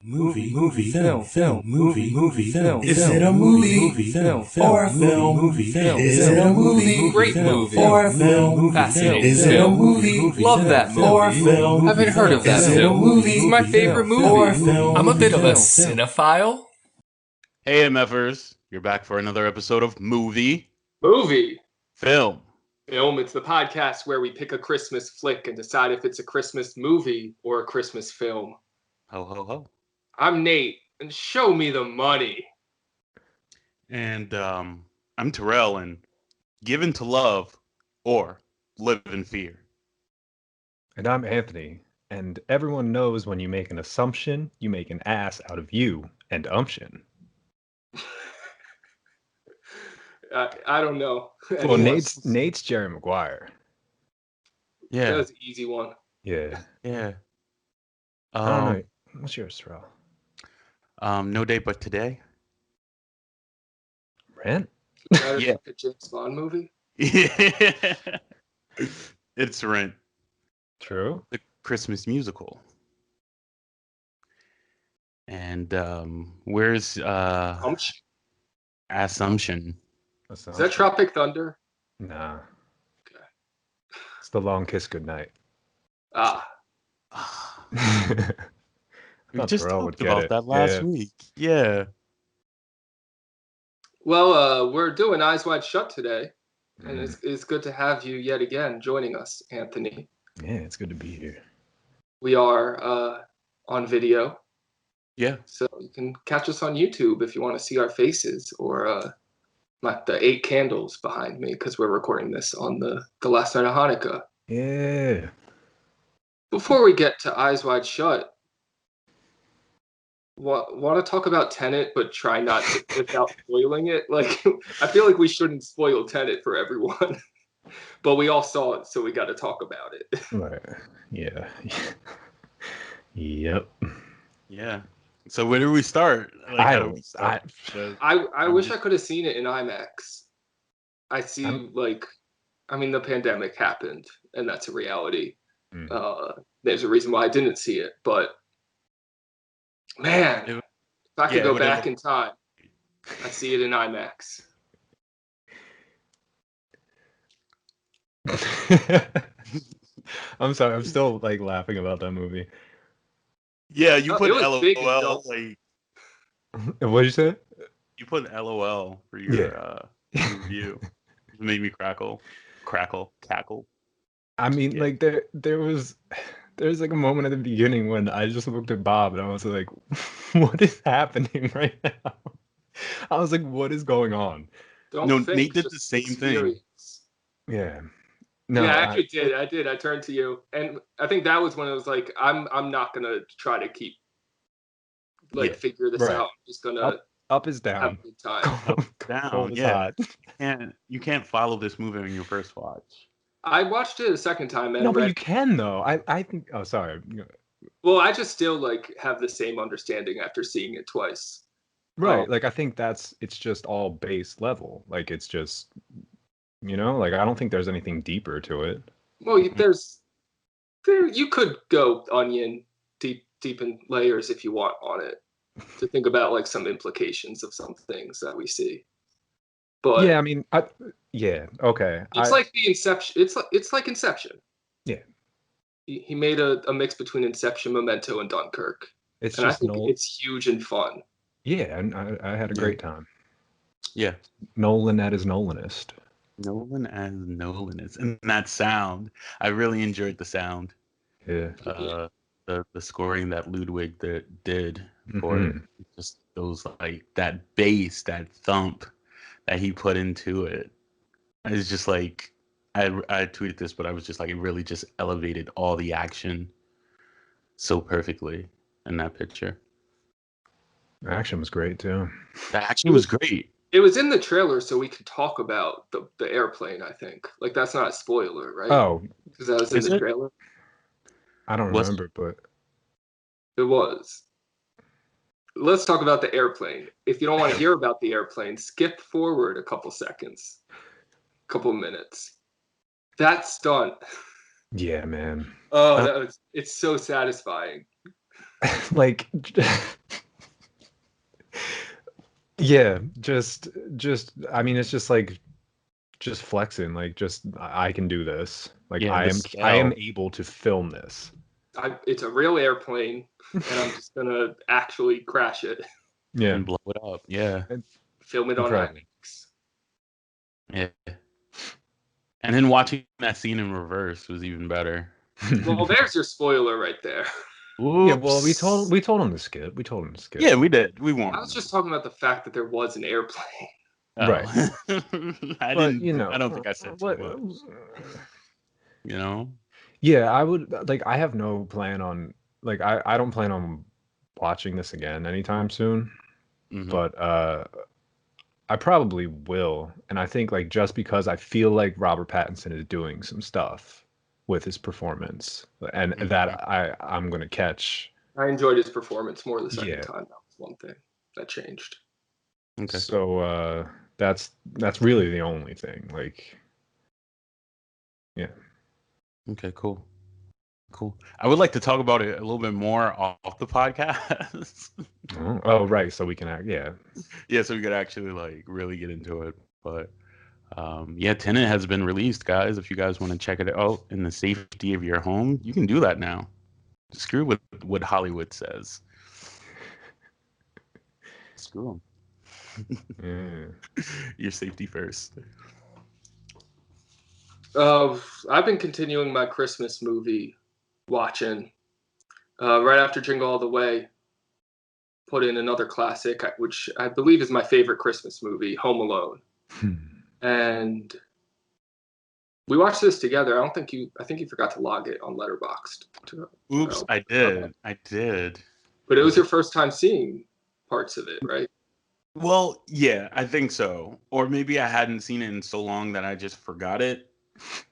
film. Is it a movie, film, or a film? Is it a movie, Great movie, or a film? Fascinating Is it a film. movie, Love that movie. or a film? Haven't heard of that Is it a film. movie, It's my favorite or a movie. film? I'm a bit of a cinephile. Hey MFers, you're back for another episode of Movie. Film. Film, it's the podcast where we pick a Christmas flick and decide if it's a Christmas movie or a Christmas film. Ho, ho, ho. I'm Nate, and show me the money. And I'm Terrill, and Given to Love or Live in Fear. And I'm Anthony, and everyone knows when you make an assumption, you make an ass out of you and umption. I don't know. Well, Nate's Jerry Maguire. Yeah. That was an easy one. Yeah. Yeah. I don't know. What's yours, Terrell? No Day But Today. Rent? Yeah. A James Bond movie? Yeah. It's Rent. True. The Christmas musical. And where's Assumption? Is that Tropic Thunder? Nah. Okay. It's The Long Kiss Goodnight. We just talked about that last week. Yeah. Well, we're doing Eyes Wide Shut today, and it's good to have you yet again joining us, Anthony. Yeah, it's good to be here. We are on video. Yeah. So you can catch us on YouTube if you want to see our faces or the 8 candles behind me because we're recording this on the last night of Hanukkah. Yeah. Before we get to Eyes Wide Shut, want to talk about Tenet, but try not to without spoiling it? Like, I feel like we shouldn't spoil Tenet for everyone, but we all saw it, so we got to talk about it. Right. Yeah. Yep. Yeah. So where do we start? Like, I how do don't- we start? I wish I could have seen it in IMAX. I see, the pandemic happened, and that's a reality. There's a reason why I didn't see it, but man, if I could go back in time, I'd see it in IMAX. I'm sorry. I'm still laughing about that movie. Yeah, you put it was big and LOL. dumb. What did you say? You put LOL for your review. It made me cackle. I mean, Yeah. there's a moment at the beginning when I just looked at Bob and I was like, what is happening right now? I was like, what is going on? Nate did the same thing. Yeah. No, yeah, I actually did. I did. I turned to you, and I think that was when it was like, I'm not gonna try to keep figure this out. I'm just gonna up is have a down. good time. Down. Cold is Yeah. hot. You can't follow this movie on your first watch. I watched it a second time, and No, but you can though. I think. Oh, sorry. well, I just still have the same understanding after seeing it twice. Right. I think it's just all base level. It's just, I don't think there's anything deeper to it. Well, you could go onion deep in layers if you want on it to think about some implications of some things that we see. But Yeah, I mean, okay. it's like the Inception. It's like Inception. Yeah. He made a mix between Inception, Memento, and Dunkirk. It's And I just think it's huge and fun. Yeah, and I had a great time. Yeah. Nolan at his Nolanist. Nolan as Nolanist. And that sound. I really enjoyed the sound. Yeah. The scoring that Ludwig did for just those that bass, that thump that he put into it. It's just I tweeted this, but I was just it really just elevated all the action so perfectly in that picture. The action was great too. The action was great. It was in the trailer, so we could talk about the airplane. I think that's not a spoiler, right? Oh, because that was in the trailer. I don't remember, but it was. Let's talk about the airplane. If you don't want to hear about the airplane, skip forward a couple seconds, couple minutes. That stunt. Yeah, man. Oh, it's so satisfying. like, yeah, just I mean, it's just like just flexing, like just I can do this. Like Yeah, I the am scale. able to film this. It's a real airplane, and I'm just gonna actually crash it, Yeah, And blow it up. Yeah. film it on incredible. IMAX. Yeah. And then watching that scene in reverse was even better. Well, there's your spoiler right there. Yeah, well, we Oops. told him to skip. We told him to skip. Yeah, we did. We I warned was them. just talking about the fact that there was an airplane. Right. I But don't think I said too what? much. You know? Yeah, I would like. I have no plan on like. I don't plan on watching this again anytime soon. Mhm. But I probably will, and I think like just because I feel like Robert Pattinson is doing some stuff with his performance, and that I'm gonna catch. I enjoyed his performance more the second Yeah. time. That was one thing that changed. Okay. So that's really the only thing. Like, yeah. Okay, cool. Cool. I would like to talk about it a little bit more off the podcast. Oh, right. So we can act. Yeah. Yeah, so we could actually like really get into it. But yeah, Tenet has been released, guys. If you guys want to check it out in the safety of your home, you can do that now. Screw what Hollywood says. Screw them. Yeah. Your safety first. I've been continuing my Christmas movie watching. Right after Jingle All the Way, put in another classic, which I believe is my favorite Christmas movie, Home Alone. And we watched this together. I think you forgot to log it on Letterboxd. Oops, I did. I did. But it was your first time seeing parts of it, right? Well, yeah, I think so. Or maybe I hadn't seen it in so long that I just forgot it.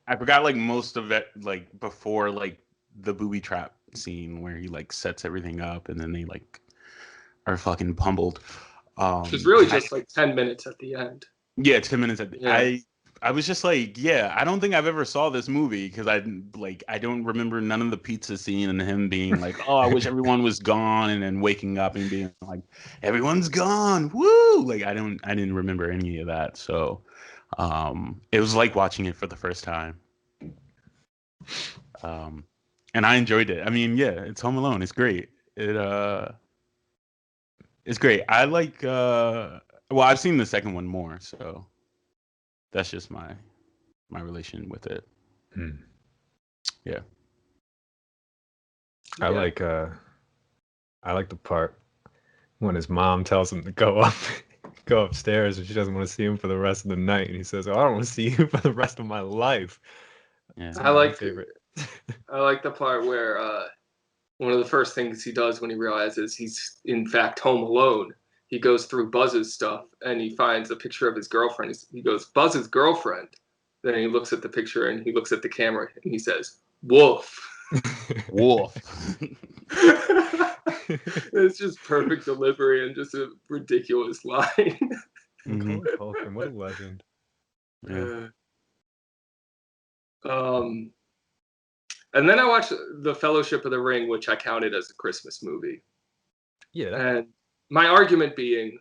I forgot like most of it, like before like the booby trap scene where he like sets everything up and then they like are fucking pummeled. It's really just like 10 minutes at the end. Yeah, 10 minutes at the Yeah. I was just like, yeah, I don't think I've ever saw this movie because I don't remember none of the pizza scene and him being like, oh, I wish everyone was gone, and then waking up and being like, everyone's gone, woo! Like I didn't remember any of that, so it was like watching it for the first time. And I enjoyed it. I mean, yeah, it's Home Alone. It's great. It's great. I like well, I've seen the second one more, so that's just my relation with it. Yeah. I like the part when his mom tells him to go upstairs and she doesn't want to see him for the rest of the night, and he says, "Oh, I don't want to see you for the rest of my life." Yeah. I like my favorite. I like the part where one of the first things he does when he realizes he's in fact home alone, he goes through Buzz's stuff and he finds a picture of his girlfriend. He goes, Buzz's girlfriend. Then he looks at the picture and he looks at the camera and he says, "Woof." Wolf. It's just perfect delivery and just a ridiculous line. Macaulay Culkin, what a legend. Yeah. And then I watched The Fellowship of the Ring, which I counted as a Christmas movie. Yeah. And my argument being,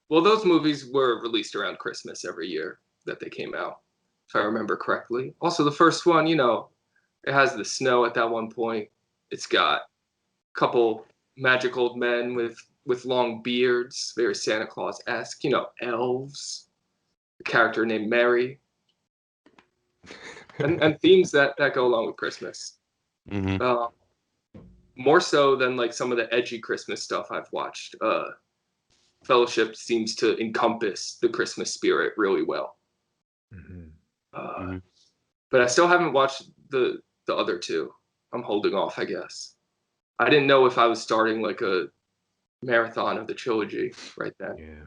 well, those movies were released around Christmas every year that they came out, if I remember correctly. Also, the first one, it has the snow at that one point. It's got a couple magic old men with long beards, very Santa Claus-esque, elves, a character named Mary, and themes that go along with Christmas. Mm-hmm. More so than like some of the edgy Christmas stuff I've watched. Fellowship seems to encompass the Christmas spirit really well. But I still haven't watched the other two. I'm holding off, I guess. I didn't know if I was starting like a marathon of the trilogy right then. Yeah.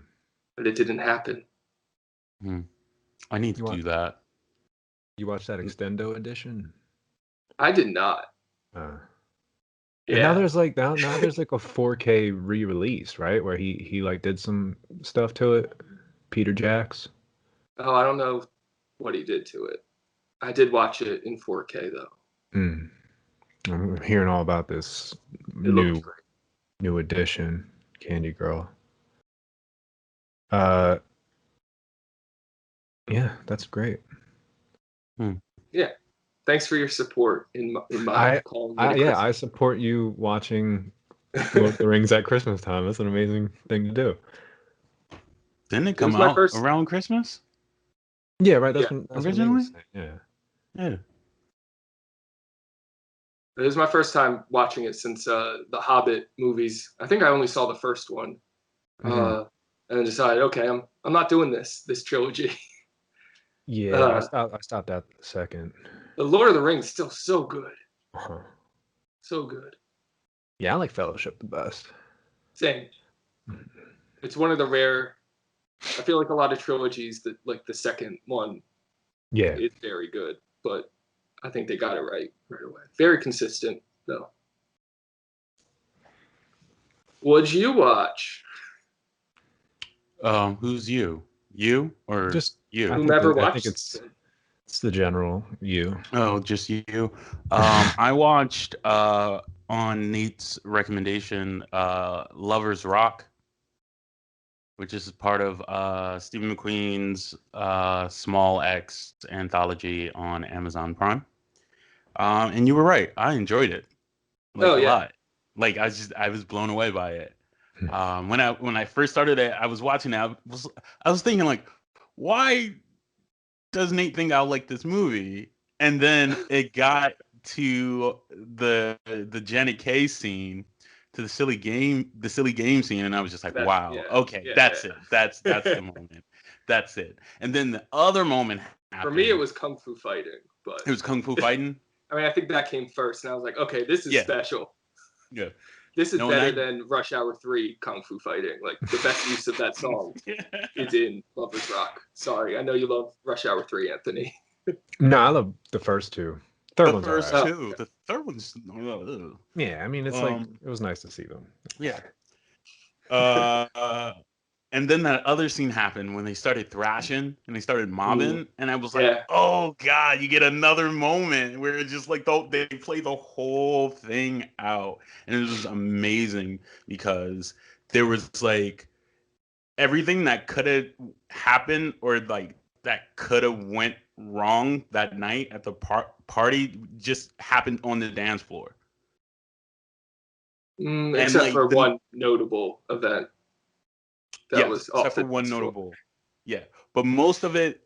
But it didn't happen. I need to do that. You watched that extendo edition? I did not. And now there's like now there's like a 4K re-release, right? Where he like did some stuff to it. Peter Jacks. Oh, I don't know what he did to it. I did watch it in 4K though. I'm hearing all about this It looked great. New Edition, Candy Girl. Yeah, that's great. Yeah. Thanks for your support in my calling it a Christmas. I support you watching Lord of the Rings at Christmas time. That's an amazing thing to do. Didn't it It was come my out first- around Christmas? Yeah, right. That's Yeah. what Originally? was saying. Yeah. Yeah. It was my first time watching it since the Hobbit movies. I think I only saw the first one, Mhm. and decided, okay, I'm not doing this trilogy. Yeah, I stopped at the second. The Lord of the Rings still so good, Uh-huh. so good. Yeah, I like Fellowship the best. Same. It's one of the rare. I feel like a lot of trilogies that like the second one Yeah. is very good, but I think they got it right away. Very consistent though. What'd you watch? Who's you? You or Just you? Whomever I watched think it's the general you. Oh, just you. I watched on Nate's recommendation, Lovers Rock, which is part of Stephen McQueen's Small X anthology on Amazon Prime. And you were right. I enjoyed it. Like a lot. Like I was blown away by it. When I first started it, I was watching it. I was thinking like, why does Nate think I'll like this movie? And then it got to the Janet K scene, to the silly game scene, and I was just like, wow, okay, that's it. That's the moment. That's it. And then the other moment happened. For me, it was Kung Fu Fighting, but it was Kung Fu Fighting. I mean, I think that came first, and I was like, okay, this is special. Yeah. This is better than Rush Hour 3 Kung Fu Fighting. Like, the best use of that song is in Lovers Rock. Sorry, I know you love Rush Hour 3, Anthony. No, I love the first two. Third one's first alright. two. The third one's Yeah, I mean, it's like it was nice to see them. Yeah. And then that other scene happened when they started thrashing and they started mobbing, and I was like, "Oh God!" You get another moment where it's just like they play the whole thing out, and it was amazing because there was like everything that could have happened or like that could have went wrong that night at the party just happened on the dance floor. Except for one notable event. That was except for one notable. Yeah, but most of it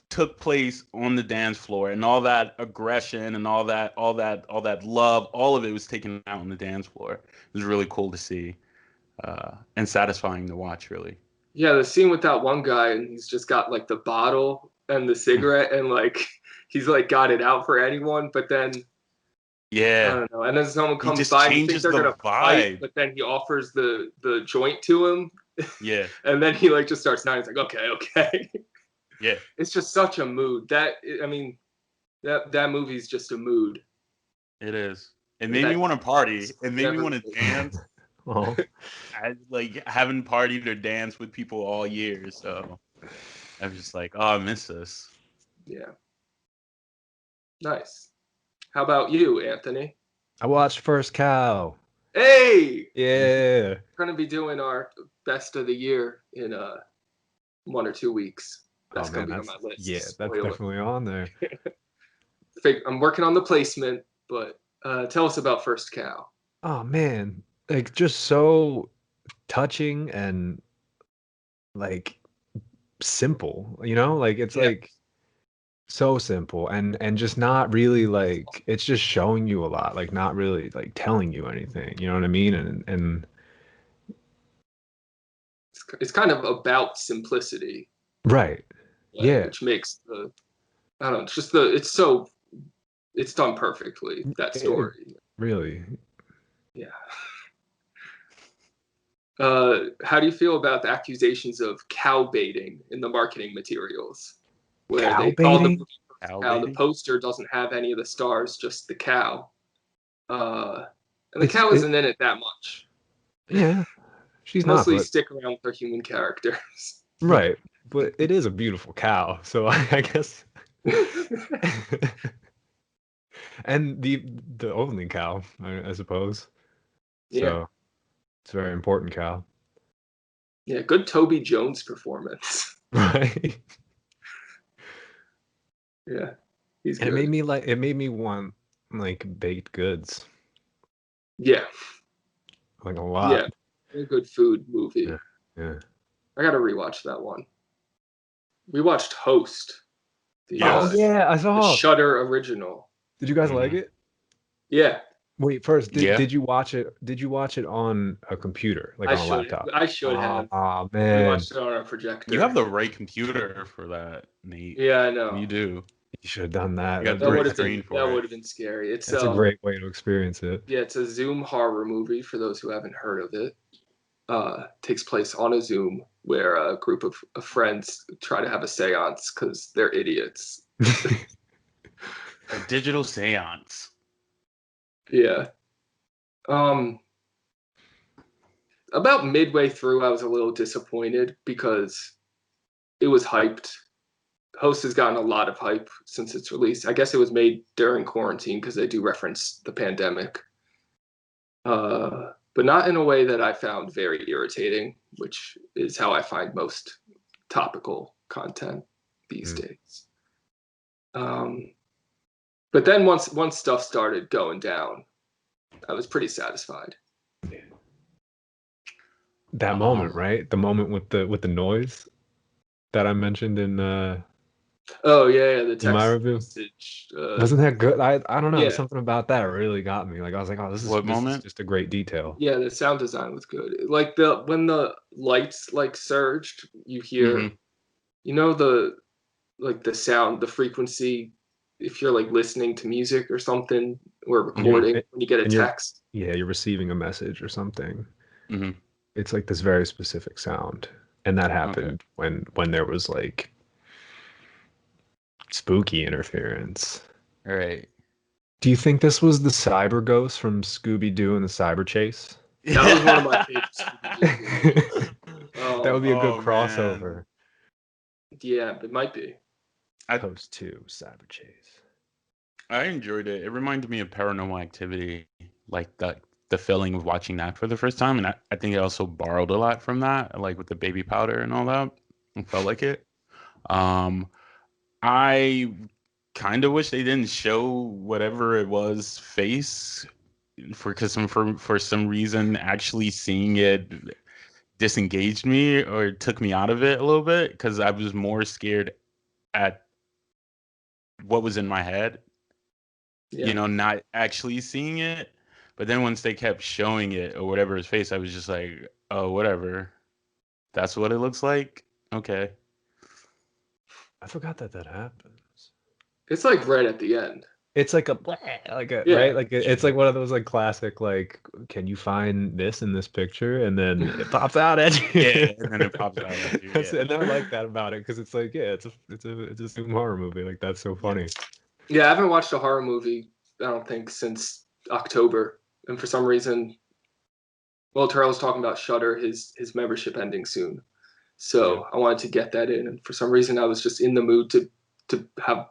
took place on the dance floor, and all that aggression and all that love, all of it was taken out on the dance floor. It was really cool to see, and satisfying to watch, really. Yeah, the scene with that one guy, and he's just got like the bottle and the cigarette, and like he's like got it out for anyone, but then I don't know. And then someone comes by and thinks they're gonna fight, but then he offers the joint to him. Yeah. And then he like just starts nodding. He's like, okay. Yeah. It's just such a mood. That movie's just a mood. It is. It made me want to party. It made me want to dance. Oh. I like haven't partied or danced with people all year, so I was just like, oh, I miss this. Yeah. Nice. How about you, Anthony? I watched First Cow. Hey! Yeah. We're gonna be doing our best of the year in 1 or 2 weeks. That's gonna be on my list. Yeah, that's definitely on there. I'm working on the placement, but tell us about First Cow. Oh man, like just so touching and like simple, like it's like so simple and just not really like it's just showing you a lot, like not really like telling you anything, you know what I mean? And it's kind of about simplicity, right? Yeah, which makes I don't know, it's just it's done perfectly, that story. Really? Yeah. How do you feel about the accusations of cow baiting in the marketing materials? Where cow they call baiting? the poster doesn't have any of the stars, just the cow. And the cow isn't in it that much. Yeah, she's mostly not, stick around with her human characters. Right, but it is a beautiful cow, so I guess. And the only cow, I suppose. Yeah. So, It's very important, Cal. Yeah, good Toby Jones performance. Right. Yeah, he's And good. it made me want like baked goods, Yeah, like a lot. yeah, a good food movie. Yeah. Yeah. I gotta rewatch that one. We watched Host, the Oh yeah, I the saw. Shudder original. Did you guys like it? Yeah, Wait, first, Yeah. did you watch it? Did you watch it on a computer, like on a laptop? I should have. Oh We man, watched it on our projector. You have the right computer for that, Nate. Yeah, I know. You do. you should have done that. You got That the right would have screen been for it. scary. It's That's a great way to experience it. Yeah, it's a Zoom horror movie for those who haven't heard of it. Takes place on a Zoom where a group of friends try to have a seance because they're idiots. A digital seance. Yeah. About midway through, I was a little disappointed because it was hyped. Host has gotten a lot of hype since its release. I guess it was made during quarantine because they do reference the pandemic. But not in a way that I found very irritating, which is how I find most topical content these days. But then once stuff started going down, I was pretty satisfied. That moment, right? The moment with the noise that I mentioned in Oh yeah, the text my review. message. Wasn't that good? I don't know. Yeah. Something about that really got me. Like I was like, oh, this What is moment? just a great detail. Yeah, the sound design was good. Like when the lights like surged, you hear, Mhm. you know, the sound, the frequency. If you're like listening to music or something or recording, when you get a text. You're receiving a message or something. Mhm. It's like this very specific sound, and that happened when there was like spooky interference. All right. Do you think this was the cyber ghost from Scooby-Doo and the Cyber Chase? That was one of my favorite Scooby-Doo movies. That would be a good Oh, crossover. man. Yeah, it might be. Post 2 Cyber Chase. I enjoyed it. It reminded me of Paranormal Activity, like the feeling of watching that for the first time, and I think it also borrowed a lot from that, like with the baby powder and all that. It felt like it. I kind of wish they didn't show whatever it was face for some reason actually seeing it disengaged me or took me out of it a little bit because I was more scared at what was in my head, Yeah. not actually seeing it. But then once they kept showing it or whatever his face, I was just like, oh, whatever. That's what it looks like. Okay. I forgot that happens. It's like right at the end. It's like a Yeah. right, like it's like one of those like classic like, can you find this in this picture, and then it pops out at you. Yeah, and then it pops out at you. Yeah. And I like that about it because it's like, yeah, it's a Zoom horror movie. Like that's so funny. Yeah, I haven't watched a horror movie, I don't think, since October. And for some reason, well, Terrill was talking about Shudder, his membership ending soon. So I wanted to get that in. And for some reason, I was just in the mood to have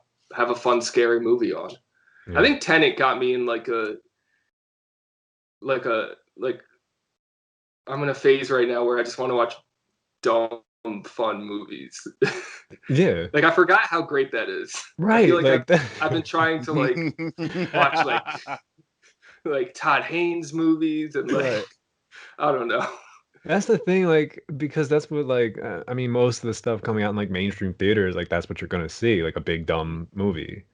a fun, scary movie on. Yeah. I think Tenet got me in like I'm in a phase right now where I just want to watch dumb, fun movies. Yeah. Like I forgot how great that is. Right. I feel like I've been trying to like watch like Todd Haynes movies and like Right. I don't know. That's the thing, like, because that's what, like, I mean, most of the stuff coming out in like mainstream theaters, like, that's what you're gonna see, like a big dumb movie.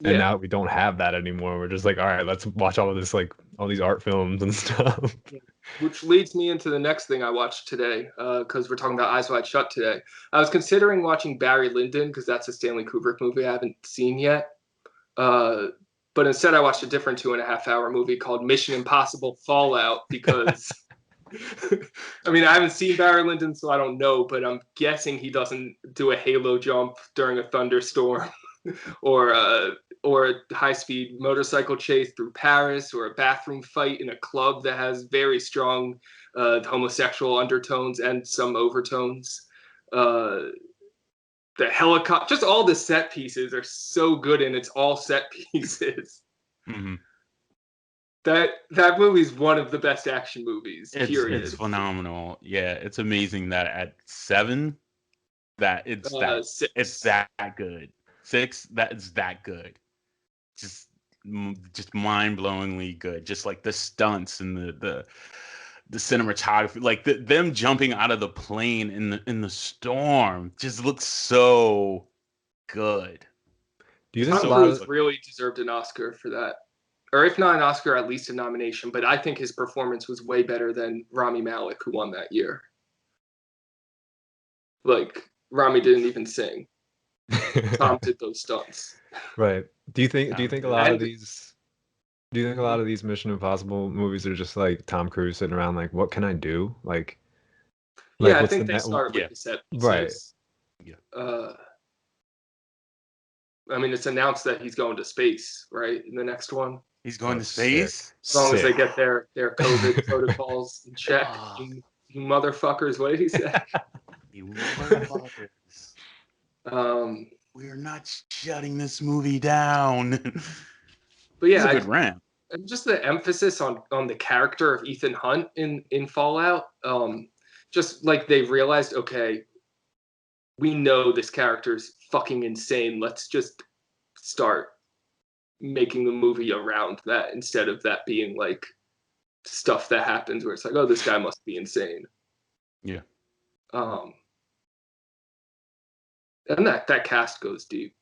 And Yeah. now we don't have that anymore. We're just like, all right, let's watch all of this, like, all these art films and stuff. Which leads me into the next thing I watched today, because we're talking about Eyes Wide Shut today. I was considering watching Barry Lyndon because that's a Stanley Kubrick movie I haven't seen yet. But instead, I watched a different 2.5-hour movie called Mission Impossible Fallout because, I mean, I haven't seen Barry Lyndon, so I don't know, but I'm guessing he doesn't do a halo jump during a thunderstorm or a high-speed motorcycle chase through Paris or a bathroom fight in a club that has very strong homosexual undertones and some overtones. The helicopter, just all the set pieces are so good, and it's all set pieces. Mm-hmm. That movie's one of the best action movies. Period. It's phenomenal. Yeah, it's amazing that at 7, that it's Six. it's that good. 6, that it's that good. Just mind-blowingly good. Just like the stunts and the cinematography, like them jumping out of the plane in the storm, just looks so good. Do you think Tom Cruise really deserved an Oscar for that? Or if not an Oscar, at least a nomination. But I think his performance was way better than Rami Malek, who won that year. Like, Rami didn't even sing. Tom did those stunts. Right. Do you think a lot of these Mission Impossible movies are just like Tom Cruise sitting around like, what can I do? Like Yeah, I think they start with the set pieces. Right. Yeah. I mean, it's announced that he's going to space, right? In the next one. He's going to space? As long as they get their COVID protocols in check. You motherfuckers, what did he say? You motherfuckers. We're not shutting this movie down. But yeah, it's a good ramp. Just the emphasis on the character of Ethan Hunt in Fallout. Just like they realized, okay, we know this character's fucking insane. Let's just start making the movie around that instead of that being like stuff that happens where it's like, oh, this guy must be insane. Yeah. And that cast goes deep.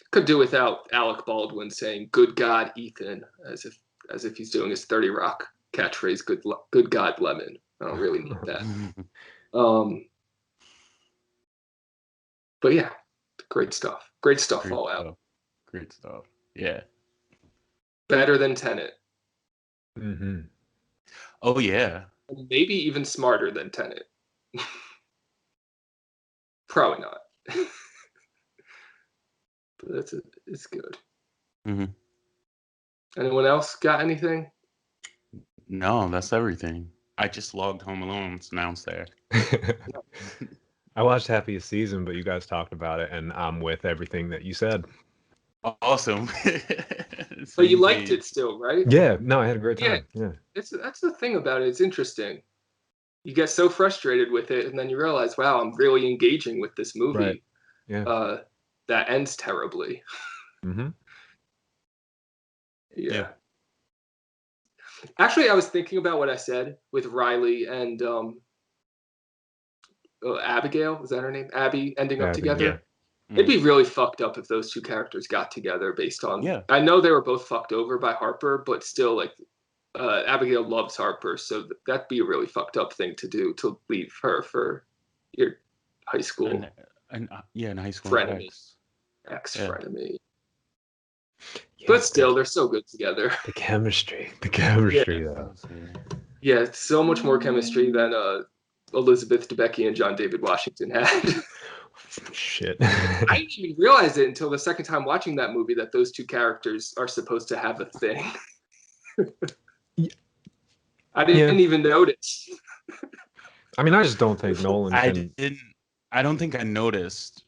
Could do without Alec Baldwin saying "Good God, Ethan," as if he's doing his 30 Rock catchphrase. Good God, Lemon. I don't really need that. But yeah, great stuff. Great stuff. Fallout. Great stuff. Yeah. Better than Tenet. Mm-hmm. Oh yeah. Maybe even smarter than Tenet. Probably not. But it's good. Mm-hmm. Anyone else got anything? No, that's everything. I just logged Home Alone. It's announced there. I watched Happiest Season, but you guys talked about it, and I'm with everything that you said. Awesome. But you liked it still, right? Yeah. No, I had a great time. Yeah. That's the thing about it. It's interesting. You get so frustrated with it, and then you realize, wow, I'm really engaging with this movie. Right. Yeah. That ends terribly. Mm-hmm. Yeah. Actually, I was thinking about what I said with Riley and Abigail. Is that her name? Abby ending up together. Yeah. It'd be really fucked up if those two characters got together based on. Yeah. I know they were both fucked over by Harper, but still, like, Abigail loves Harper, so that'd be a really fucked up thing to do, to leave her for your high school. In high school. Frenemy. Ex-frenemy. Yeah, but still, they're so good together. The chemistry, though. Yeah, it's so much more chemistry than Elizabeth Debicki and John David Washington had. Shit. I didn't even realize it until the second time watching that movie that those two characters are supposed to have a thing. I didn't even notice. I mean, I just don't think Nolan can... I don't think I noticed.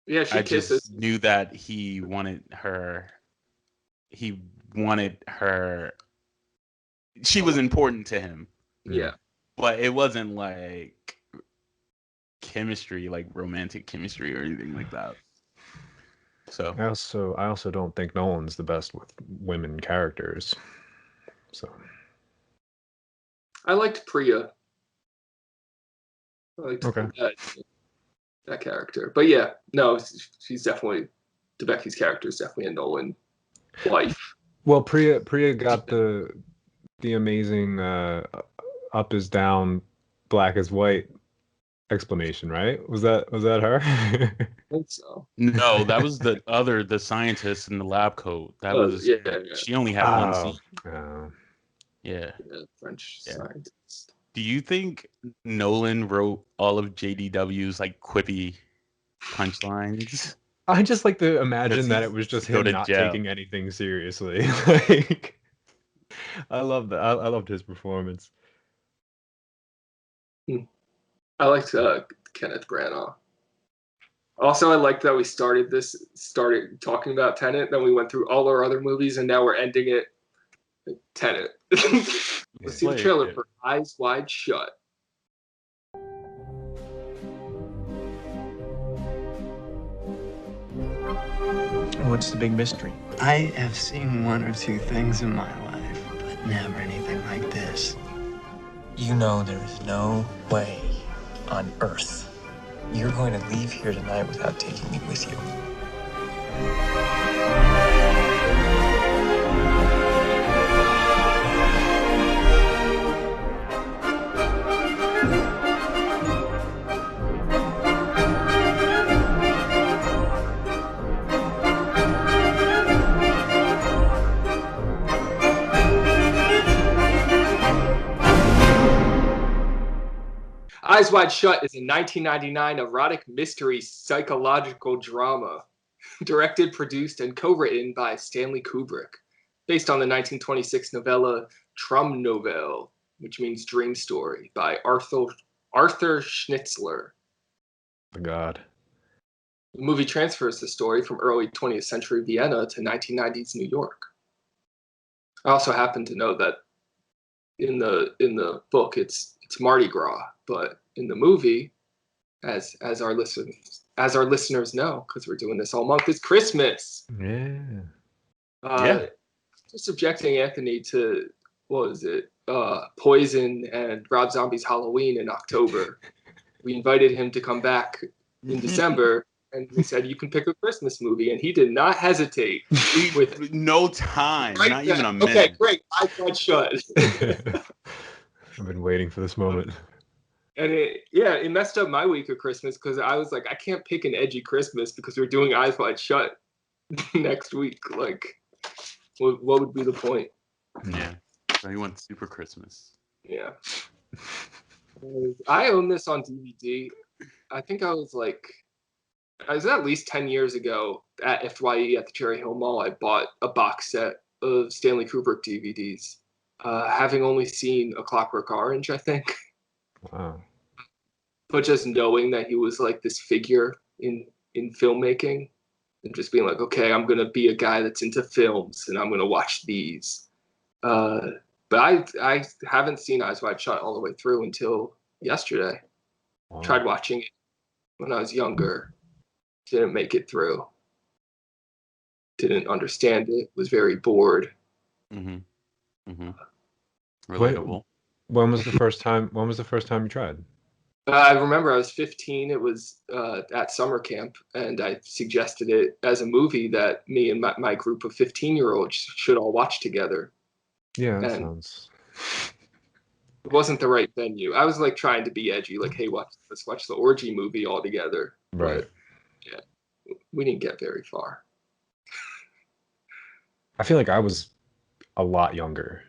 Yeah, she kisses. Just knew that he wanted her. She was important to him. Yeah. But it wasn't like chemistry, like romantic chemistry or anything like that. So I also don't think Nolan's the best with women characters. So I liked Priya. I liked okay. that character. But yeah, no, she's definitely, Debicki's character is definitely a Nolan wife. Well, Priya got the amazing up is down, black is white explanation, right? Was that her? I think so. No, that was the scientist in the lab coat. That was she only had one scene. Yeah, French scientist. Do you think Nolan wrote all of JDW's like quippy punchlines? I just like to imagine that it was just him not taking anything seriously. Like, I love that. I loved his performance. I liked Kenneth Branagh. Also, I like that we started talking about Tenet, then we went through all our other movies, and now we're ending it with Tenet. Let's see the trailer for Eyes Wide Shut. What's the big mystery? I have seen one or two things in my life, but never anything like this. You know there is no way on Earth you're going to leave here tonight without taking me with you. Eyes Wide Shut is a 1999 erotic mystery psychological drama directed, produced, and co-written by Stanley Kubrick, based on the 1926 novella Traum Novelle, which means dream story, by Arthur Schnitzler. Oh, God. The movie transfers the story from early 20th century Vienna to 1990s New York. I also happen to know that in the book it's Mardi Gras, but in the movie, as our listeners know, because we're doing this all month, it's Christmas. Yeah. Just subjecting Anthony to Poison and Rob Zombie's Halloween in October. We invited him to come back in December, and we said you can pick a Christmas movie, and he did not hesitate. With no time, right not then. even a minute. Okay, great. Eyes Wide Shut. I've been waiting for this moment. And it messed up my week of Christmas because I was like, I can't pick an edgy Christmas because we're doing Eyes Wide Shut next week. Like, what would be the point? Yeah. So he went Super Christmas. Yeah. I own this on DVD. I think I was at least 10 years ago at FYE at the Cherry Hill Mall. I bought a box set of Stanley Kubrick DVDs, having only seen A Clockwork Orange, I think. Wow. But just knowing that he was like this figure in filmmaking and just being like, okay, I'm going to be a guy that's into films and I'm going to watch these. But I haven't seen Eyes Wide Shut all the way through until yesterday. Wow. Tried watching it when I was younger. Didn't make it through. Didn't understand it. Was very bored. Relatable. When was the first time you tried? I remember I was 15. It was at summer camp, and I suggested it as a movie that me and my group of 15-year-olds should all watch together. Yeah, that And sounds. it wasn't the right venue. I was like trying to be edgy, like, hey, let's watch the orgy movie all together. Right. But, yeah, we didn't get very far. I feel like I was a lot younger.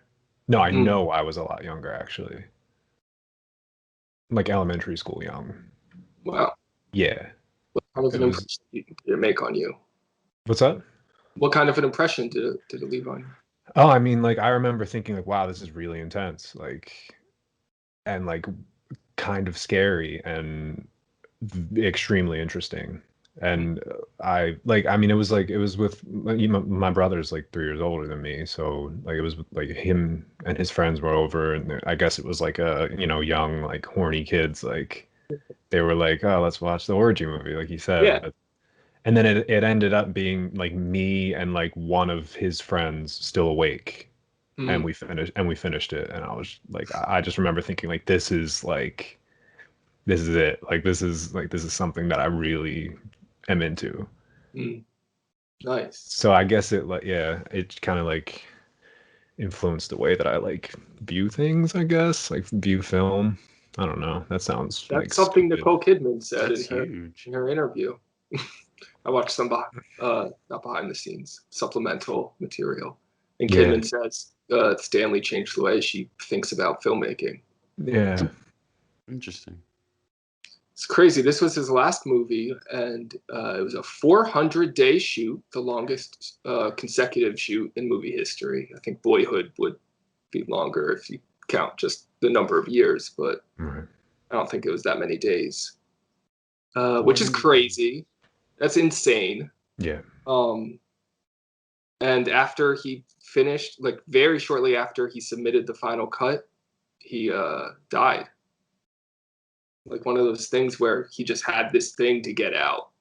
No, I know I was a lot younger, actually. Like elementary school young. Wow. Yeah. What kind of an impression did it make on you? What's that? What kind of an impression did it leave on you? Oh, I mean, like, I remember thinking, like, wow, this is really intense. Like, and, like, kind of scary and extremely interesting. And it was with my brother's like 3 years older than me, so like it was like him and his friends were over, and I guess it was like a young like horny kids, like they were like, oh, let's watch the orgy movie, like he said. Yeah. And then it ended up being like me and like one of his friends still awake, and we finished it, and I was like, I just remember thinking like this is it, like this is something that I really am into. Nice. So I guess it kind of like influenced the way that I like view things, I guess, like view film. I don't know. That's something stupid. Nicole Kidman said in her interview. I watched some not behind the scenes, supplemental material. And Kidman says Stanley changed the way she thinks about filmmaking. Yeah. Interesting. It's crazy. This was his last movie, and it was a 400-day shoot, the longest consecutive shoot in movie history. I think Boyhood would be longer if you count just the number of years, but I don't think it was that many days, which is crazy. That's insane. Yeah. And after he finished, like very shortly after he submitted the final cut, he died. Like one of those things where he just had this thing to get out.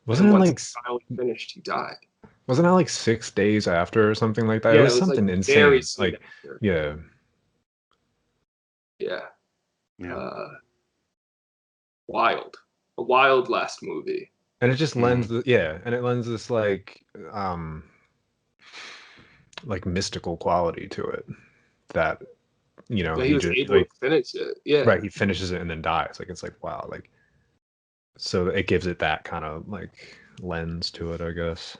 Wasn't And it once like he finally finished, he died. wasn't that like 6 days after or something like that? It Yeah, was it was like something very insane. soon Like, after. yeah. Yeah. Yeah. Wild. A wild last movie. And it just lends and it lends this like mystical quality to it that But he he was just able like to finish it. Yeah. right, he finishes it and then dies. Like it's like wow, like so it gives it that kind of like lens to it, I guess.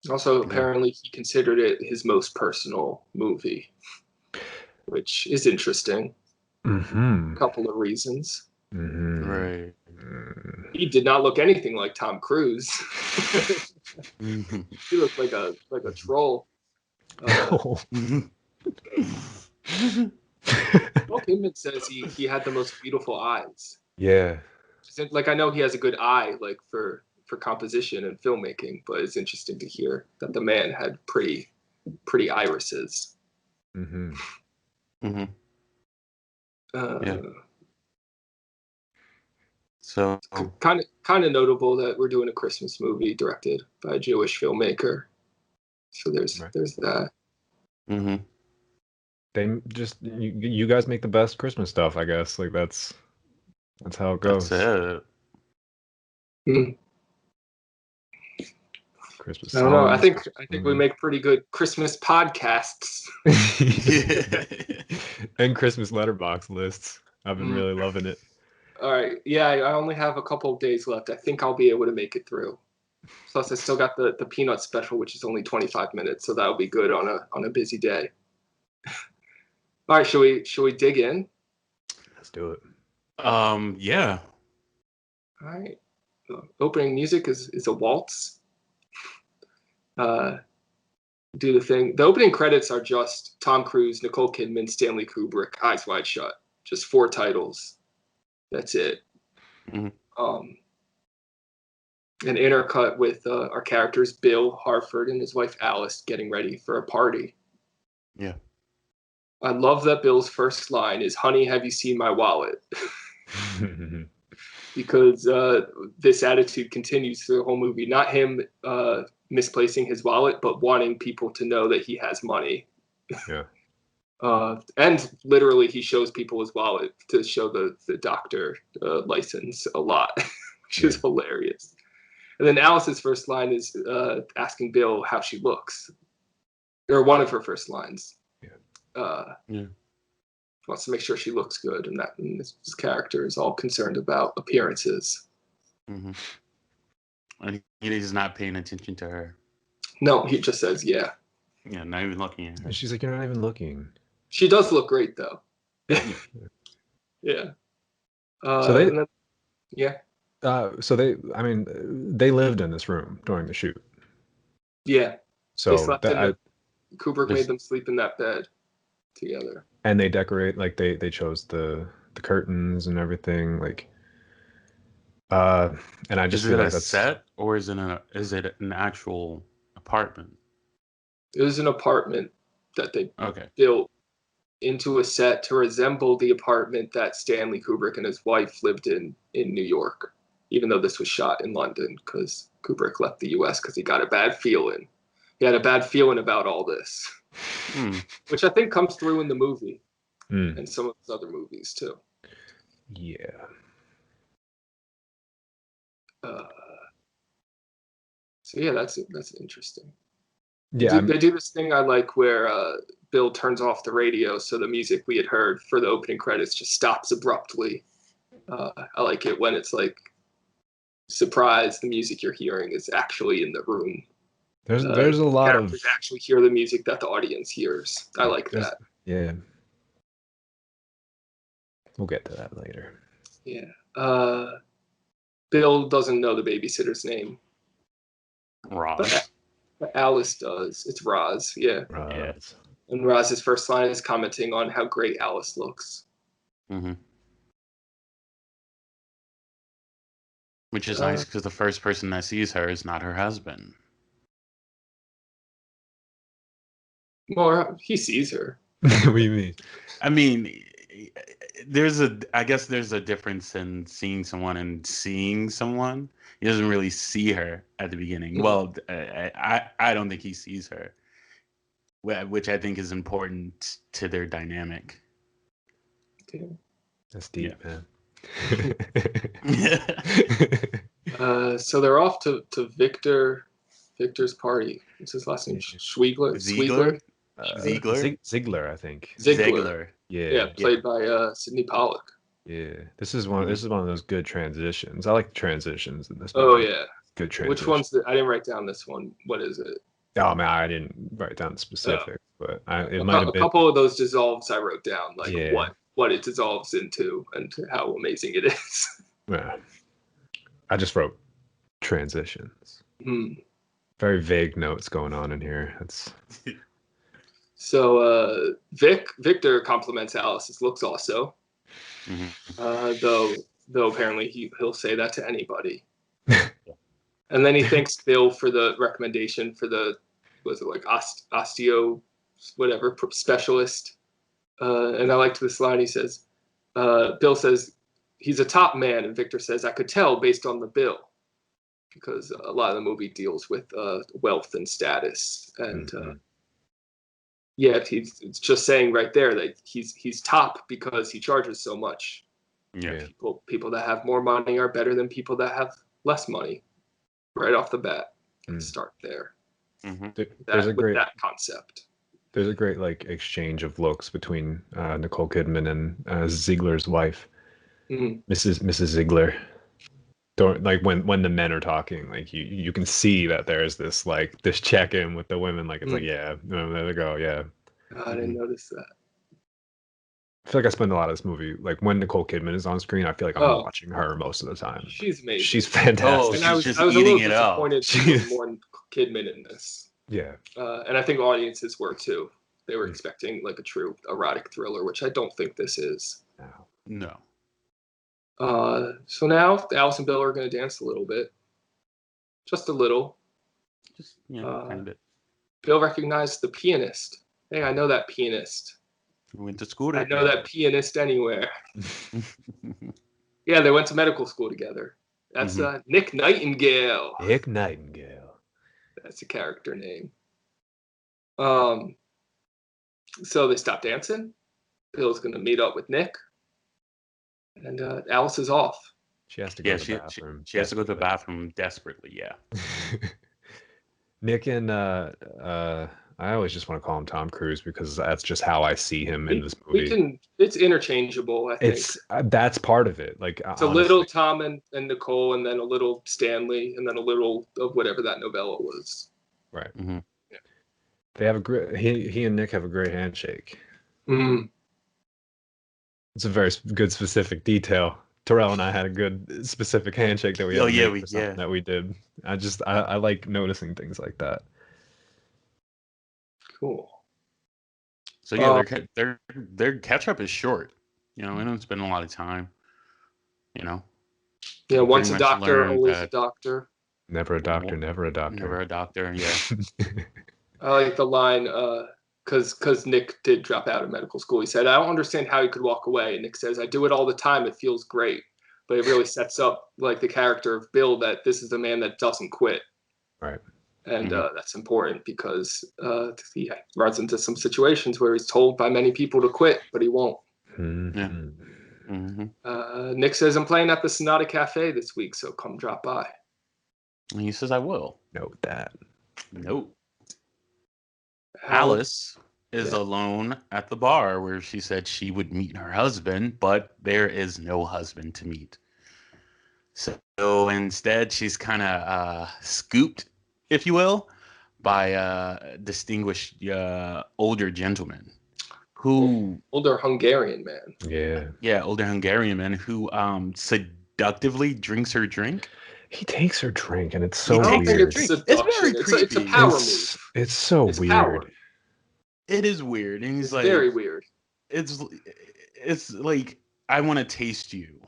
Also, apparently, he considered it his most personal movie, which is interesting. A couple of reasons. Right. He did not look anything like Tom Cruise. He looked like a troll. Paul Kidman says he had the most beautiful eyes. Yeah. Like I know he has a good eye, like for composition and filmmaking, but it's interesting to hear that the man had pretty irises. Yeah. So kind of notable that we're doing a Christmas movie directed by a Jewish filmmaker. So there's that. They just you guys make the best Christmas stuff, I guess. Like that's how it goes. That's it. Christmas I don't know. I songs. think we make pretty good Christmas podcasts. And Christmas letterbox lists. I've been really loving it. All right. Yeah, I only have a couple of days left. I think I'll be able to make it through. Plus, I still got the peanut special, which is only 25 minutes, so that'll be good on a busy day. All right, should we dig in? Let's do it. Yeah. All right. The opening music is a waltz. Do the thing. The opening credits are just Tom Cruise, Nicole Kidman, Stanley Kubrick, Eyes Wide Shut. Just 4 titles. That's it. An intercut with our characters Bill Harford and his wife Alice getting ready for a party. Yeah. I love that Bill's first line is "Honey, have you seen my wallet?" Because this attitude continues through the whole movie. Not him misplacing his wallet, but wanting people to know that he has money. Yeah. And literally, he shows people his wallet to show the doctor license a lot, which is hilarious. And then Alice's first line is asking Bill how she looks, or one of her first lines. Wants to make sure she looks good, and this character is all concerned about appearances. And he's not paying attention to her. No, he just says, "Yeah." Yeah, not even looking at her. She's like, "You're not even looking." She does look great, though. Yeah. So they, So they lived in this room during the shoot. Yeah. So they slept Kubrick made them sleep in that bed together. And they decorate, like they chose the curtains and everything, like. And I just is feel it like a set or is it an actual apartment? It was an apartment that they built into a set to resemble the apartment that Stanley Kubrick and his wife lived in New York, even though this was shot in London because Kubrick left the U.S. because he got a bad feeling. He had a bad feeling about all this, which I think comes through in the movie and some of his other movies too. Yeah. So yeah, that's interesting. Yeah, they do this thing I like where Bill turns off the radio so the music we had heard for the opening credits just stops abruptly. I like it when it's like, surprise, the music you're hearing is actually in the room. There's a lot of actually hear the music that the audience hears. I like that. Yeah. We'll get to that later. Yeah. Bill doesn't know the babysitter's name. Roz. But Alice does. It's Roz, yeah. Roz. And Roz's first line is commenting on how great Alice looks. Which is nice because the first person that sees her is not her husband. Well, he sees her. What do you mean? I mean, I guess there's a difference in seeing someone and seeing someone. He doesn't really see her at the beginning. Well, I don't think he sees her, which I think is important to their dynamic. That's deep, man. So they're off to Victor's party. What's his last name? Ziegler. Ziegler, I think. Ziegler. Yeah, played by Sidney Pollack. Yeah, this is one of those good transitions. I like the transitions in this Oh movie. yeah, good transition. Which one's I didn't write down this one. What is it? Oh man, I didn't write down specific, but it might have been a couple of those dissolves I wrote down, like what it dissolves into and how amazing it is. Yeah, I just wrote transitions. Mm. Very vague notes going on in here. That's so Victor compliments Alice's looks also. Though apparently he'll say that to anybody. And then he thanks Bill for the recommendation for the osteo whatever specialist. And I liked this line. He says, Bill says he's a top man, and Victor says I could tell based on the bill, because a lot of the movie deals with wealth and status, and it's just saying right there that he's top because he charges so much. Yeah. People that have more money are better than people that have less money, right off the bat. Start there. There's that concept. There's a great exchange of looks between Nicole Kidman and Ziegler's wife, Mrs. Ziegler. When the men are talking, you can see that there's this this check-in with the women, there they go, yeah. I didn't notice that. I feel like I spend a lot of this movie, when Nicole Kidman is on screen, I feel like I'm watching her most of the time. She's amazing. She's fantastic. And I was just a eating little it up. disappointed with more Kidman in this. Yeah. And I think audiences were too. They were expecting a true erotic thriller, which I don't think this is. No. So now Alice and Bill are going to dance a little bit. Just a little. Just, kind of bit. Bill recognized the pianist. Hey, I know that pianist. We went to school I know that pianist anywhere. Yeah, they went to medical school together. That's Nick Nightingale. Nick Nightingale. That's a character name. So they stop dancing. Bill's going to meet up with Nick. And Alice is off. She has to go to the bathroom. She has to go to the bathroom desperately, yeah. Nick and I always just want to call him Tom Cruise because that's just how I see him in this movie. It's interchangeable, I think. That's part of it. It's honestly a little Tom and Nicole, and then a little Stanley, and then a little of whatever that novella was. Right. Mm-hmm. Yeah. They have a great. He and Nick have a great handshake. Mm-hmm. It's a very good specific detail. Terrill and I had a good specific handshake that we that we did. I like noticing things like that. Cool. So yeah, their catch up is short. We don't spend a lot of time. Yeah, once a doctor, always a doctor. Never a doctor, never a doctor. Never a doctor. Yeah. I like the line because Nick did drop out of medical school. He said, "I don't understand how he could walk away." And Nick says, "I do it all the time. It feels great." But it really sets up the character of Bill, that this is a man that doesn't quit. Right. And that's important because he runs into some situations where he's told by many people to quit, but he won't. Mm-hmm. Yeah. Mm-hmm. Nick says, "I'm playing at the Sonata Cafe this week, so come drop by." And he says, "I will." Note that. Nope. Alice is alone at the bar where she said she would meet her husband, but there is no husband to meet. So instead, she's kind of scooped, if you will, by a distinguished older gentleman older Hungarian man. Yeah, older Hungarian man who seductively drinks her drink. He takes her drink, and it's so weird. It's very creepy. It's a power move. It's so weird. Power. It is weird, and he's very weird. It's like, I want to taste you.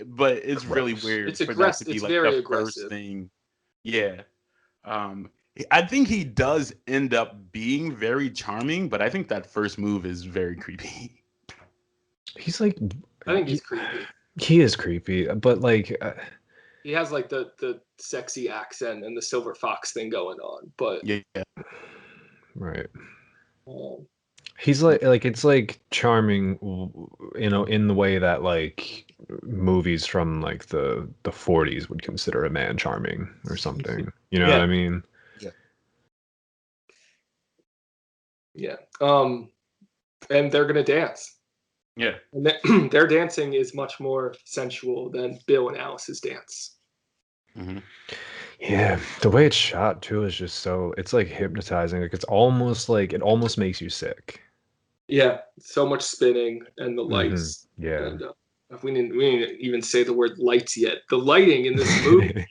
but it's really Gross. weird It's for that to aggressive. be It's like very the aggressive. first thing. Yeah. I think he does end up being very charming, but I think that first move is very creepy. He's like, I think he's creepy. he is creepy, but like, He has like the sexy accent and the silver fox thing going on, but Yeah. right. um, He's like it's like charming, you know, in the way that like movies from like the 40s would consider a man charming or something. You know what I mean? yeah. And they're gonna dance. Yeah. And their dancing is much more sensual than Bill and Alice's dance. Mm-hmm. Yeah, the way it's shot too is just so it's like hypnotizing. Like it's almost like it almost makes you sick. Yeah, so much spinning and the lights. Yeah. And we didn't even say the word lights yet. The lighting in this movie.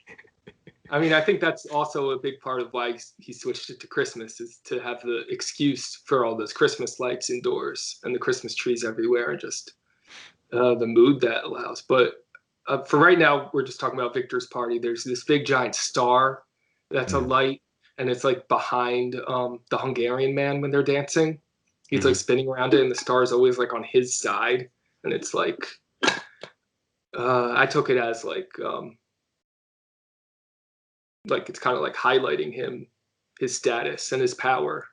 I mean, I think that's also a big part of why he switched it to Christmas, is to have the excuse for all those Christmas lights indoors and the Christmas trees everywhere, and just the mood that allows. But for right now, we're just talking about Victor's party. There's this big giant star that's a light, and it's like behind the Hungarian man when they're dancing. He's like spinning around it, and the star is always like on his side, and it's like I took it as like it's kind of like highlighting him, his status and his power.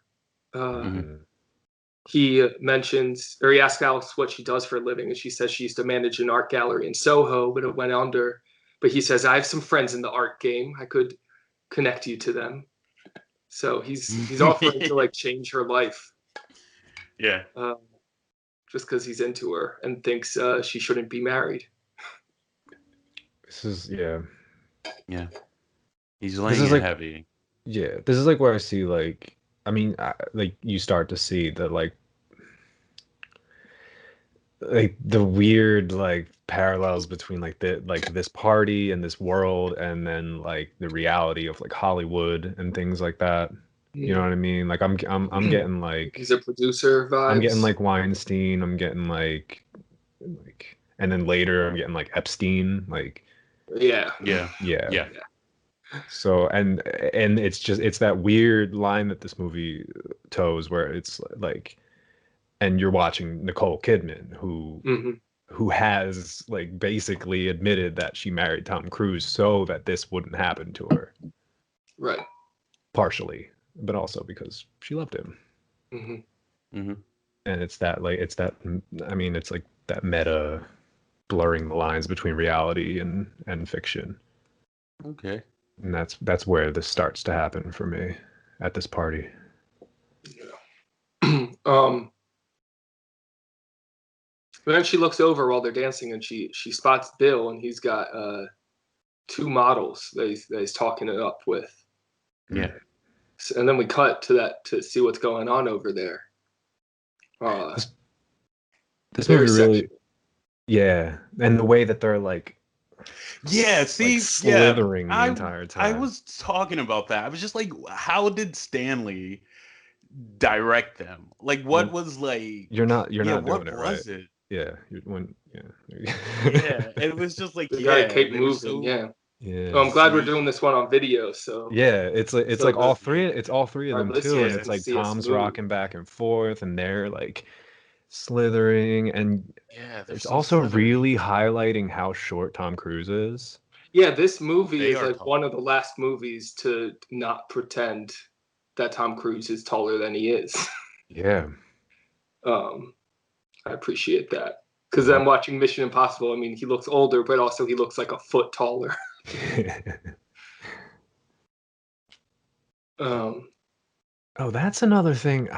He mentions, or he asks Alice what she does for a living, and she says she used to manage an art gallery in Soho, but it went under. But he says, I have some friends in the art game. I could connect you to them. So he's offering to like change her life. Yeah. Just because he's into her and thinks she shouldn't be married. This is yeah. He's laying it like, heavy. Yeah, this is like where I see like I mean like you start to see the like the weird like parallels between like this party and this world and then like the reality of like Hollywood and things like that. You know what I mean? Like I'm getting like he's a producer vibes. I'm getting like Weinstein. I'm getting like, and then later I'm getting like Epstein. Like, yeah. So and it's that weird line that this movie toes where it's like, and you're watching Nicole Kidman who has like basically admitted that she married Tom Cruise so that this wouldn't happen to her. Right. Partially, but also because she loved him. And it's that I mean, it's like that meta blurring the lines between reality and fiction. Okay. And that's where this starts to happen for me at this party. But then she looks over while they're dancing, and she spots Bill, and he's got two models that he's talking it up with. Yeah. And then we cut to that to see what's going on over there. This movie really, yeah, and the way that they're like, slithering the entire time. I was talking about that. I was just like, how did Stanley direct them? Like, what was like? You're not doing it right. What was it? Yeah, It was just like the guy kept moving. Yeah. I'm glad we're doing this one on video. So it's like all three. It's all three of them too, and it's like Tom's rocking back and forth, and they're like slithering, and it's also really highlighting how short Tom Cruise is. Yeah, this movie is like one of the last movies to not pretend that Tom Cruise is taller than he is. Yeah. I appreciate that. Because I'm watching Mission Impossible. I mean, he looks older, but also he looks like a foot taller. Oh, that's another thing.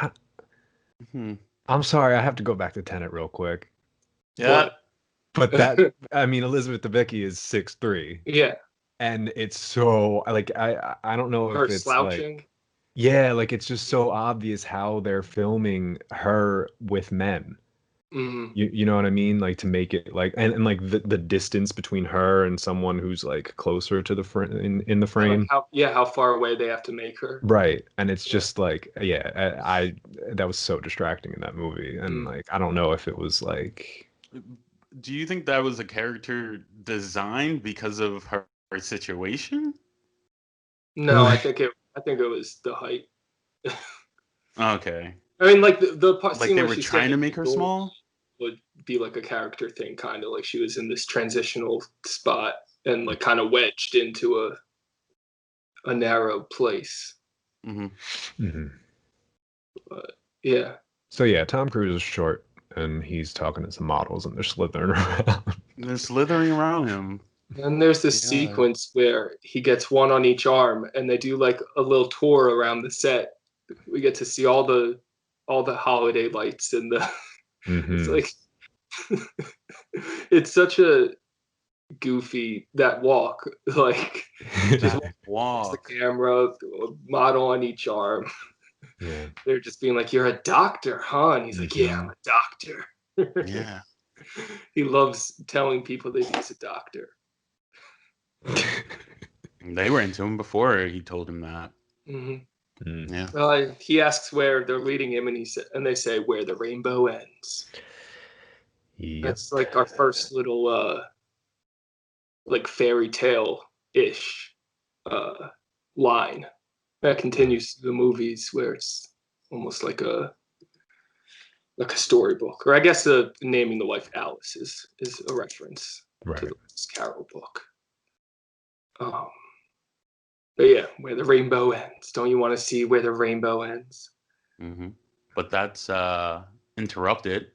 I'm sorry, I have to go back to Tenet real quick. Yeah. But that, I mean, Elizabeth Debicki is 6'3". Yeah. And it's so, like, I don't know if it's slouching. Like, yeah, like, it's just so obvious how they're filming her with men. You know what I mean? Like, to make it like, and like the distance between her and someone who's like closer to the in the frame. Like how far away they have to make her. Right. And it's just like, I that was so distracting in that movie. And like, I don't know if it was like, do you think that was a character designed because of her situation? No, I think it was the height. Okay. I mean, like the part Like scene they where were she's trying to standing make her at the door small? would be like a character thing, kind of like she was in this transitional spot and like kind of wedged into a narrow place. Mm-hmm. Mm-hmm. But yeah. So yeah, Tom Cruise is short, and he's talking to some models, and they're slithering around. They're slithering around him. And there's this Yeah. sequence where he gets one on each arm, and they do like a little tour around the set. We get to see all the holiday lights and the. It's like it's such a goofy that walk, like just Walk. the camera, model on each arm. Yeah. They're just being like, "You're a doctor, huh?" And he's like, "Yeah, I'm a doctor." Yeah. He loves telling people that he's a doctor. They were into him before he told him that. Mm-hmm. Yeah. He asks where they're leading him, and they say where the rainbow ends. Yep. That's like our first little like fairy tale ish line that continues through the movies, where it's almost like a storybook, or I guess naming the wife Alice is a reference to the Carol book. But yeah, where the rainbow ends. Don't you want to see where the rainbow ends? Mm-hmm. But that's interrupted.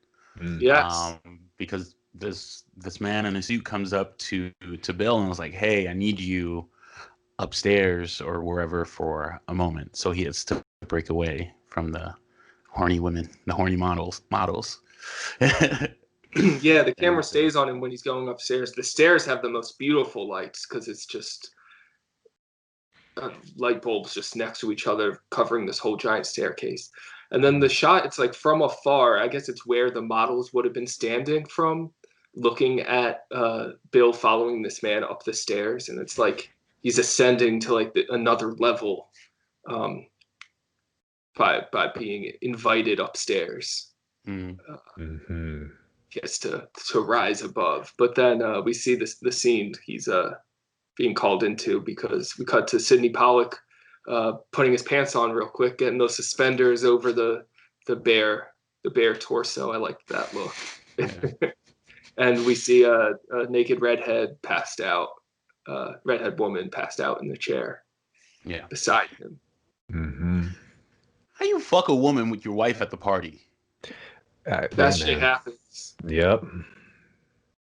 Yes. Because this man in a suit comes up to Bill and was like, "Hey, I need you upstairs or wherever for a moment." So he has to break away from the horny women, the horny models. Yeah, the camera stays on him when he's going upstairs. The stairs have the most beautiful lights because it's just light bulbs just next to each other covering this whole giant staircase. And then the shot, it's like from afar. I guess it's where the models would have been standing from, looking at Bill following this man up the stairs. And it's like he's ascending to like another level by being invited upstairs. Gets to rise above. But then we see the scene he's being called into, because we cut to Sidney Pollack putting his pants on real quick, getting those suspenders over the bare torso. I like that look. Yeah. And we see a naked redhead woman passed out in the chair. Yeah, beside him. How you fuck a woman with your wife at the party? That shit happens. Yep.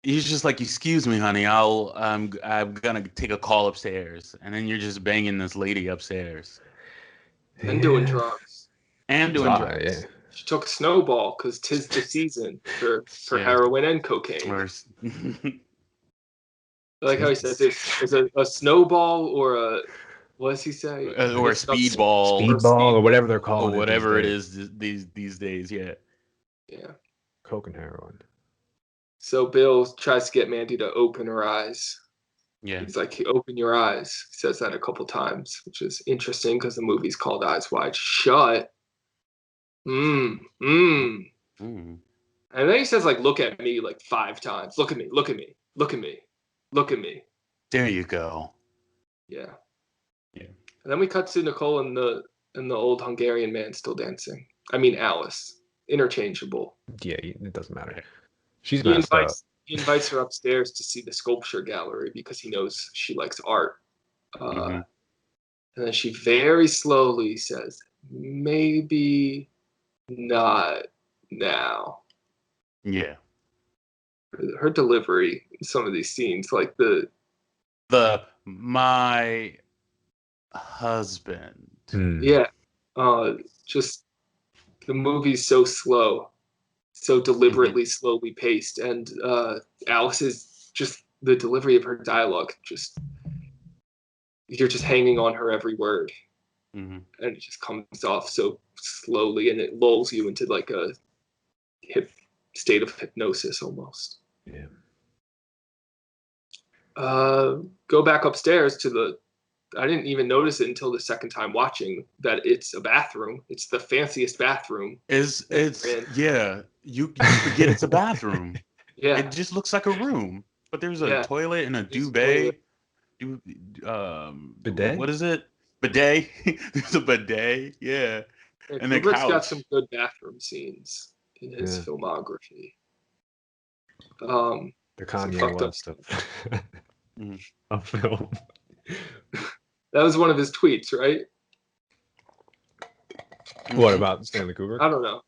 He's just like, "Excuse me, honey, I'm gonna take a call upstairs," and then you're just banging this lady upstairs and doing drugs. Yeah. She took Snowball because 'tis the season for heroin and cocaine. I like how he says there's a snowball or a, what does he say? Or a speedball, or whatever they're calling or whatever it is these days. Yeah. Yeah. Coke and heroin. So Bill tries to get Mandy to open her eyes. Yeah. He's like, "Open your eyes." He says that a couple times, which is interesting because the movie's called Eyes Wide Shut. And then he says, like, "Look at me," like 5 times. Look at me, look at me, look at me, look at me. There you go. Yeah. Yeah. And then we cut to Nicole and the old Hungarian man still dancing. I mean, Alice. Interchangeable. Yeah, it doesn't matter. She's messed up. He invites her upstairs to see the sculpture gallery because he knows she likes art. And then she very slowly says, "Maybe not now." Yeah. Her delivery in some of these scenes, like my husband. Yeah. Just the movie's so slow, so deliberately slowly paced, and Alice is just, the delivery of her dialogue, just, you're just hanging on her every word, and it just comes off so slowly, and it lulls you into like a state of hypnosis almost. Yeah. Go back upstairs to I didn't even notice it until the second time watching that it's a bathroom. It's the fanciest bathroom. Yeah. You forget it's a bathroom. Yeah. It just looks like a room, but there's a Yeah. toilet and a There's a duvet. Bidet? What is it? Bidet. There's a bidet. Yeah. Yeah, And a Kubrick's got couch. some good bathroom scenes in his Yeah. filmography. The Some Kanye fucked up West of, Mhm. of film. That was one of his tweets, right? What about Stanley Kubrick? I don't know.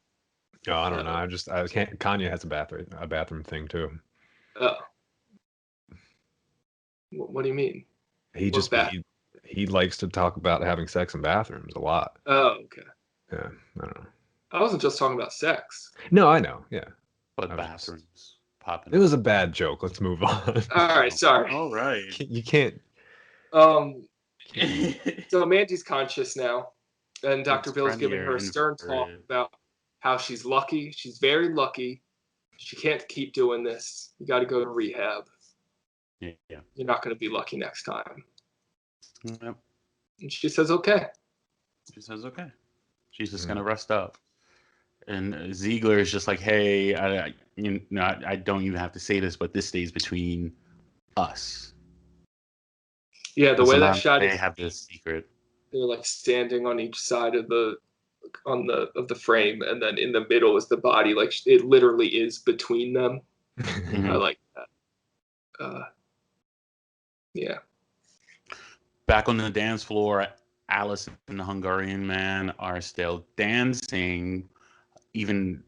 Oh, I don't know. I can't. Kanye has a bathroom thing too. Oh. What do you mean? He likes to talk about having sex in bathrooms a lot. Oh, okay. Yeah, I don't know. I wasn't just talking about sex. No, I know. Yeah, But I was just- bathrooms popping. it was a bad joke. Let's move on. All right, sorry. All right. You can't. So Mandy's conscious now, and Dr. It's Bill's giving her a stern talk inverted. about how she's lucky. She's very lucky. She can't keep doing this. You got to go to rehab. Yeah. You're not going to be lucky next time. Yep. And she says, okay. She says okay. She's just gonna rest up. And Ziegler is just like, hey, I don't even have to say this, but this stays between us. Yeah, the way that Sometimes shot they is, have this secret. they're like standing on each side of the frame, and then in the middle is the body. Like it literally is between them. I like that. Yeah. Back on the dance floor, Alice and the Hungarian man are still dancing. Even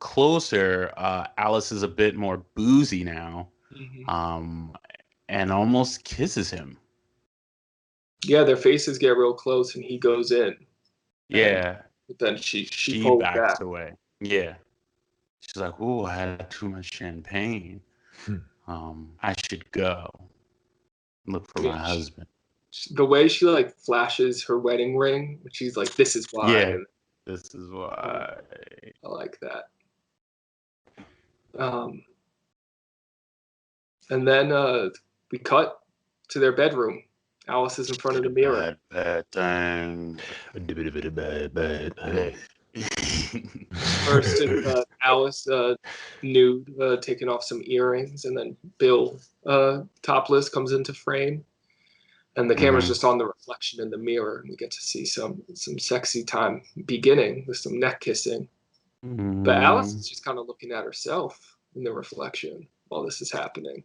closer, Alice is a bit more boozy now, and almost kisses him. Yeah, their faces get real close, and he goes in. Yeah, But then she pulls backs back. away. Yeah, she's like, "Oh, I had too much champagne. I should go look for my husband." The way she like flashes her wedding ring, she's like, "This is why." Yeah, this is why. I like that. And then we cut to their bedroom. Alice is in front of the mirror. Bad time. First, it's Alice nude, taking off some earrings, and then Bill topless comes into frame. And the camera's just on the reflection in the mirror, and we get to see some sexy time beginning with some neck kissing. But Alice is just kind of looking at herself in the reflection while this is happening.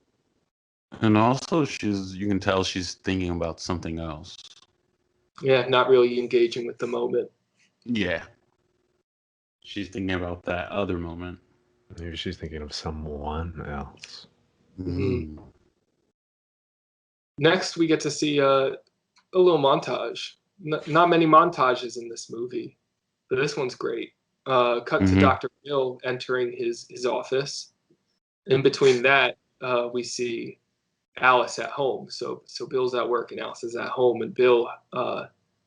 And also, you can tell she's thinking about something else. Yeah, not really engaging with the moment. Yeah. She's thinking about that other moment. Maybe she's thinking of someone else. Next, we get to see a little montage. Not many montages in this movie, but this one's great. Cut to Dr. Bill entering his office. In between that, we see Alice at home. So Bill's at work and Alice is at home, and Bill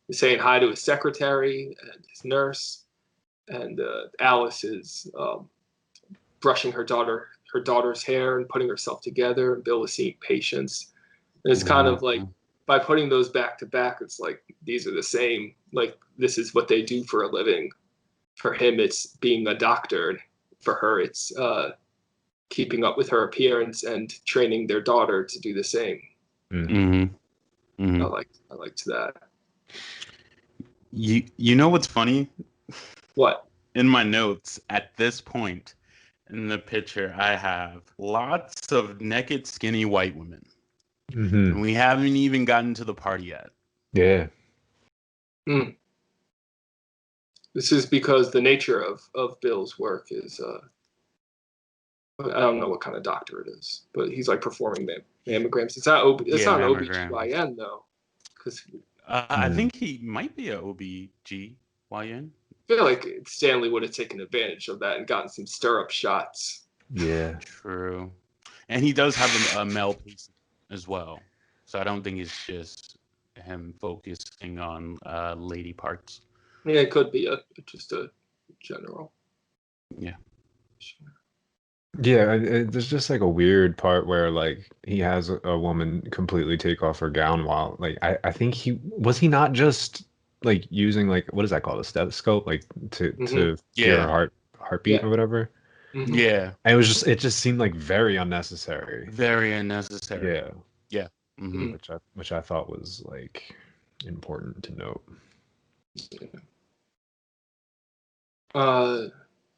is saying hi to his secretary and his nurse, and Alice is brushing her daughter's hair and putting herself together, and Bill is seeing patients. And it's kind of like, by putting those back to back, it's like these are the same. Like, this is what they do for a living. For him, it's being a doctor. For her, it's keeping up with her appearance and training their daughter to do the same. I liked that. You know what's funny? What? In my notes, at this point in the picture, I have lots of naked, skinny white women. And we haven't even gotten to the party yet. Yeah. This is because the nature of Bill's work is, I don't know what kind of doctor it is, but he's like performing mammograms. It's not an OBGYN though. I think he might be a OBGYN. I feel like Stanley would have taken advantage of that and gotten some stirrup shots. Yeah. True. And he does have a male patient as well. So I don't think it's just him focusing on lady parts. Yeah, it could be just a general. Yeah. Yeah, there's just like a weird part where like he has a woman completely take off her gown while like I think he not just like using like, what is that called, a stethoscope, like to hear her heartbeat or whatever. Yeah, And it just seemed like very unnecessary. very unnecessary. Yeah. Yeah. Mm-hmm. Which I thought was like important to note.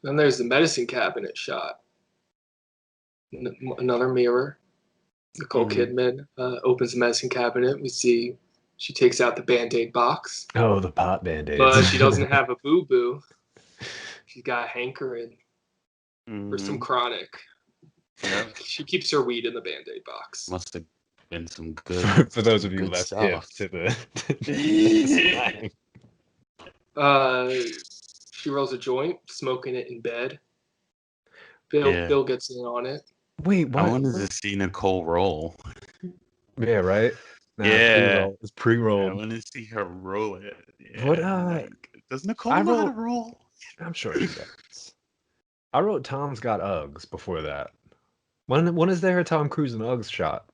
Then there's the medicine cabinet shot. Another mirror. Nicole Kidman opens the medicine cabinet. We see she takes out the Band-Aid box. Oh, the pot band-aids. But she doesn't have a boo-boo. She's got a hankering for some chronic. Yeah. She keeps her weed in the Band-Aid box. Must have been some good. For those of you good less stuff. hip to the She rolls a joint, smoking it in bed. Bill gets in on it. Wait, what? I wanted to see Nicole roll. Yeah, right? Yeah. It's pre-rolled. I want to see her roll it. Yeah. What, does Nicole know how to roll? I'm sure she does. I wrote Tom's Got Uggs before that. When is there a Tom Cruise and Uggs shot?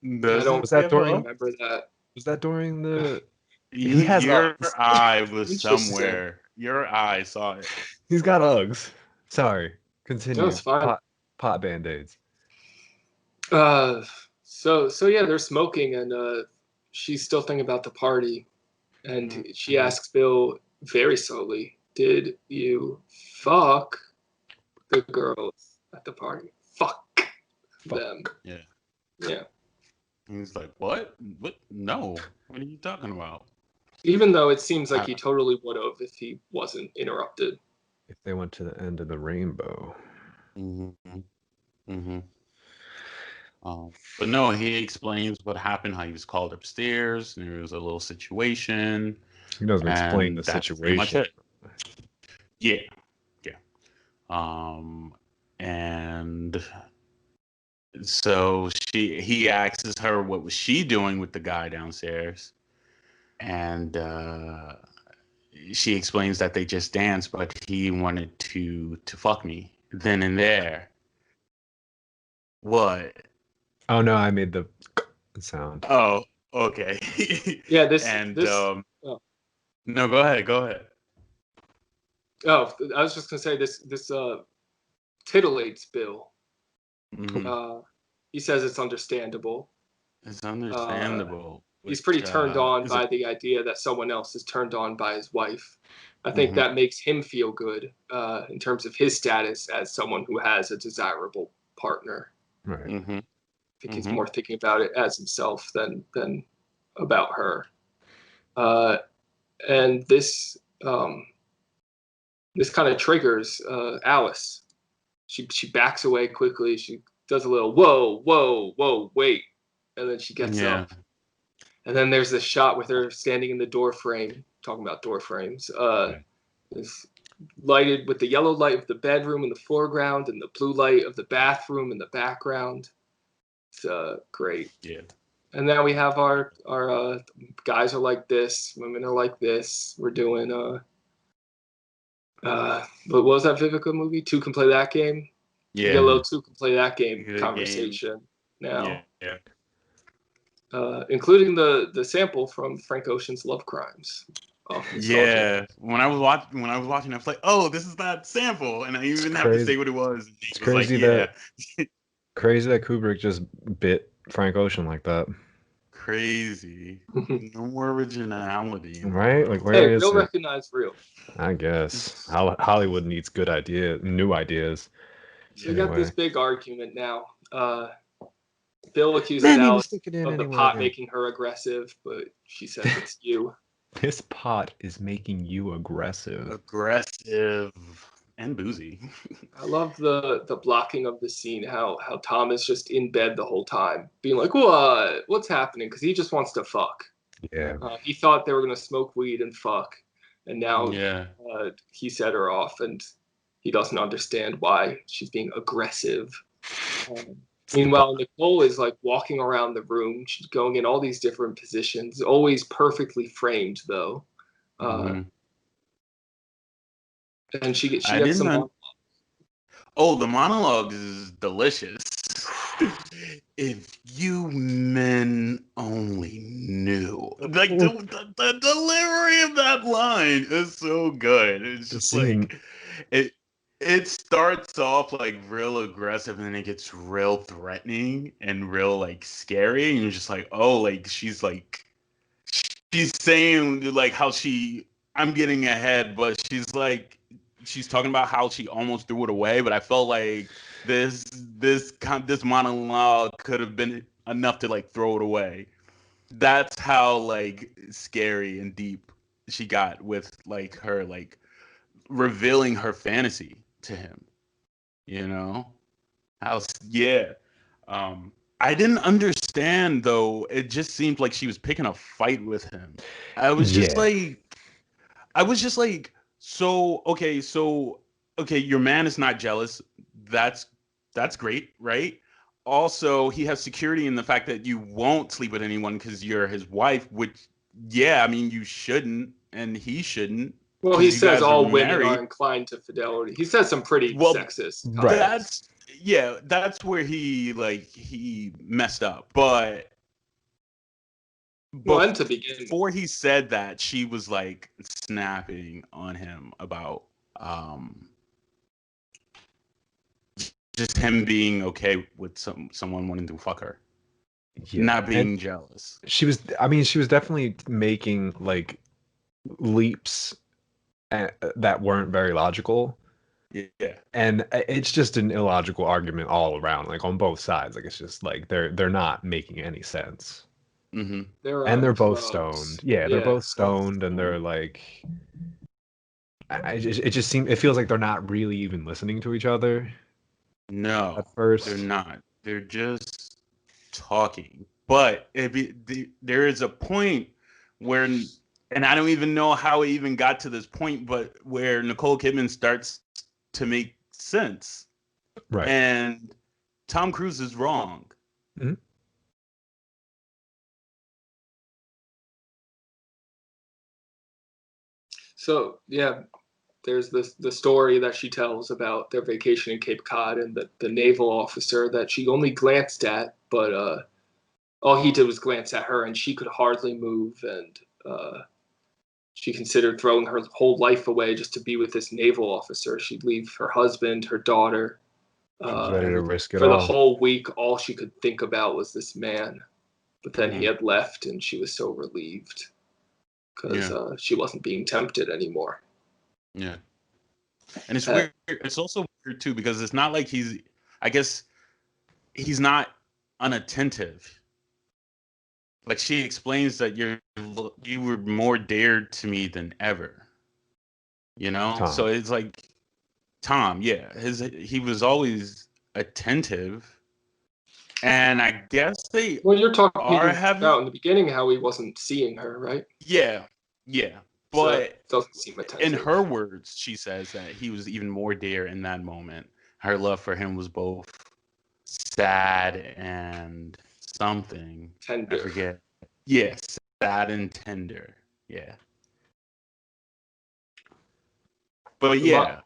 Was that during? Remember that? Was that during the? He has your Uggs. eye was somewhere. Your eye saw it. He's got Uggs. Sorry. Continue. No, it's fine. Pot band-aids. So yeah, they're smoking, and she's still thinking about the party, and she asks Bill very slowly, "Did you fuck the girls at the party?" Fuck them. Yeah. Yeah. He's like, "What? What? No. What are you talking about?" Even though it seems like he totally would have if he wasn't interrupted. If they went to the end of the rainbow. But no, he explains what happened, how he was called upstairs, and there was a little situation. He doesn't explain the that's pretty much situation. it. Yeah. And so he asks her what was she doing with the guy downstairs, and she explains that they just danced, but he wanted to fuck me then and there. What? Oh no, I made the sound. Oh, okay. Yeah, no, go ahead. Oh, I was just gonna say this titillates Bill. He says it's understandable. It's understandable. He's pretty turned on by the idea that someone else is turned on by his wife. I think that makes him feel good in terms of his status as someone who has a desirable partner. Right. I think he's more thinking about it as himself than about her. And this kind of triggers Alice. She backs away quickly. She does a little whoa, wait, and then she gets up. And then there's this shot with her standing in the door frame. Talking about door frames. It's lighted with the yellow light of the bedroom in the foreground and the blue light of the bathroom in the background. It's great. Yeah. And now we have our guys are like this, women are like this. We're doing what was that Vivica movie? Two Can Play That Game. Yeah. Yellow Two Can Play That Game conversation now. Yeah. Including the sample from Frank Ocean's Love Crimes. Yeah, when I was watching, I was like, "Oh, this is that sample," and I even have to say what it was. It's crazy that crazy that Kubrick just bit Frank Ocean like that. Crazy, no more originality, right? Like, where is real it? Recognize real. I guess Hollywood needs good new ideas. So we got this big argument now. Bill accuses Alice of the pot making her aggressive, but she says it's you. This pot is making you aggressive. Aggressive and boozy. I love the blocking of the scene, how Tom is just in bed the whole time, being like, what's happening? Because he just wants to fuck. Yeah. He thought they were going to smoke weed and fuck, and now he set her off, and he doesn't understand why she's being aggressive. Meanwhile, Nicole is like walking around the room. She's going in all these different positions, always perfectly framed, though. And she gets some monologue. Oh, the monologue is delicious. If you men only knew. Like, the delivery of that line is so good. It's just like... it starts off like real aggressive and then it gets real threatening and real like scary and you're just like, oh, like she's saying like how I'm getting ahead, but she's talking about how she almost threw it away, but I felt like this monologue could have been enough to like throw it away. That's how like scary and deep she got with like her like revealing her fantasy to him, you know? Yeah. I didn't understand though. It just seemed like she was picking a fight with him. I was just Yeah. like I was just like, so okay, your man is not jealous. That's that's great, right? Also, he has security in the fact that you won't sleep with anyone because you're his wife, which yeah, I mean you shouldn't and he shouldn't Well, he because you says guys are all women are married. inclined to fidelity. He says some pretty Well, sexist Right. comments. that's where he messed up. But Well, and to begin with. before he said that, she was like snapping on him about just him being okay with someone wanting to fuck her, Yeah. not being And jealous. she was definitely making like leaps that weren't very logical. Yeah. And it's just an illogical argument all around, like on both sides. Like it's just like they're not making any sense. Mm-hmm. And they're both drugs. stoned. Yeah, they're both stoned, and they're like, it feels like they're not really even listening to each other. No, At first, they're not. They're just talking. But there is a point where, and I don't even know how it even got to this point, but where Nicole Kidman starts to make sense. right? And Tom Cruise is wrong. Mm-hmm. So yeah, there's the story that she tells about their vacation in Cape Cod and the naval officer that she only glanced at, but all he did was glance at her and she could hardly move, and she considered throwing her whole life away just to be with this naval officer. She'd leave her husband, her daughter. She was ready to risk it for the all. whole week, all she could think about was this man. But then he had left, and she was so relieved because she wasn't being tempted anymore. Yeah. And it's weird. It's also weird too because it's not like I guess he's not unattentive. Like she explains that you were more dear to me than ever. You know? Tom. So it's like Tom, yeah. He was always attentive. And I guess they Well, you're talking having about in the beginning how he wasn't seeing her, right? Yeah. But so doesn't seem attentive. in her words, she says that he was even more dear in that moment. Her love for him was both sad and something. Tender. I forget. Yes, sad and tender. Yeah. But yeah,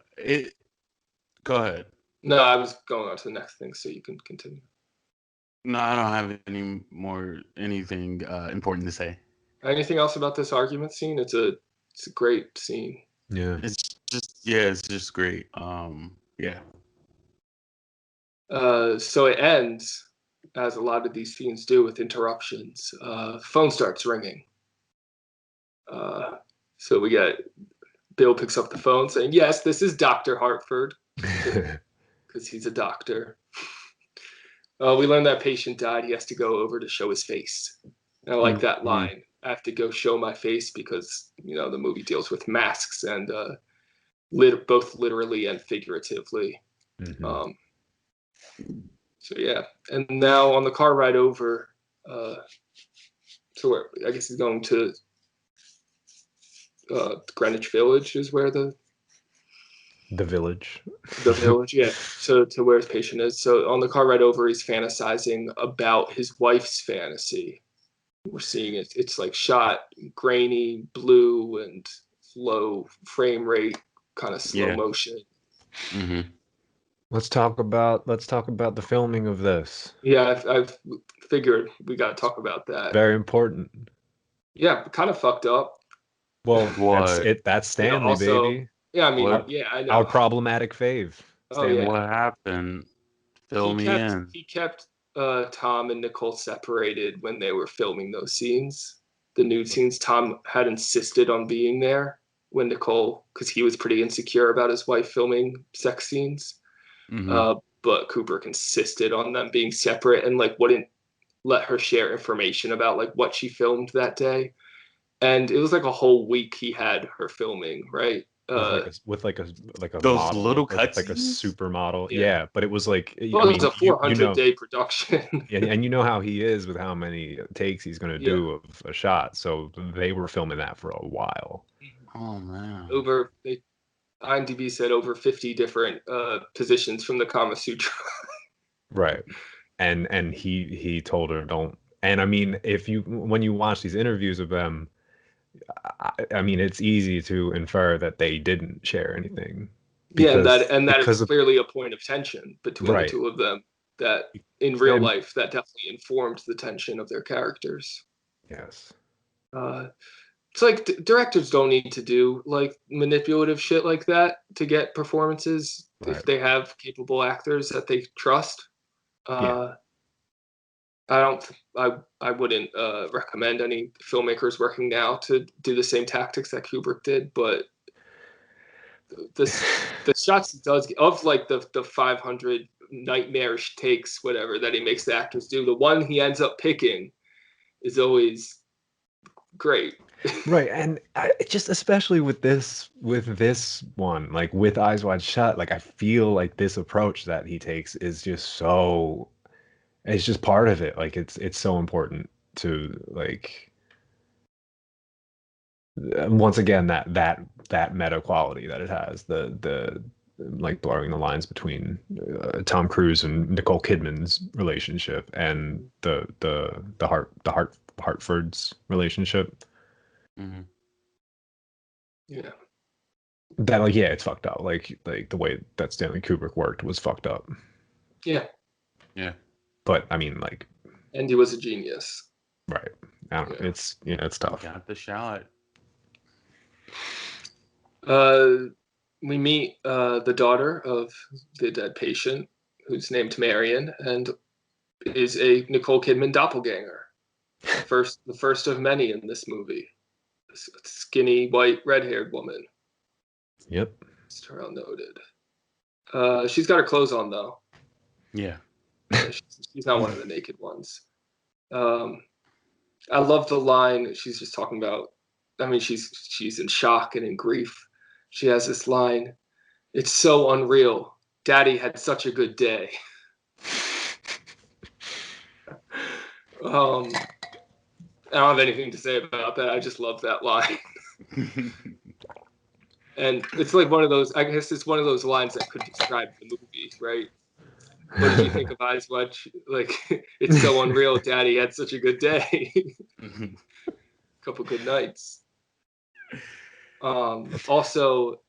go ahead. No, I was going on to the next thing, so you can continue. No, I don't have anything important to say. Anything else about this argument scene? It's a great scene. Yeah. It's just great. Yeah. So it ends, as a lot of these scenes do, with interruptions. Phone starts ringing. So we get Bill picks up the phone saying, "Yes, this is Dr. Hartford," because he's a doctor. We learn that patient died. He has to go over to show his face. And I like that line. I have to go show my face because, the movie deals with masks and both literally and figuratively. Mm-hmm. So yeah, and now on the car ride over to where I guess he's going to Greenwich Village is where the village. The village, yeah. So to where his patient is. So on the car ride over, he's fantasizing about his wife's fantasy. We're seeing it. It's like shot grainy, blue, and low frame rate, kind of slow motion. Mm-hmm. Let's talk about the filming of this. Yeah, I've figured we got to talk about that. Very important. Yeah, kind of fucked up. Well, that's Stanley, also, baby. Yeah, I mean, What? yeah, I know. Our problematic fave. Oh, yeah. What happened? Fill me in. He kept Tom and Nicole separated when they were filming those scenes. The nude scenes, Tom had insisted on being there when Nicole, because he was pretty insecure about his wife filming sex scenes. But Kubrick insisted on them being separate and like wouldn't let her share information about like what she filmed that day. And it was like a whole week he had her filming, right? With like a Those model, little like a cutscenes? supermodel. Yeah. Yeah, but it was like, Well, I it was mean, a 400-day production. and you know how he is with how many takes he's going to do of a shot. So they were filming that for a while. Oh man. IMDb said over 50 different positions from the Kama Sutra. Right. And he told her don't. And I mean, when you watch these interviews of them, I mean, it's easy to infer that they didn't share anything. That is clearly a point of tension between Right. the two of them. That in real life, that definitely informed the tension of their characters. Yes. It's like directors don't need to do like manipulative shit like that to get performances if they have capable actors that they trust. I wouldn't recommend any filmmakers working now to do the same tactics that Kubrick did, but the shots he does of like the 500 nightmarish takes, whatever, that he makes the actors do, the one he ends up picking is always great. Right, and just especially with this one, like with Eyes Wide Shut, like I feel like this approach that he takes is just so, it's just part of it. Like it's so important to like, once again, that meta quality that it has, the like blurring the lines between Tom Cruise and Nicole Kidman's relationship and the Hartford's relationship. Mm-hmm. Yeah. That like, yeah, it's fucked up. Like the way that Stanley Kubrick worked was fucked up. Yeah. Yeah. But I mean, like, and he was a genius. Right. I don't know. It's it's tough. Got the shot. We meet the daughter of the dead patient, who's named Marion, and is a Nicole Kidman doppelganger. The first of many in this movie. This skinny, white, red-haired woman. Yep. As Terrill noted. She's got her clothes on though. Yeah. She's not one of the naked ones. I love the line she's just talking about. I mean, she's in shock and in grief. She has this line, "It's so unreal. Daddy had such a good day." I don't have anything to say about that. I just love that line. And it's like one of those, I guess it's one of those lines that could describe the movie, right? What did you think of Eyes Wide Shut? Like, it's so unreal. Daddy had such a good day. Couple good nights. Also,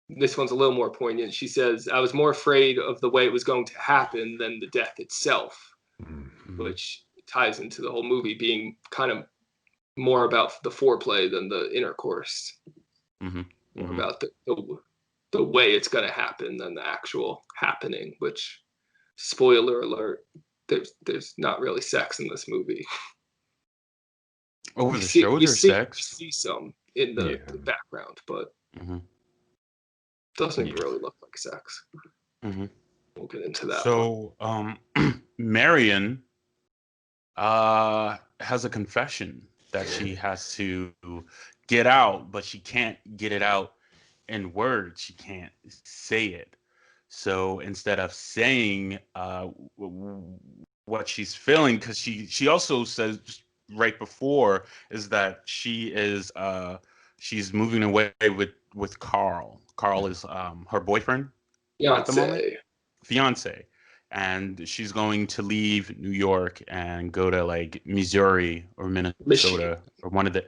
this one's a little more poignant. She says, "I was more afraid of the way it was going to happen than the death itself," which ties into the whole movie being kind of more about the foreplay than the intercourse. More about the way it's going to happen than the actual happening, which, spoiler alert, there's not really sex in this movie. Over the shoulder sex. You see some in the background, but doesn't really look like sex. We'll get into that. So, Marion has a confession that she has to get out, but she can't get it out in words. She can't say it. So instead of saying what she's feeling, because she also says right before is that she's moving away with Carl. Carl is her boyfriend at the moment, fiance, and she's going to leave New York and go to like Missouri or Minnesota or one of the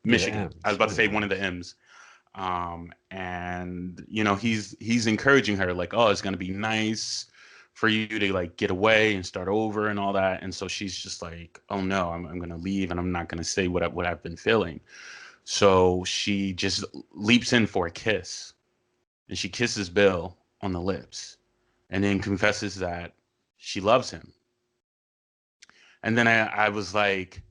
Michigan. I was about to say one of the M's. And you know, he's encouraging her like, oh, it's gonna be nice for you to like get away and start over and all that. And so she's just like, oh no, I'm gonna leave and I'm not gonna say what I've been feeling. So she just leaps in for a kiss, and she kisses Bill on the lips, and then confesses that she loves him. And then I was like,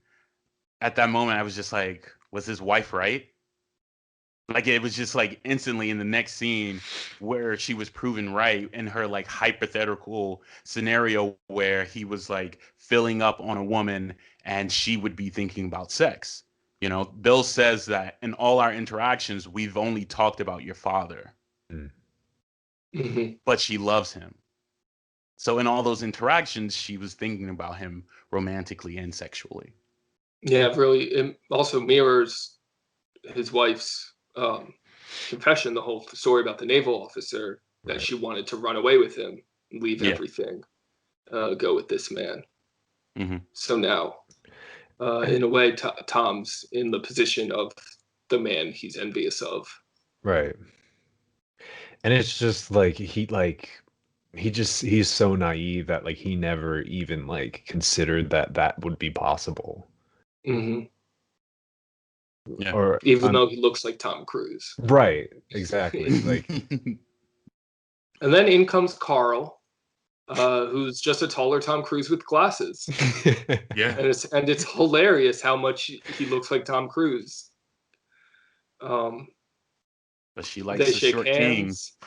at that moment, I was just like, was his wife right? Like it was just like instantly in the next scene where she was proven right in her like hypothetical scenario where he was like filling up on a woman and she would be thinking about sex. You know, Bill says that in all our interactions, we've only talked about your father, Mm. Mhm. but she loves him. So in all those interactions, she was thinking about him romantically and sexually. Yeah, really. It also mirrors his wife's confession, the whole story about the naval officer, that Right. she wanted to run away with him, leave Yeah. everything, go with this man. Hmm. So now, in a way, Tom's in the position of the man he's envious of. Right. And it's just like he's so naive that like he never even like considered that that would be possible. Hmm. Yeah. Or Even though he looks like Tom Cruise. right, exactly. Like And then in comes Carl, who's just a taller Tom Cruise with glasses. Yeah. And it's hilarious how much he looks like Tom Cruise. But she likes They the shake short king. hands.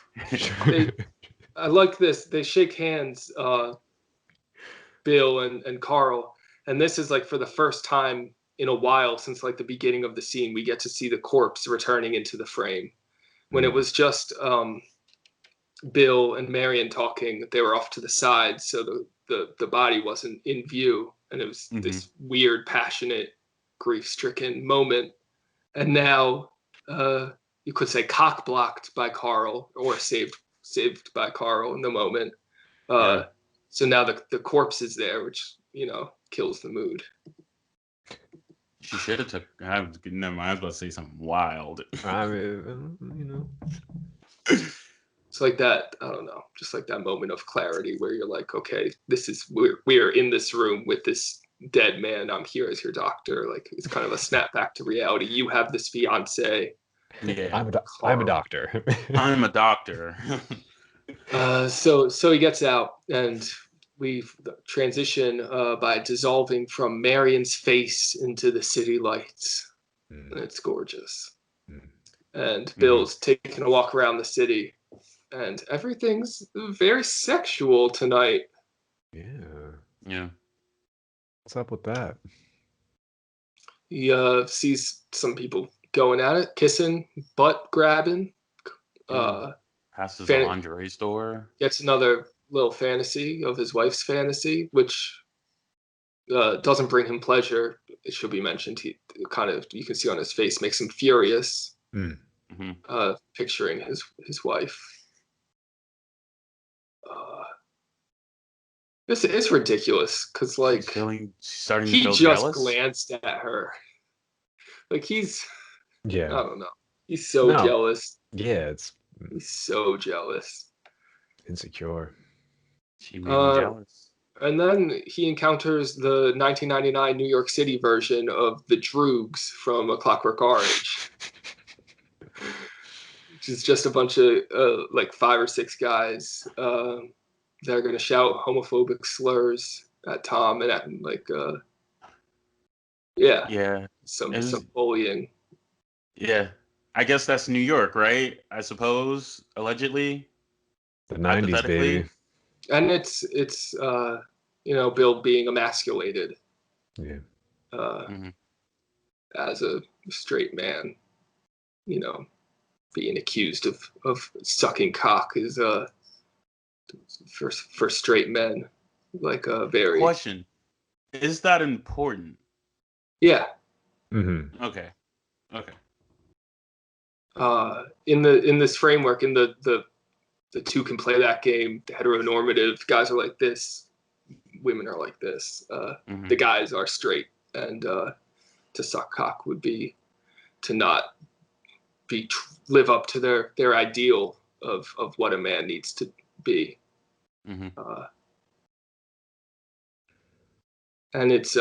I like this. They shake hands, Bill and Carl, and this is like for the first time in a while since like the beginning of the scene, we get to see the corpse returning into the frame. When it was just Bill and Marion talking, they were off to the side, so the body wasn't in view, and it was this weird, passionate, grief-stricken moment. And now you could say cock blocked by Carl or saved by Carl in the moment. Yeah. So now the corpse is there, which kills the mood. She should have took. Never mind. I was about to say something wild. I mean, you know. It's like that. I don't know, just like that moment of clarity where you're like, okay, this is we're in this room with this dead man. I'm here as your doctor. Like it's kind of a snap back to reality. You have this fiance. Yeah. I'm a doctor. I'm a doctor. So he gets out, and we transition by dissolving from Marion's face into the city lights, and it's gorgeous. And Bill's taking a walk around the city, and everything's very sexual tonight. Yeah. Yeah. What's up with that? He sees some people going at it, kissing, butt grabbing. Passes the lingerie store. Gets another little fantasy of his wife's fantasy, which doesn't bring him pleasure. It should be mentioned. He kind of, you can see on his face, makes him furious. Picturing his wife. This is ridiculous because like starting he to feel just jealous. glanced at her. Like I don't know. He's so jealous. Yeah, He's so jealous. Insecure. She made him jealous. And then he encounters the 1999 New York City version of the Droogs from A Clockwork Orange. Which is just a bunch of like 5 or 6 guys that are going to shout homophobic slurs at Tom and at like some bullying. Yeah, I guess that's New York, right? I suppose allegedly. The 90s, baby. And it's Bill being emasculated. Yeah. As a straight man, being accused of sucking cock is for straight men like a very question. Is that important? Yeah. Okay. In this framework, in the two can play that game. The heteronormative guys are like this, women are like this. The guys are straight, and to suck cock would be to not live up to their ideal of what a man needs to be. And it's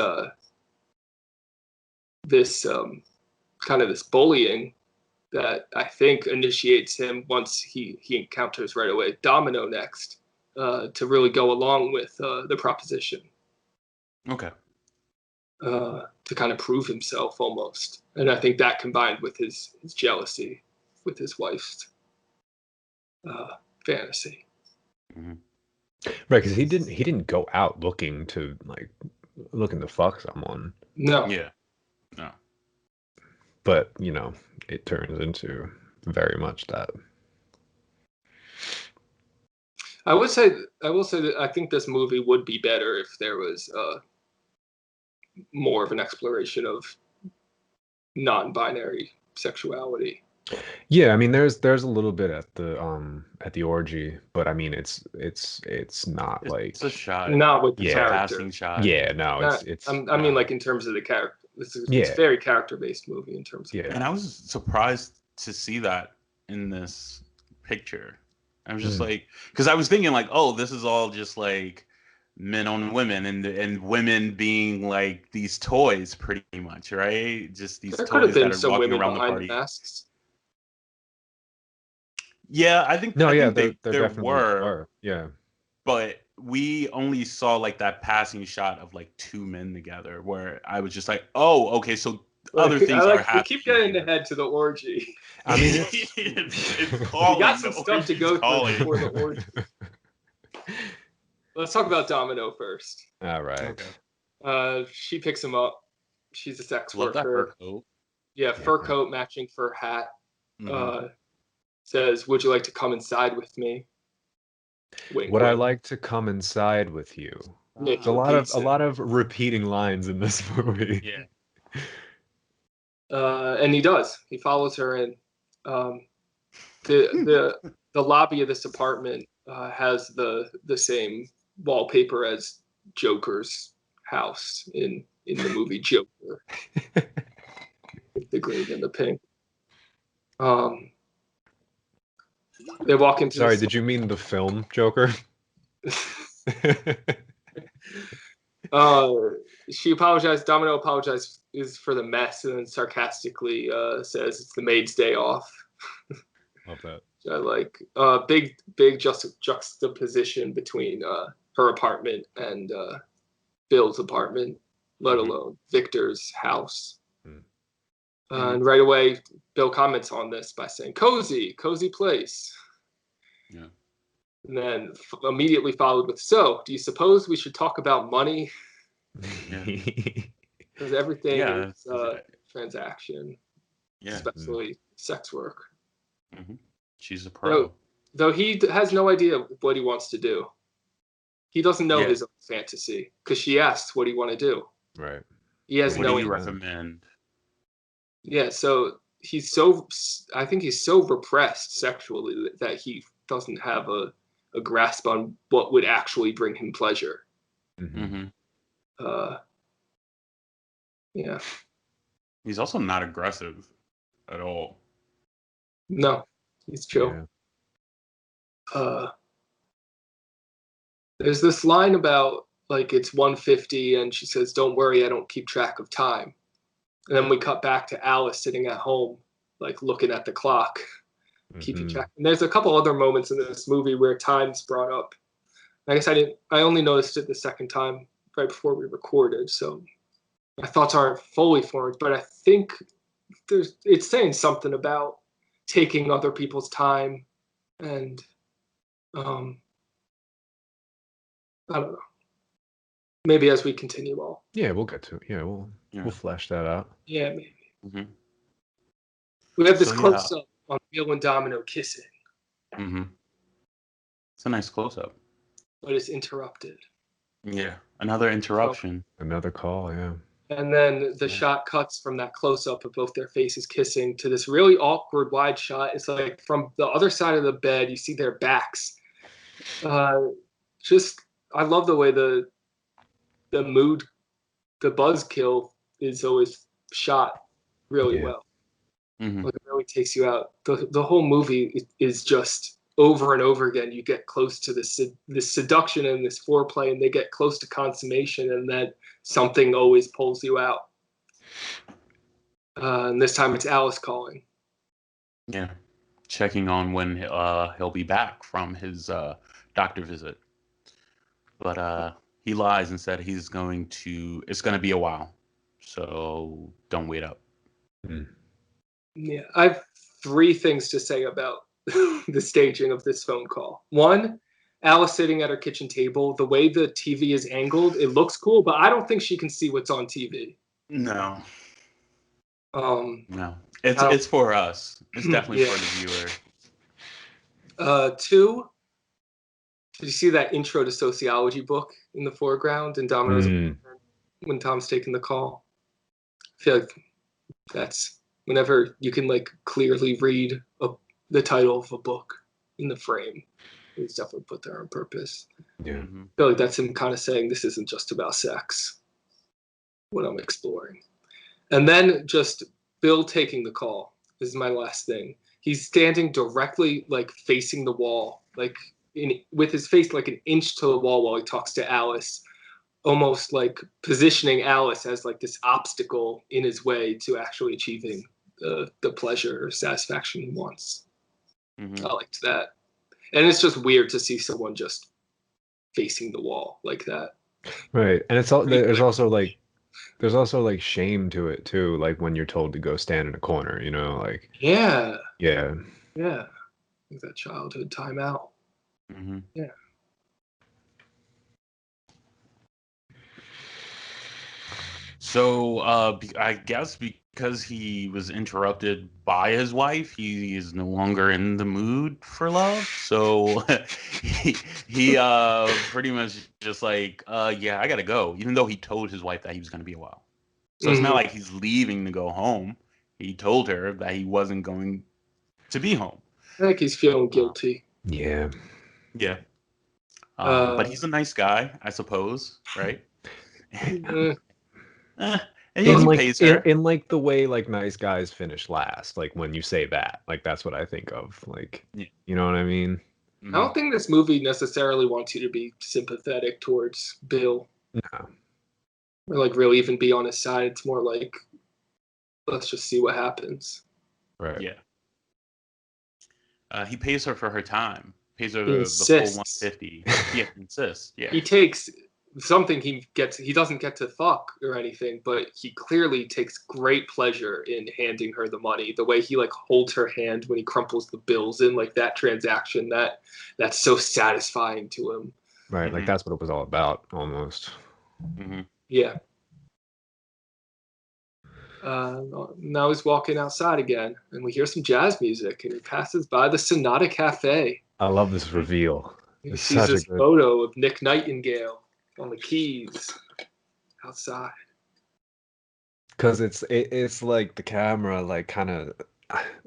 this kind of this bullying that I think initiates him once he encounters right away Domino next, to really go along with the proposition. Okay. To kind of prove himself almost. And I think that combined with his jealousy with his wife's fantasy. Mm-hmm. Right, because he didn't go out looking to fuck someone. No. Yeah. No. But, it turns into very much that. I will say that I think this movie would be better if there was more of an exploration of non-binary sexuality. Yeah, I mean, there's a little bit at the orgy, but I mean, it's not It's a shot. Not with the It's a character. passing shot. Yeah, no, I mean, like in terms of the character. It's a very character-based movie in terms of. Yeah. And I was surprised to see that in this picture. I was just like, because I was thinking like, oh, this is all just like men on women and women being like these toys, pretty much, right? Just these There could have toys been that are some walking women around the behind party. the masks. Yeah, I think there there definitely were, yeah. but we only saw like that passing shot of like two men together, where I was just like, oh, okay, so other things are happening. We keep getting ahead to the orgy. I mean, it's calling. We got some stuff to go through before the orgy. Let's talk about Domino first. All right. Okay. She picks him up. She's a sex Love worker. that fur coat. Yeah, fur coat matching fur hat. Mhm. Says, "Would you like to come inside with me?" Wink, Would I wink. like to come inside with you? Yeah, It's a lot of repeating lines in this movie. Yeah. And he does. He follows her in. The lobby of this apartment has the same wallpaper as Joker's house in the movie Joker. With the green and the pink. They walk into. Sorry, did you mean the film Joker? She apologized. Domino apologizes for the mess, and then sarcastically says it's the maid's day off. Love that. I like big juxtaposition between her apartment and Bill's apartment, let alone Victor's house. And right away, Bill comments on this by saying, cozy place. Yeah. And then immediately followed with, so, do you suppose we should talk about money? Because everything is transaction, especially sex work. Mm-hmm. She's a pro. Though he has no idea what he wants to do. He doesn't know his own fantasy, because she asks what do you want to do. Right. He has What no do you idea. recommend? Yeah, so I think he's so repressed sexually that he doesn't have a grasp on what would actually bring him pleasure. Mm-hmm. Yeah. He's also not aggressive at all. No, he's chill. Yeah. There's this line about like it's 1:50 and she says, "Don't worry, I don't keep track of time." And then we cut back to Alice sitting at home, like looking at the clock, keeping track. And there's a couple other moments in this movie where time's brought up. I guess I only noticed it the second time right before we recorded, so my thoughts aren't fully formed, but I think it's saying something about taking other people's time and I don't know. Maybe as we continue on. Yeah, we'll get to it. Yeah, we'll flesh that out. Yeah, maybe. Mm-hmm. We have this close-up on Bill and Domino kissing. Mm-hmm. It's a nice close-up. But it's interrupted. Yeah, another interruption. Another call, yeah. And then the shot cuts from that close-up of both their faces kissing to this really awkward wide shot. It's like from the other side of the bed, you see their backs. I love the way the mood, the buzzkill is always shot really well. Mm-hmm. Like it really takes you out. The whole movie is just over and over again. You get close to this seduction and this foreplay, and they get close to consummation, and then something always pulls you out. And this time it's Alice calling. Yeah, checking on when he'll be back from his doctor visit. But he lies and said he's going to. It's going to be a while, so don't wait up. Yeah, I have 3 things to say about the staging of this phone call. One, Alice sitting at her kitchen table. The way the TV is angled, it looks cool, but I don't think she can see what's on TV. No, No. it's for us. It's definitely Yeah. for the viewer. 2, did you see that intro to sociology book in the foreground in Domino's when Tom's taking the call? I feel like that's whenever you can like clearly read the title of a book in the frame. It's definitely put there on purpose. Yeah. Mm-hmm. I feel like that's him kind of saying this isn't just about sex, what I'm exploring. And then just Bill taking the call. This is my last thing. He's standing directly like facing the wall, like with his face like an inch to the wall while he talks to Alice, almost like positioning Alice as like this obstacle in his way to actually achieving the pleasure or satisfaction he wants. Mm-hmm. I liked that. And it's just weird to see someone just facing the wall like that. Right. And there's also like shame to it too, like when you're told to go stand in a corner, like Yeah. yeah. Like that childhood timeout. Mm-hmm. Yeah. So I guess because he was interrupted by his wife, he is no longer in the mood for love. So he pretty much just like, yeah, I gotta go, even though he told his wife that he was gonna be a while. So it's not like he's leaving to go home. He told her that he wasn't going to be home. I think he's feeling guilty. Yeah. Yeah. But he's a nice guy, I suppose, right? And he pays her. In like the way like nice guys finish last, like when you say that, like that's what I think of, like you know what I mean? I don't think this movie necessarily wants you to be sympathetic towards Bill. No. Or like really even be on his side. It's more like, let's just see what happens. Right. Yeah. He pays her for her time. Pays her the full 150. Yeah, insists. Yeah. He takes something he doesn't get to fuck or anything, but he clearly takes great pleasure in handing her the money. The way he like holds her hand when he crumples the bills in, like that transaction, that's so satisfying to him. Right, like that's what it was all about, almost. Mm-hmm. Yeah. Now he's walking outside again, and we hear some jazz music, and he passes by the Sonata Cafe. I love this reveal. He sees this photo of Nick Nightingale on the keys outside. Because it's like the camera like kind of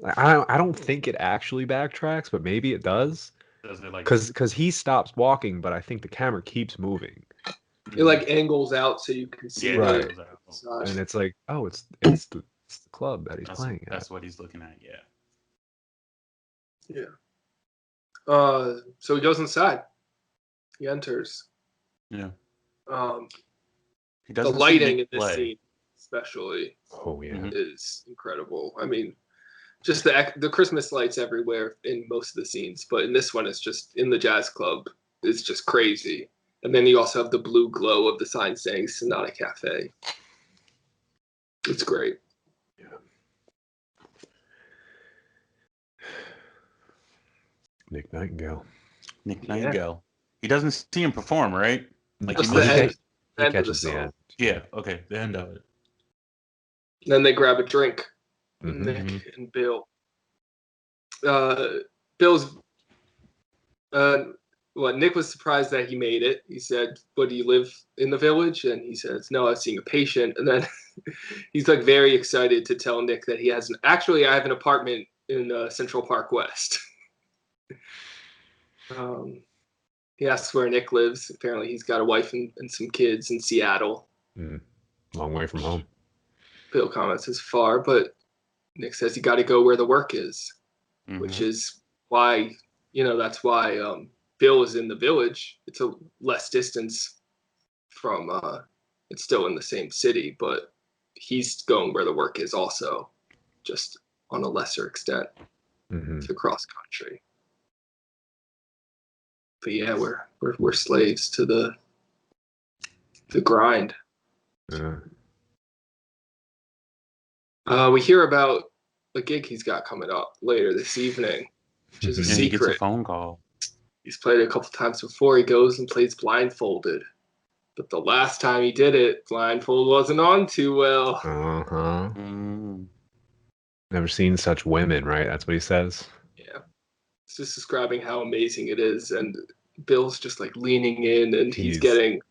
I don't think it actually backtracks, but maybe it does. Does it like because he stops walking, but I think the camera keeps moving. It like angles out so you can see. Right. Inside. And it's like, oh, it's the club that he's playing at. That's what he's looking at. Yeah. Yeah. So he goes inside. He enters. Yeah. The lighting in this scene, especially, yeah, is incredible. I mean, just the Christmas lights everywhere in most of the scenes, but in this one, it's just in the jazz club. It's just crazy. And then you also have the blue glow of the sign saying Sonata Cafe. It's great. Yeah. Nick Nightingale. Nick Nightingale. He doesn't see him perform, right? Like Just he the end catches of the song. end. Yeah. Okay. The end of it. Then they grab a drink. Mm-hmm. Nick and Bill. Bill's. Nick was surprised that he made it. He said, "But do you live in the village?" And he says, "No, I was seeing a patient." And then he's like very excited to tell Nick that he has I have an apartment in Central Park West. He asks where Nick lives. Apparently, he's got a wife and some kids in Seattle. Long way from home. Bill comments as far, but Nick says you got to go where the work is, which is why, that's why Bill is in the village. It's a less distance from, it's still in the same city, but he's going where the work is also, just on a lesser extent to cross country. But yeah, we're slaves to the grind. Yeah. We hear about a gig he's got coming up later this evening, which is a And he gets a secret. phone call. He's played it a couple times before. He goes and plays blindfolded. But the last time he did it, blindfold wasn't on too well. Uh-huh. Mm. Never seen such women, right? That's what he says. Yeah. It's just describing how amazing it is, and Bill's just like leaning in, and he's getting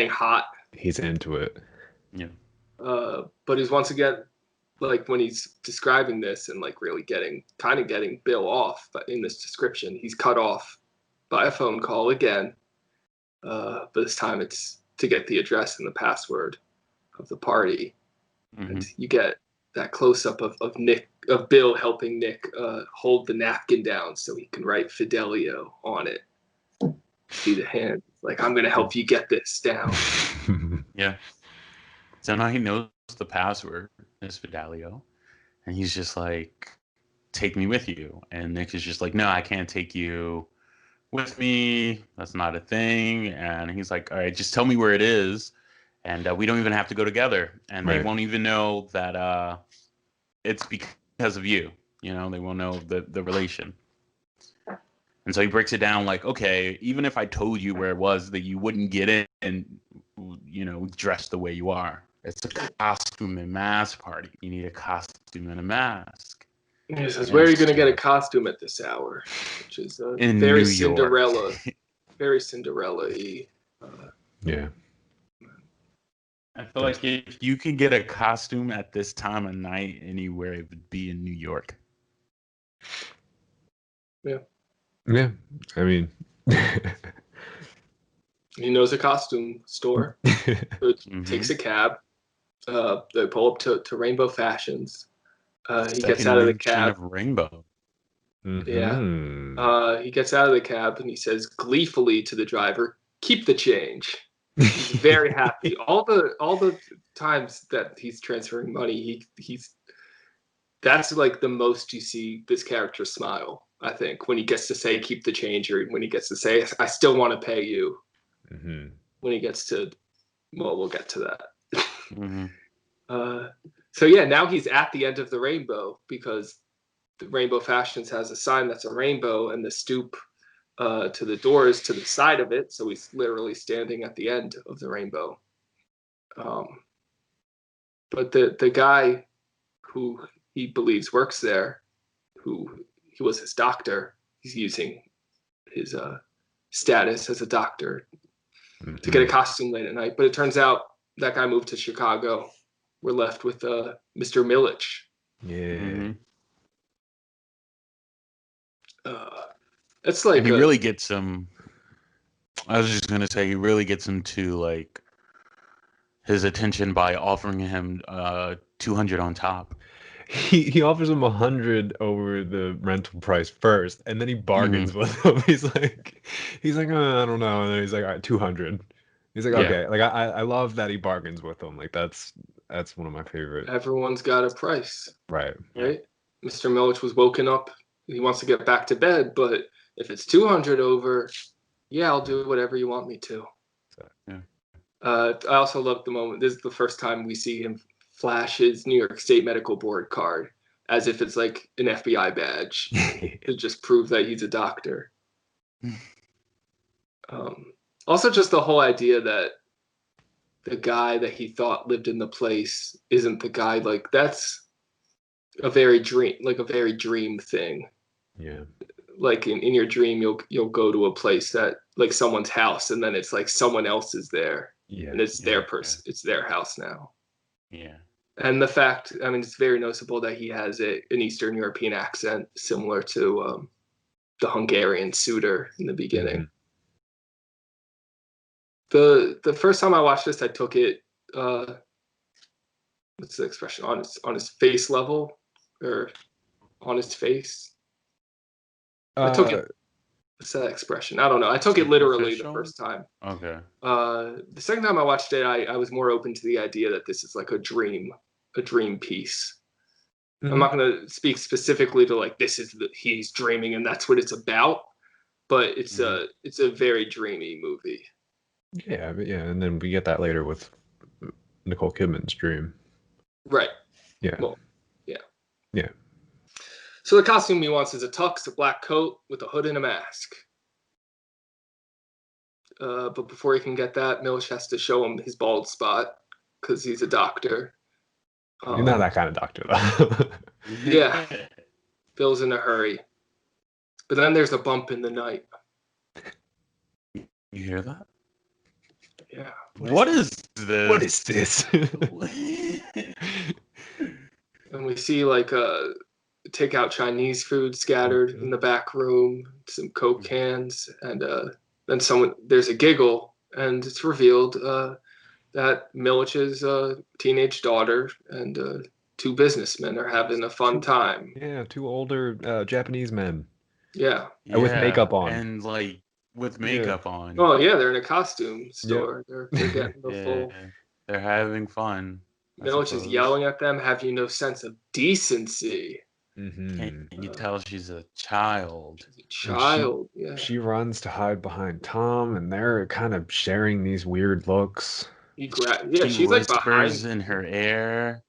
hot. He's into it. Yeah. But he's once again, like when he's describing this and like really getting Bill off, but in this description, he's cut off by a phone call again. But this time it's to get the address and the password of the party. And you get that close up of Bill helping Nick hold the napkin down so he can write Fidelio on it. See the hand, like, I'm gonna help you get this down. Yeah. So now he knows the password is Fidelio, and he's just like, take me with you. And Nick is just like, no, I can't take you with me. That's not a thing. And he's like, all right, just tell me where it is, and we don't even have to go together. And they won't even know that it's because of you. You know, they won't know the relation. And so he breaks it down like, okay, even if I told you where it was, that you wouldn't get it and, you know, dress the way you are. It's a costume and mask party. You need a costume and a mask. He says, where are you going to get a costume at this hour? Which is in very New Cinderella. York. Very Cinderella-y. Yeah. I feel like if you could get a costume at this time of night anywhere, it would be in New York. Yeah. Yeah. I mean... He knows a costume store. So takes a cab. They pull up to Rainbow Fashions. He gets out of the cab. Rainbow. Yeah. He gets out of the cab and he says gleefully to the driver, "Keep the change." He's very happy. All the times that he's transferring money, that's like the most you see this character smile. I think when he gets to say "keep the change," or when he gets to say "I still want to pay you." When he gets to, well, we'll get to that. So yeah, now he's at the end of the rainbow because the Rainbow Fashions has a sign that's a rainbow, and the stoop to the door is to the side of it. So he's literally standing at the end of the rainbow. But the guy who he believes works there, who he was his doctor, he's using his status as a doctor to get a costume late at night. But it turns out that guy moved to Chicago. We're left with Mr. Milich. Yeah. It's like and he really gets him. I was just gonna say he really gets him to like his attention by offering him 200 on top. He offers him 100 over the rental price first, and then he bargains with him. He's like, I don't know, and then he's like, all right, 200. He's like, okay. Like I love that he bargains with him. Like that's one of my favorite. Everyone's got a price, right? Mr. Milich was woken up. He wants to get back to bed, but if it's 200 over, yeah, I'll do whatever you want me to. I also love the moment. This is the first time we see him flash his New York State Medical Board card as if it's like an FBI badge to just prove that he's a doctor. Also, just the whole idea that the guy that he thought lived in the place isn't the guy. Like that's a very dream thing. Yeah. Like in your dream, you'll go to a place that like someone's house, and then it's like someone else is there. Yeah. And it's their person. It's their house now. Yeah. And the fact, I mean, it's very noticeable that he has an Eastern European accent similar to the Hungarian suitor in the beginning. The first time I watched this, I took it, what's the expression, on his face level, or on his face. I took it what's that expression? I don't know. I took it literally the Superficial? first time. Okay. The second time I watched it, I was more open to the idea that this is like a dream piece. I'm not going to speak specifically to like he's dreaming and that's what it's about, but it's a very dreamy movie. Yeah, but yeah, and then we get that later with Nicole Kidman's dream. Right. Yeah. Well, yeah. Yeah. So the costume he wants is a tux, a black coat with a hood and a mask. But before he can get that, Milch has to show him his bald spot because he's a doctor. You're not that kind of doctor, though. Yeah. Bill's in a hurry. But then there's a bump in the night. You hear that? Yeah. What is this? What is this? And we see like takeout Chinese food scattered in the back room, some Coke cans, and then there's a giggle, and it's revealed that Milich's teenage daughter and two businessmen are having a fun time. Yeah, two older Japanese men. Yeah. With makeup on. And like with makeup on. Oh yeah, they're in a costume store. Yep. They're getting the full. They're having fun. Milich is yelling at them. Have you no sense of decency? Mm-hmm. Can you tell she's a child? She's a child. Yeah. She runs to hide behind Tom, and they're kind of sharing these weird looks. She's like behind in her ear.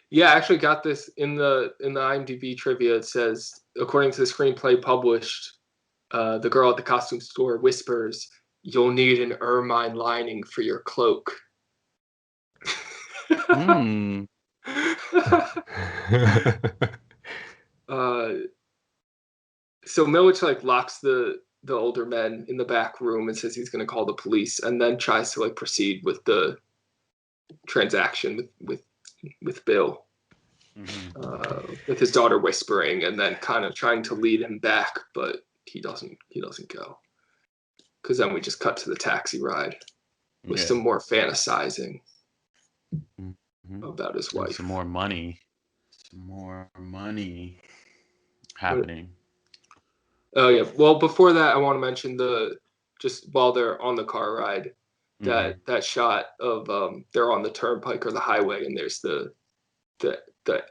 Yeah, I actually got this in the IMDb trivia. It says, according to the screenplay published, the girl at the costume store whispers, "You'll need an ermine lining for your cloak." Hmm. So Milich like locks the older men in the back room and says he's going to call the police, and then tries to like proceed with the transaction with Bill, with his daughter whispering, and then kind of trying to lead him back, but he doesn't go, because then we just cut to the taxi ride with some more fantasizing about his wife. Some more money happening. Oh yeah. Well, before that, I want to mention just while they're on the car ride, that shot of they're on the turnpike or the highway, and there's the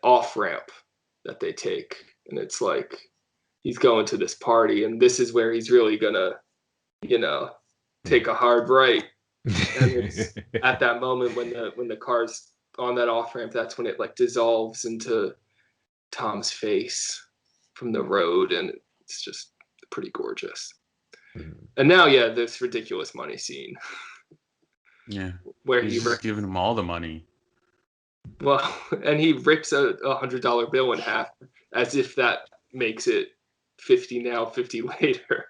off ramp that they take, and it's like he's going to this party, and this is where he's really gonna, take a hard right. And it's at that moment when the car's on that off ramp, that's when it like dissolves into Tom's face from the road, and it's just pretty gorgeous. And now, this ridiculous money scene. Yeah, where he's just giving him all the money. Well, and he rips a $100 bill in half, as if that makes it 50 now, 50 later.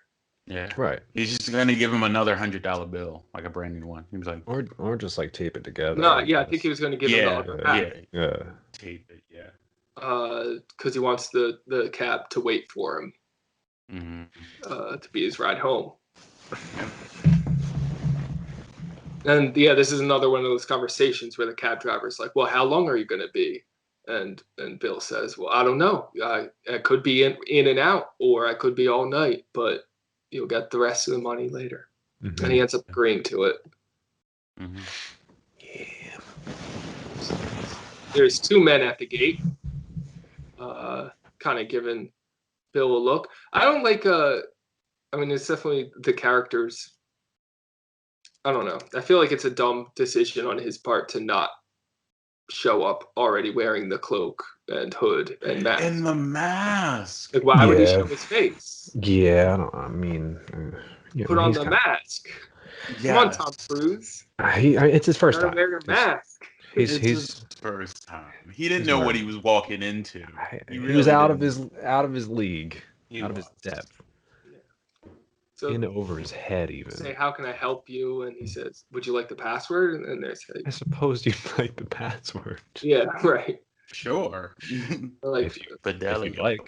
Yeah, right. He's just gonna give him another $100 bill, like a brand new one. He was like, or just like tape it together. No, I think he was gonna give him the other half. Yeah. Tape it, yeah. Because he wants the cab to wait for him. To be his ride home. And this is another one of those conversations where the cab driver's like, "Well, how long are you going to be?" And Bill says, "Well, I don't know. I could be in and out, or I could be all night, but you'll get the rest of the money later." And he ends up agreeing to it. Yeah. There's two men at the gate, kind of giving Bill a look. I don't like it's definitely the characters. I don't know. I feel like it's a dumb decision on his part to not show up already wearing the cloak and hood and mask. And the mask. Like, why would he show his face? Yeah, Put on the mask. Yes. Come on, Tom Cruise. It's his first time. Wear your mask. It's his first time. He didn't know what he was walking into. He was out of his league, out of his depth. So in over his head, even. Say, "How can I help you?" And he says, "Would you like the password?" And they say, "I suppose you'd like the password." Yeah, right. Sure. Like Fidelio.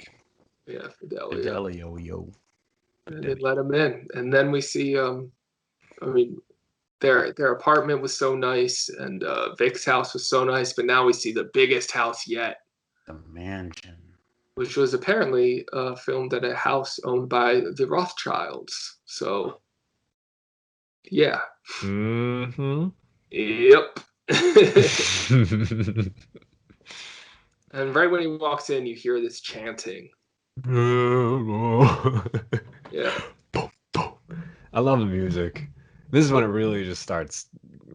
Yeah, Fidelio. Fidelio, yo. And they let him in, and then we see. Their apartment was so nice, and Vic's house was so nice, but now we see the biggest house yet. The mansion. which was apparently filmed at a house owned by the Rothschilds. So, yeah. Mm-hmm. Yep. And right when he walks in, you hear this chanting. Yeah. I love the music. This is when it really just starts.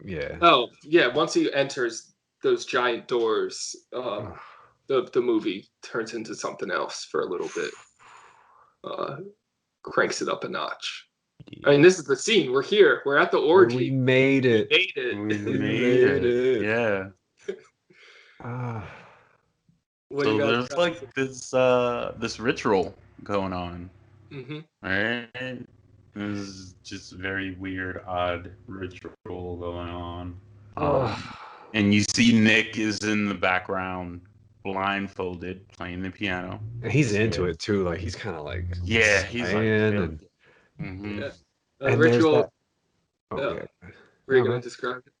Yeah. Oh, yeah. Once he enters those giant doors, the movie turns into something else for a little bit. Cranks it up a notch. I mean, this is the scene. We're here. We're at the orgy. We made it. We made it. We made it. Yeah. What So do you guys there's got? like this ritual going on, right? This is just very weird, odd ritual going on. And you see Nick is in the background, blindfolded, playing the piano. He's into it too. Like he's kind of like He's like, and Yeah. and Ritual. there's that. Oh, yeah. Were you going to describe it?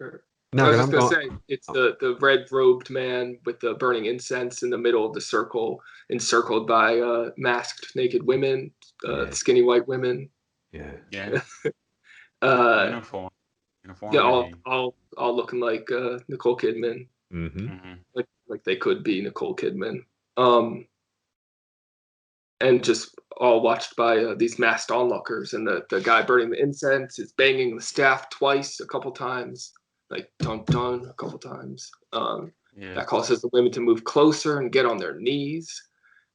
Or... No, I was I'm just going to say, it's the red-robed man with the burning incense in the middle of the circle, encircled by masked naked women, skinny white women. Yeah. Uniform. Yeah, all looking like Nicole Kidman. Mm-hmm. Like they could be Nicole Kidman. And just all watched by these masked onlookers, and the guy burning the incense is banging the staff twice, a couple times, like dun dun a couple times. That causes the women to move closer and get on their knees,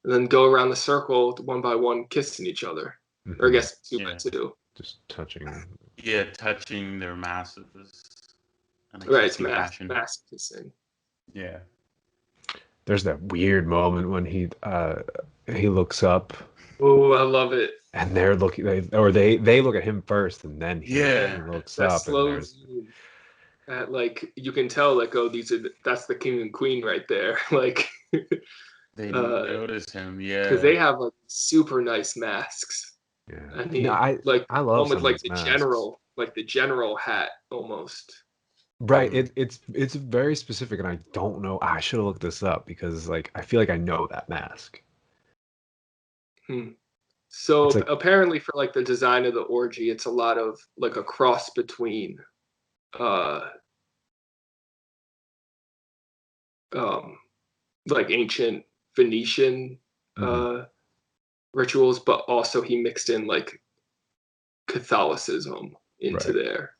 and then go around the circle one by one, kissing each other, or I guess two by two. Just touching. Yeah, touching their masses. Right, it's mass kissing. Yeah. There's that weird moment when he looks up. Oh, I love it. And they're looking, they look at him first, and then he looks that up. Slow zoom. Like you can tell, like, oh, that's the king and queen right there. Like they notice him, because they have like super nice masks. Yeah, and he, I love almost like the masks. general hat almost. Right, it's very specific, and I don't know. I should have looked this up because like I feel like I know that mask. So apparently, for like the design of the orgy, it's a lot of like a cross between, like ancient Venetian rituals, but also he mixed in like Catholicism into there.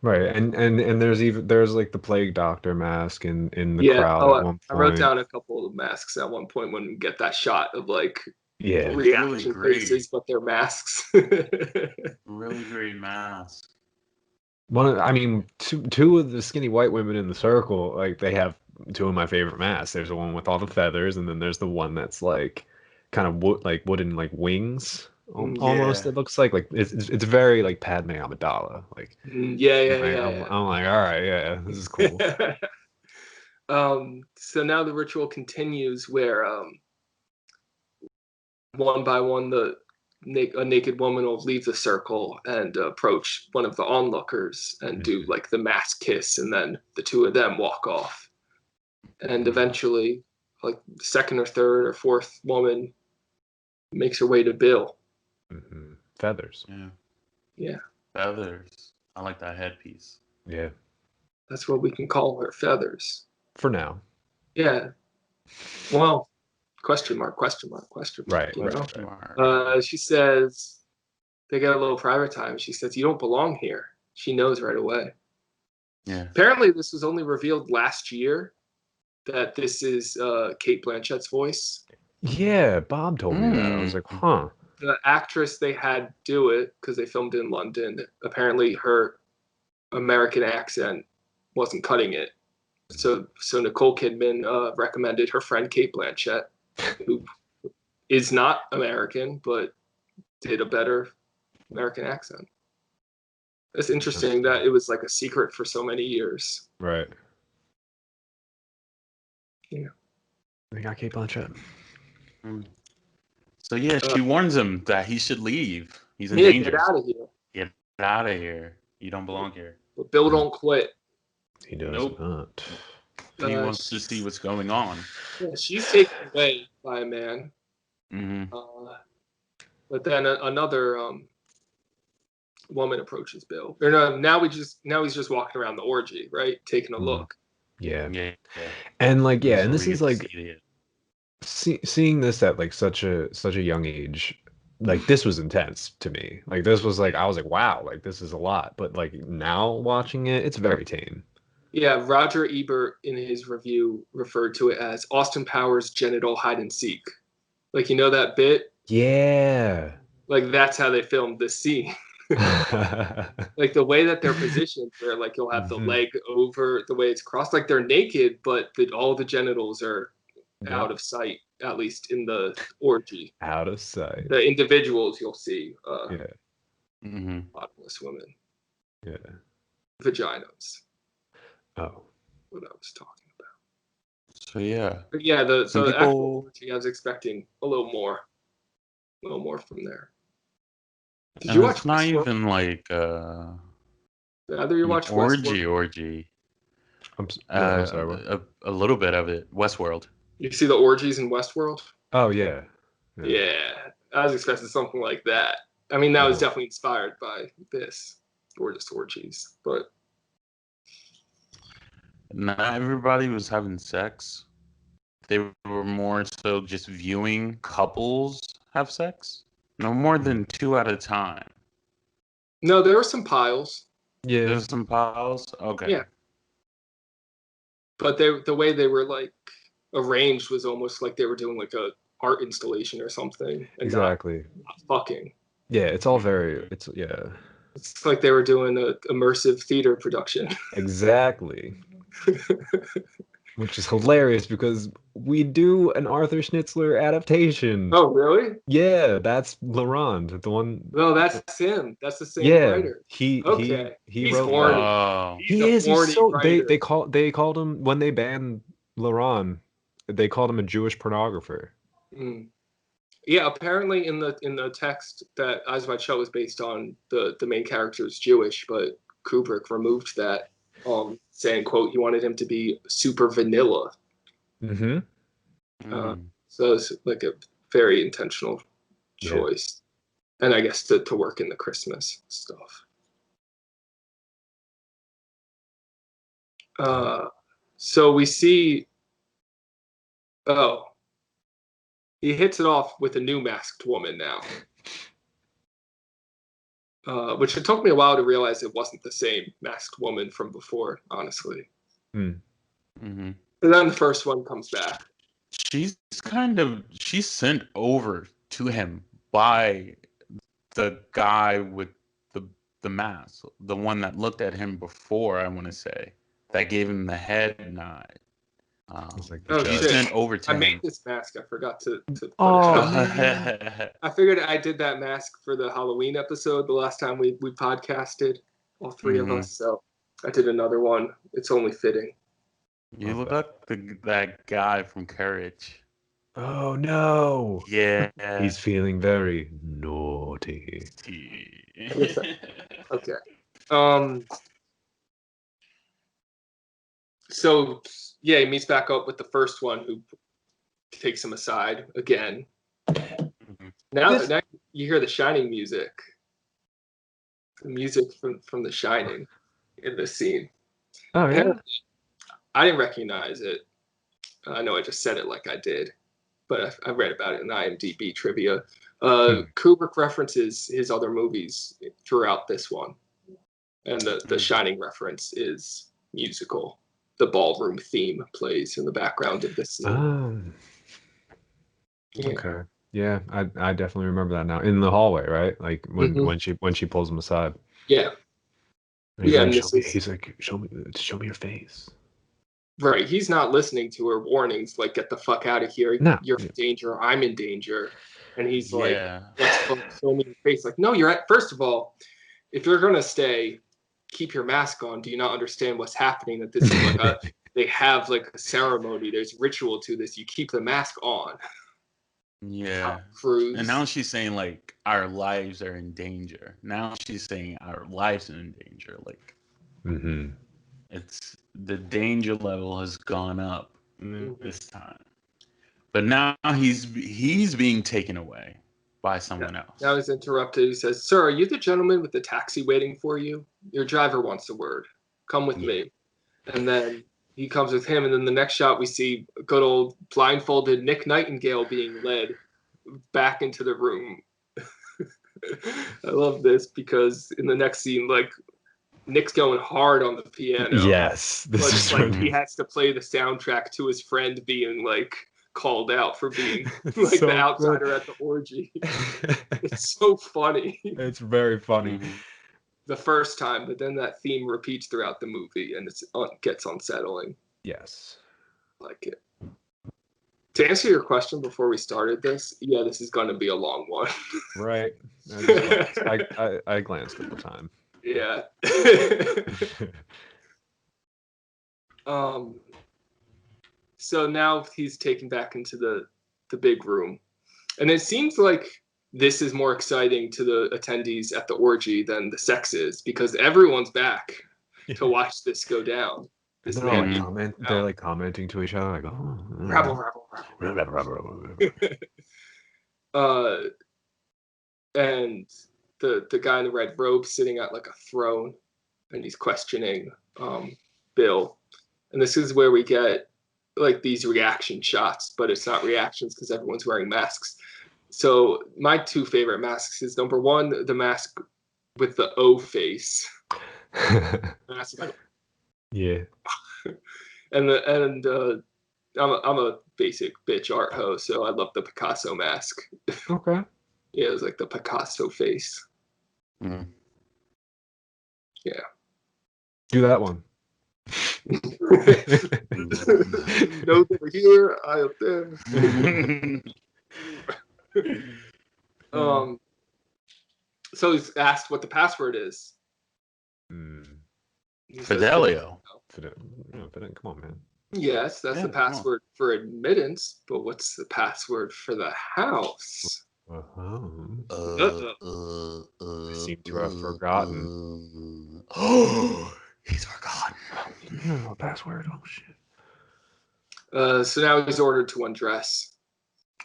Right, and there's like the plague doctor mask in the crowd at one point. I wrote down a couple of masks at one point when we get that shot of like reaction really faces, but they're masks. Really great mask. Two of the skinny white women in the circle, like they have two of my favorite masks. There's the one with all the feathers, and then there's the one that's like kind of wooden like wings. Almost it looks like it's very like Padme Amidala. Like I'm like, all right, this is cool. So now the ritual continues where one by one a naked woman will leave the circle and approach one of the onlookers and do like the mass kiss, and then the two of them walk off, and eventually like the second or third or fourth woman makes her way to Bill. Feathers. Yeah. Feathers. I like that headpiece. Yeah. That's what we can call her, Feathers. For now. Yeah. Well, question mark. Right. You know? She says they get a little private time. She says, "You don't belong here." She knows right away. Yeah. Apparently, this was only revealed last year that this is Cate Blanchett's voice. Yeah, Bob told me that. I was like, huh. The actress they had do it because they filmed in London. Apparently, her American accent wasn't cutting it. So Nicole Kidman recommended her friend Cate Blanchett, who is not American but did a better American accent. It's interesting that it was like a secret for so many years. Right. Yeah. They got Cate Blanchett. So yeah, she warns him that he should leave. He's in danger. Get out of here. Get out of here. You don't belong here. But Bill don't quit. He does not. He wants to see what's going on. Yeah, she's taken away by a man. Mm-hmm. But then another woman approaches Bill. Or no, now he's just walking around the orgy, right? Taking a look. Yeah. Yeah. And like, yeah, So and this we is get to like see it. seeing this at like such a young age, like this was intense to me. Like this was like I was like, wow, like this is a lot. But like now watching it, it's very tame. Yeah, Roger Ebert in his review referred to it as Austin Powers genital hide and seek. Like, you know that bit? Yeah. Like, that's how they filmed this scene. Like the way that they're positioned, where like you'll have the leg over the way it's crossed, like they're naked, but all the genitals are out of sight, at least in the orgy. Out of sight. The individuals you'll see, bottomless women, vaginas. Oh, what I was talking about. So yeah. But yeah, the people... actual orgy, I was expecting a little more from there. Did you watch? It's not even like either you watch orgy. I'm sorry. A little bit of it. Westworld. You see the orgies in Westworld? Oh yeah. Yeah, I was expecting something like that. I mean, that was definitely inspired by this, or just orgies, but not everybody was having sex. They were more so just viewing couples have sex. No more than 2 at a time. No, there were some piles. Yeah. There's some piles? Okay. Yeah. But the way they were like arranged was almost like they were doing like a art installation or something. Exactly. Not fucking. Yeah, it's all very It's like they were doing an immersive theater production. Exactly. Which is hilarious because we do an Arthur Schnitzler adaptation. Oh, really? Yeah, that's Laurent, the one. No, that's him. That's the same writer. He He's wrote. horny. Oh. He's so writer. they called him when they banned Laurent. They called him a Jewish pornographer. Mm. Yeah, apparently in the text that Eyes Wide Shut was based on, the main character is Jewish, but Kubrick removed that, saying, quote, he wanted him to be super vanilla. Mm-hmm. So it's like a very intentional choice. Yeah. And I guess to work in the Christmas stuff. So we see, he hits it off with a new masked woman now. Which it took me a while to realize it wasn't the same masked woman from before, honestly. Mm-hmm. And then the first one comes back. She's sent over to him by the guy with the mask, the one that looked at him before, I want to say, that gave him the head nod. She's sent over to him. I made this mask. I forgot to put it on. I figured I did that mask for the Halloween episode the last time we podcasted, all three of us. So I did another one. It's only fitting. You look like that guy from Courage. Oh no! Yeah, he's feeling very naughty. Okay. So yeah, he meets back up with the first one who takes him aside again. Now you hear the Shining music. The music from The Shining in this scene. Oh yeah. And I didn't recognize it. I know I just said it like I did, but I read about it in IMDb trivia. Kubrick references his other movies throughout this one. And the Shining reference is musical. The ballroom theme plays in the background of this scene. Okay. Yeah, I definitely remember that now. In the hallway, right? Like when she pulls him aside. Yeah. He's like, show me your face. Right. He's not listening to her warnings like, get the fuck out of here. No. You're in danger. I'm in danger. And he's like, let's show me your face. Like, no, first of all, if you're going to stay, keep your mask on. Do you not understand what's happening? That this is like they have like a ceremony. There's ritual to this. You keep the mask on. Yeah. Cruise. And now she's saying like our lives are in danger. Now she's saying our lives are in danger. Like. It's the danger level has gone up this time. But now he's being taken away by someone else. Now he's interrupted. He says, "Sir, are you the gentleman with the taxi waiting for you? Your driver wants a word. Come with me." And then he comes with him, and then the next shot we see good old blindfolded Nick Nightingale being led back into the room. I love this because in the next scene, like, Nick's going hard on the piano. Yes, But it's like he has to play the soundtrack to his friend being like called out for being like So the outsider at the orgy. It's so funny It's very funny. the first time, but then that theme repeats throughout the movie and it gets unsettling. Yes. I like it. To answer your question before we started this, yeah, this is going to be a long one. Right. I glanced at the time. Yeah. So now he's taken back into the big room. And it seems like this is more exciting to the attendees at the orgy than the sex is, because everyone's back to watch this go down. This They're all man, like they're like commenting to each other, like, oh, rabble, rabble, rabble. And the guy in the red robe sitting at like a throne, and he's questioning Bill. And this is where we get like these reaction shots, but it's not reactions because everyone's wearing masks. So my two favorite masks is number one, the mask with the O face. Like, yeah. And I'm a basic bitch art hoe, so I love the Picasso mask. Okay. Yeah, it was like the Picasso face. Mm. Yeah. Do that one. No, over here, I up there. So he's asked what the password is. Fidelio. Come on, man. Yes, that's the password for admittance, but what's the password for the house? I seem to have forgotten. Oh, he's forgotten. No password. Oh shit. So now he's ordered to undress.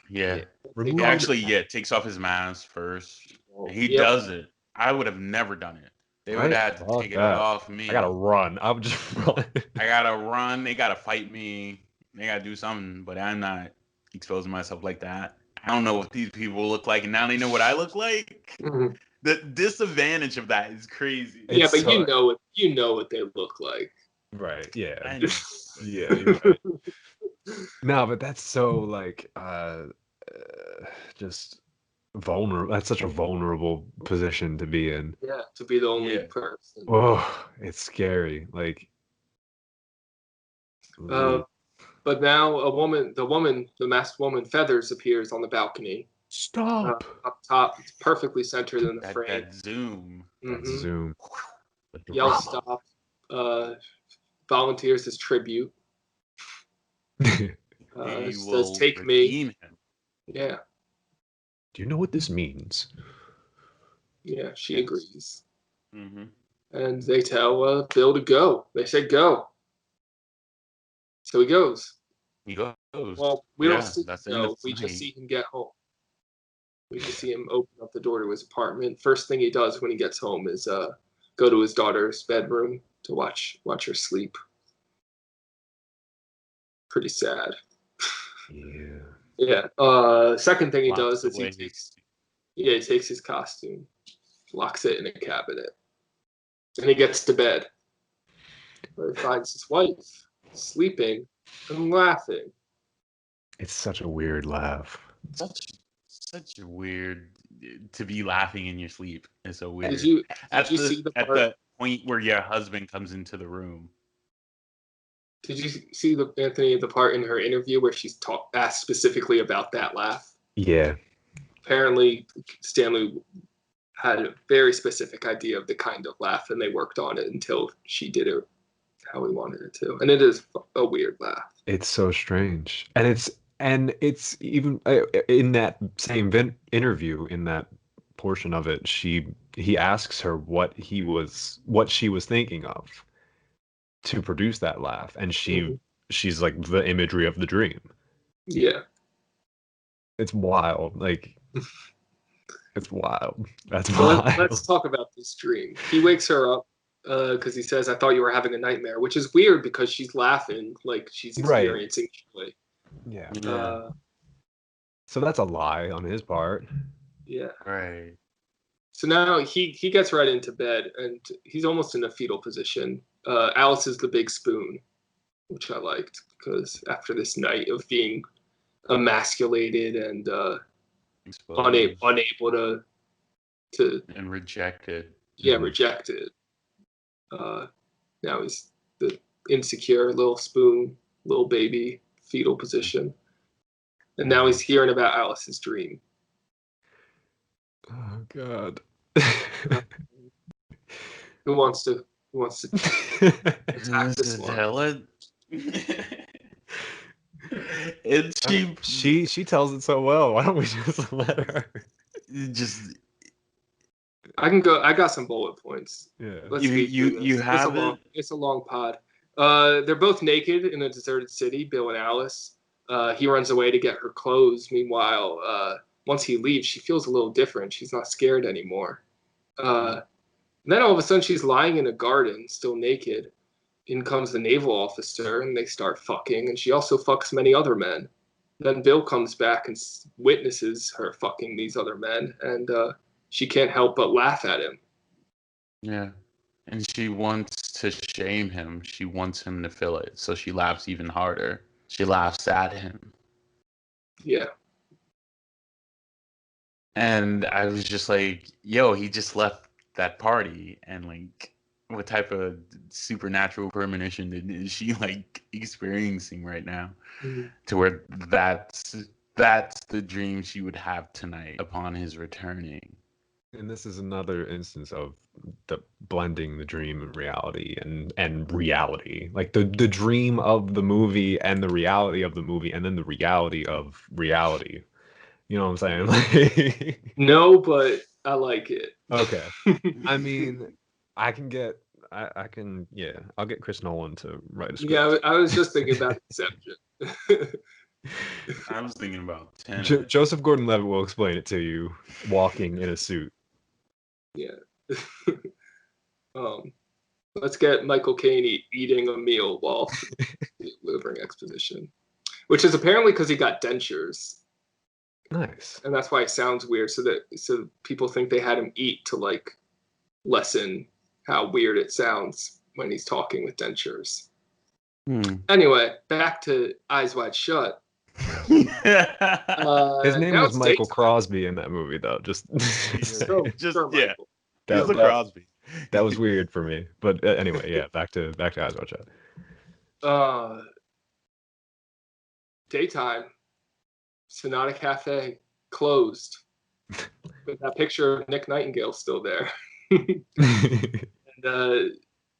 Yeah. Remove Actually, takes off his mask first. He does it. I would have never done it. They would have had to take it off me. I gotta run. I would just run. I gotta run. They gotta fight me. They gotta do something, but I'm not exposing myself like that. I don't know what these people look like, and now they know what I look like. Mm-hmm. The disadvantage of that is crazy. Yeah, but you know what they look like. Right. Yeah. Yeah. You're right. No, but that's so like just vulnerable. That's such a vulnerable position to be in. Yeah, to be the only person. Oh, it's scary. Like but now the masked woman, Feathers, appears on the balcony. Stop. Up top, it's perfectly centered in the frame. That zoom. That zoom. Yell stop. Volunteers as tribute. Says take me. Him. Yeah. Do you know what this means? Yeah, she agrees. Mm-hmm. And they tell Bill to go. They say go. So he goes. He goes. Well, we don't see him go. We night. just see him get home. We just see him open up the door to his apartment. First thing he does when he gets home is go to his daughter's bedroom to watch her sleep. Pretty sad. Yeah. Second thing he does is he takes his costume, locks it in a cabinet, and he gets to bed. Where he finds his wife sleeping and laughing. It's such a weird laugh. Such a weird to be laughing in your sleep. It's so weird. Did you see the point where your husband comes into the room? Did you see the part in her interview where she's asked specifically about that laugh? Yeah. Apparently, Stanley had a very specific idea of the kind of laugh, and they worked on it until she did it how he wanted it to. And it is a weird laugh. It's so strange, and it's even in that same interview, in that portion of it, he asks her what she was thinking of. to produce that laugh, and Mhm. she's like the imagery of the dream. Yeah. It's wild. Like, it's wild. That's So wild. let's talk about this dream. He wakes her up because he says, "I thought you were having a nightmare," which is weird because she's laughing like she's Right. experiencing joy. Yeah. Yeah. So that's a lie on his part. Yeah. Right. So now he gets right into bed and he's almost in a fetal position. Alice is the big spoon, which I liked because after this night of being emasculated and Exposed unable to and rejected. rejected. Now he's the insecure little spoon, little baby, fetal position. And now he's hearing about Alice's dream. Oh God. Who wants to attack this one? Tell it. And she tells it so well. Why don't we just let her? just I can go. I got some bullet points. Yeah. Let's speed through this. you have it. It's a long pod. They're both naked in a deserted city, Bill and Alice. He runs away to get her clothes. Meanwhile, once he leaves, she feels a little different. She's not scared anymore. And then all of a sudden, she's lying in a garden, still naked. In comes the naval officer, and they start fucking. And she also fucks many other men. Then Bill comes back and witnesses her fucking these other men, and she can't help but laugh at him. Yeah. And she wants to shame him. She wants him to feel it. So she laughs even harder. She laughs at him. Yeah. And I was just like, yo, he just left that party. And like, what type of supernatural premonition is she like experiencing right now? Mhm. To where that's the dream she would have tonight upon his returning. And this is another instance of the blending the dream and reality and reality. Like the dream of the movie and the reality of the movie and then the reality of reality. You know what I'm saying? Like, No, but I like it. okay. I mean, I can, yeah, I'll get Chris Nolan to write a script. Yeah, I was just thinking about Inception. I was thinking about Tenet. Joseph Gordon-Levitt will explain it to you walking in a suit. Yeah. Let's get Michael Caine eating a meal while delivering exposition, which is apparently because he got dentures, Nice. and that's why it sounds weird. So people think they had him eat to like lessen how weird it sounds when he's talking with dentures. Anyway, back to Eyes Wide Shut. His name now was it's Michael daytime. Crosby in that movie, though. Just Sure, yeah. Michael. He's the Crosby. That was weird for me. But anyway, yeah, back to Eyes Wide Shut. Daytime. Sonata Cafe closed. But that picture of Nick Nightingale still there. And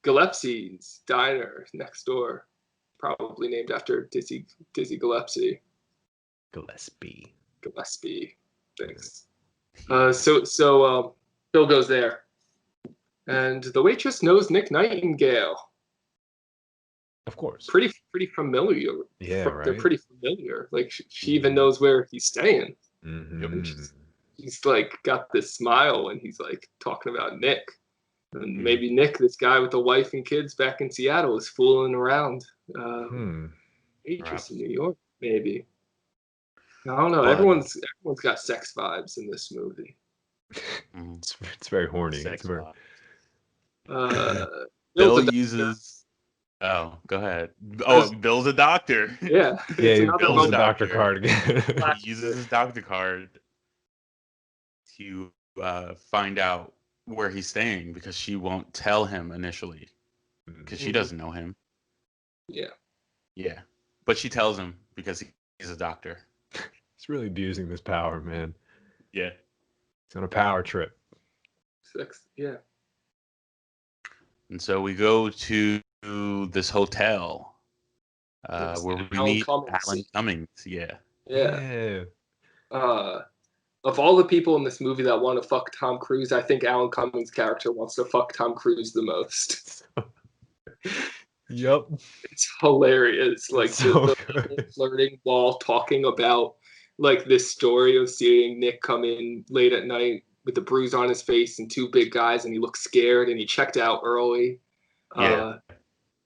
Gillespie's Diner next door, probably named after Dizzy Gillespie. Gillespie. Thanks. So Bill goes there, and the waitress knows Nick Nightingale. Of course. Pretty familiar. Yeah, right. They're pretty familiar. Like she even knows where he's staying. Mm-hmm. He's like got this smile when he's like talking about Nick. And maybe Nick, this guy with a wife and kids back in Seattle, is fooling around. Waitress in New York, maybe. I don't know. Everyone's got sex vibes in this movie. It's very horny. Sex it's very... Bill uses. Oh, go ahead. Oh, Bill's a doctor. Yeah. Yeah, Bill's a doctor card again. He uses his doctor card to find out where he's staying because she won't tell him initially because she doesn't know him. Yeah, but she tells him because he's a doctor. He's really abusing this power, man. Yeah, he's on a power trip. Sex, yeah. And so we go to this hotel where we meet Alan Cummings. Yeah. Of all the people in this movie that want to fuck Tom Cruise, I think Alan Cummings' character wants to fuck Tom Cruise the most. Yep. It's hilarious. Like So the good. flirting while talking about like this story of seeing Nick come in late at night with a bruise on his face and two big guys, and he looks scared and he checked out early. Yeah.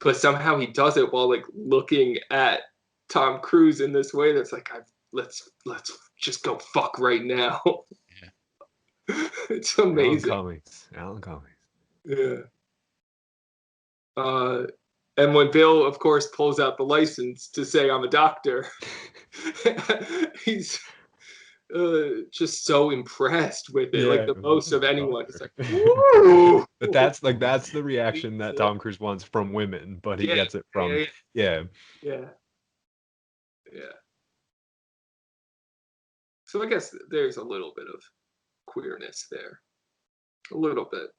But somehow he does it while like looking at Tom Cruise in this way that's like, let's just go fuck right now. It's Alan amazing. Cummings. Alan Cummings. Yeah. And when Bill, of course, pulls out the license to say I'm a doctor, he's just so impressed with it, like the most of anyone. It's like, woo! But that's the reaction that Tom Cruise wants from women, but he gets it from yeah. So I guess there's a little bit of queerness there, a little bit.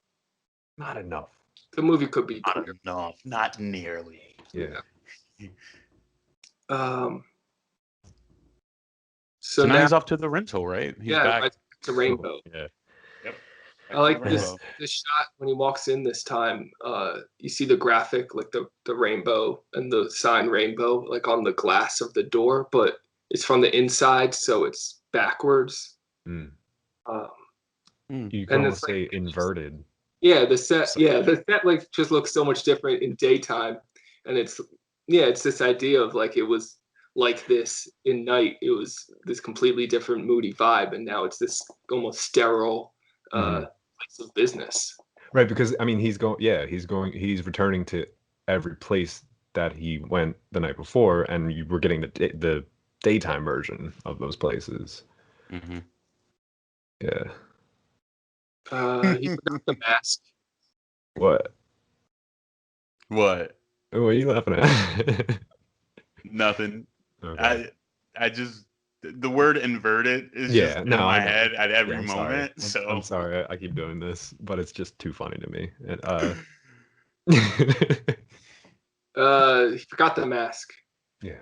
Not enough. The movie could be Not queer. enough. Not nearly. Yeah. So now he's off to the rental, right? He's back. Right to Rainbow. Yeah. Yep. I like this shot when he walks in this time. You see the graphic, like the rainbow and the sign rainbow, like on the glass of the door, but it's from the inside, so it's backwards. You And can almost it's say like, inverted. Yeah, the set like just looks so much different in daytime, and it's this idea of like it was like this in night. It was this completely different moody vibe, and now it's this almost sterile place of business. Right, because I mean he's returning to every place that he went the night before, and we're getting the daytime version of those places. Mm-hmm. Yeah. He forgot the mask. What? What? What are you laughing at? Nothing. Okay. I just the word inverted is just in my head at every moment. Sorry. I'm sorry. I keep doing this, but it's just too funny to me. He forgot the mask. Yeah.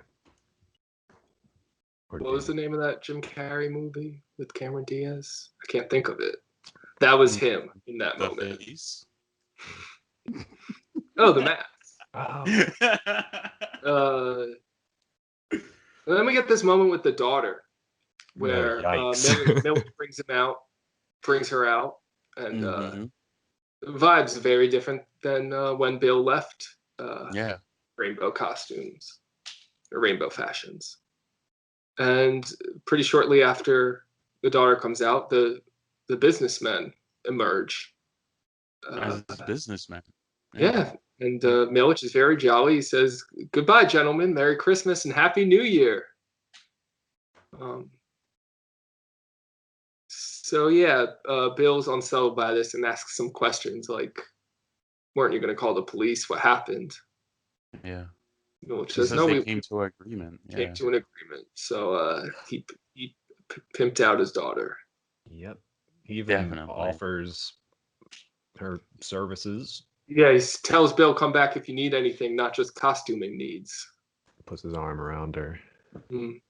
What was the name of that Jim Carrey movie with Cameron Diaz? I can't think of it. That was him in that moment. Face? Oh, the mask. Oh. And then we get this moment with the daughter where Millie brings her out, and the vibe's very different than when Bill left. Rainbow costumes or rainbow fashions. And pretty shortly after the daughter comes out, the businessmen emerge. As businessmen. Yeah. And Milch is very jolly. He says, "Goodbye, gentlemen. Merry Christmas and Happy New Year." Bill's unsettled by this and asks some questions like, "Weren't you going to call the police? What happened?" Yeah. Milch says, "No, we came to an agreement." Came to an agreement. So he pimped out his daughter. Yep. He even offers her services. Yeah, he tells Bill, "Come back if you need anything, not just costuming needs." Puts his arm around her.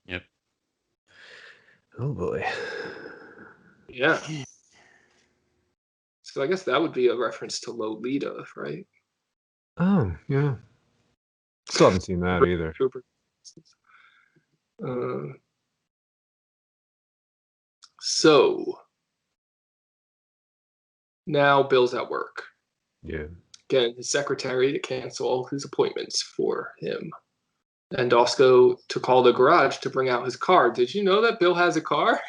Yep. Oh boy. Yeah. So I guess that would be a reference to Lolita, right? Oh, yeah. Still haven't seen that either. So now Bill's at work. Yeah. Again, his secretary to cancel all his appointments for him. And also to call the garage to bring out his car. Did you know that Bill has a car?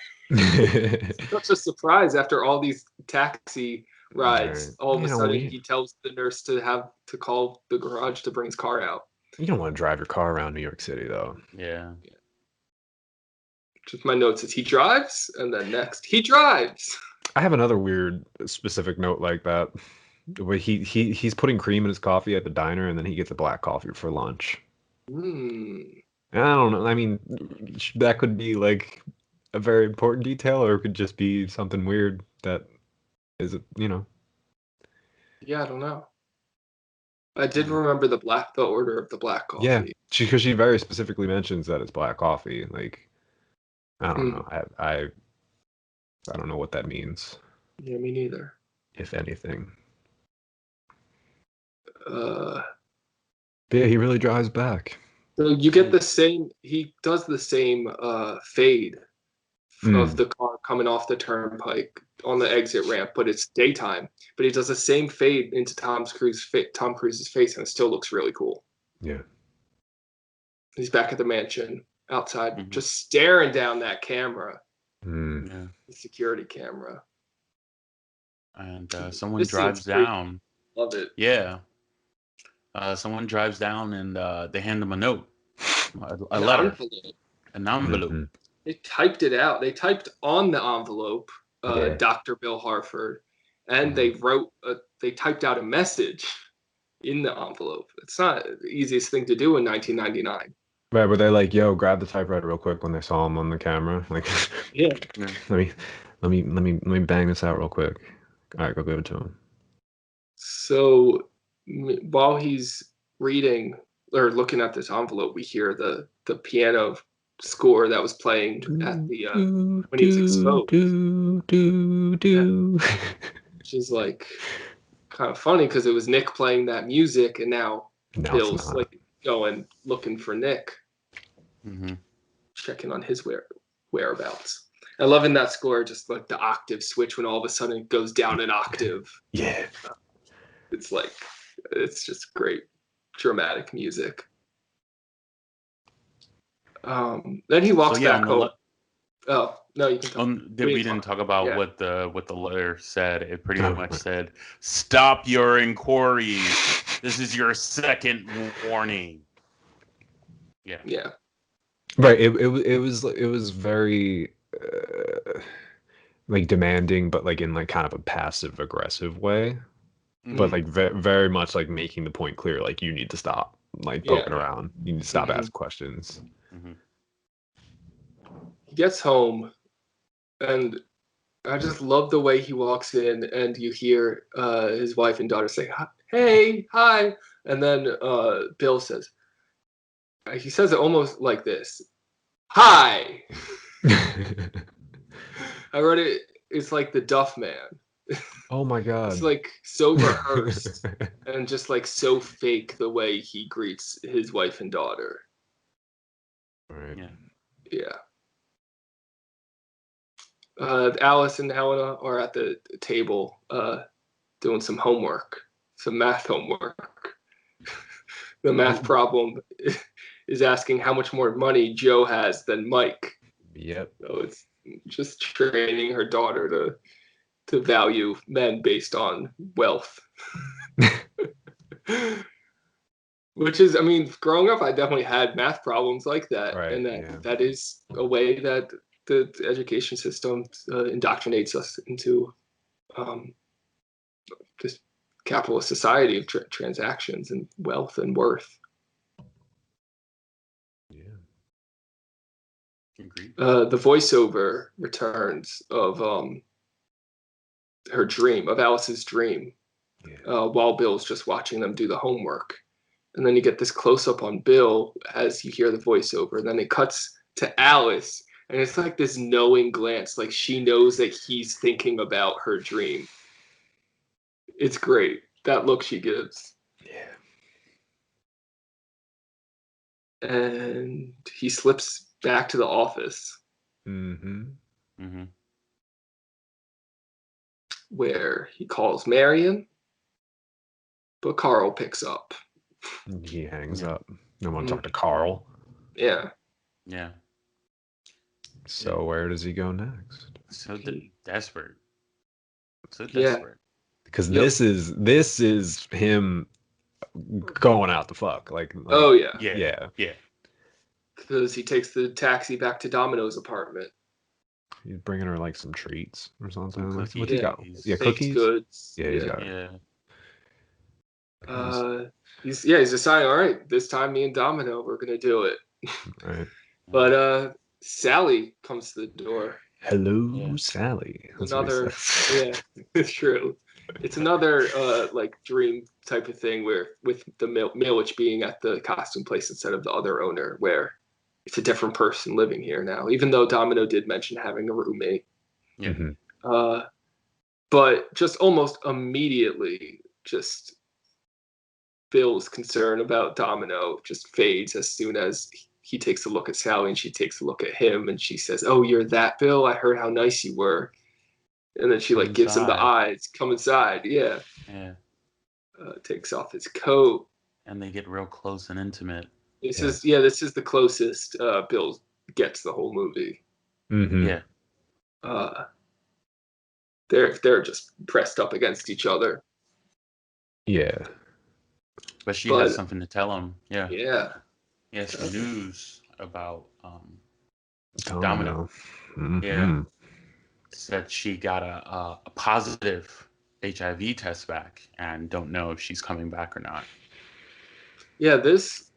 Such a surprise after all these taxi rides. Right. All of a sudden, he tells the nurse to call the garage to bring his car out. You don't want to drive your car around New York City, though. Yeah. Just my notes is he drives, and then next he drives. I have another weird specific note like that, where he's putting cream in his coffee at the diner, and then he gets a black coffee for lunch. I don't know. I mean, that could be like a very important detail, or it could just be something weird that is, Yeah, I don't know. I did remember the order of the black coffee. Yeah, because she very specifically mentions that it's black coffee. Like, I don't know. I don't know what that means. Yeah, me neither. If anything. Yeah, he really drives back. So you get the same. He does the same fade of the car coming off the turnpike on the exit ramp, but it's daytime. But he does the same fade into Tom Cruise's face, and it still looks really cool. Yeah. He's back at the mansion outside, just staring down that camera, Yeah. the security camera. And someone This drives scene's great. down. Love it. Yeah. Someone drives down and they hand him a note, a letter, an envelope. They typed it out. They typed on the envelope, Dr. Bill Harford, and they typed out a message in the envelope. It's not the easiest thing to do in 1999. Right, were they like, "Yo, grab the typewriter real quick" when they saw him on the camera? Like, yeah. let me bang this out real quick. All right, go give it to him. So while he's reading or looking at this envelope, we hear the piano score that was playing at the when he was exposed, which is like kind of funny because it was Nick playing that music, and now Bill's like going looking for Nick, checking on his whereabouts. I love in that score just like the octave switch when all of a sudden it goes down an octave. Yeah, it's just great dramatic music. Then he walks back home. Oh no, you can talk. We didn't talk about what the letter said. It pretty much said, "Stop your inquiries. This is your second warning." Yeah. Yeah. Right. It was very like demanding, but like in like kind of a passive aggressive way. But like very much like making the point clear, like you need to stop like poking around. You need to stop asking questions. He gets home, and I just love the way he walks in, and you hear his wife and daughter say, "Hey, hi," and then Bill says, he says it almost like this, "Hi." I wrote it. It's like the Duff Man. Oh my god! It's like so rehearsed and just like so fake the way he greets his wife and daughter. Right. Yeah. Alice and Helena are at the table doing some math homework. The math problem is asking how much more money Joe has than Mike. Yep. So it's just training her daughter to value men based on wealth. Which is, I mean, growing up, I definitely had math problems like that. Right, and that is a way that the education system indoctrinates us into this capitalist society of transactions and wealth and worth. Yeah. Agreed. The voiceover returns of her dream, of Alice's dream, while Bill's just watching them do the homework. And then you get this close-up on Bill as you hear the voiceover. And then it cuts to Alice, and it's like this knowing glance, like she knows that he's thinking about her dream. It's great, that look she gives. Yeah. And he slips back to the office. Where he calls Marion, but Carl picks up. He hangs up. No one talk to Carl. Yeah. Yeah. So where does he go next? So desperate. So Yeah. desperate. Because this is him going out the fuck. Like oh yeah. Yeah. Because he takes the taxi back to Domino's apartment. He's bringing her like some treats or something. Cookies. What's he got? Yeah, Baked cookies. Goods. Yeah, he's got. He's deciding, all right, this time me and Domino, we're gonna do it. Right. But Sally comes to the door. Hello, Sally. That's Another, it's true. It's another like dream type of thing where with the Milwich being at the costume place instead of the other owner, where it's a different person living here now. Even though Domino did mention having a roommate. Yeah. But just almost immediately, just Bill's concern about Domino just fades as soon as he takes a look at Sally and she takes a look at him and she says, "Oh, you're that Bill? I heard how nice you were." And then she like gives him the eyes, "Come inside." Yeah. Yeah. Takes off his coat. And they get real close and intimate. This is the closest Bill gets the whole movie. Mm-hmm. Yeah. They're just pressed up against each other. Yeah. But she has something to tell him. Yeah. Yeah. He has some news about Domino. Mm-hmm. Yeah. Said she got a positive HIV test back and don't know if she's coming back or not. Yeah, this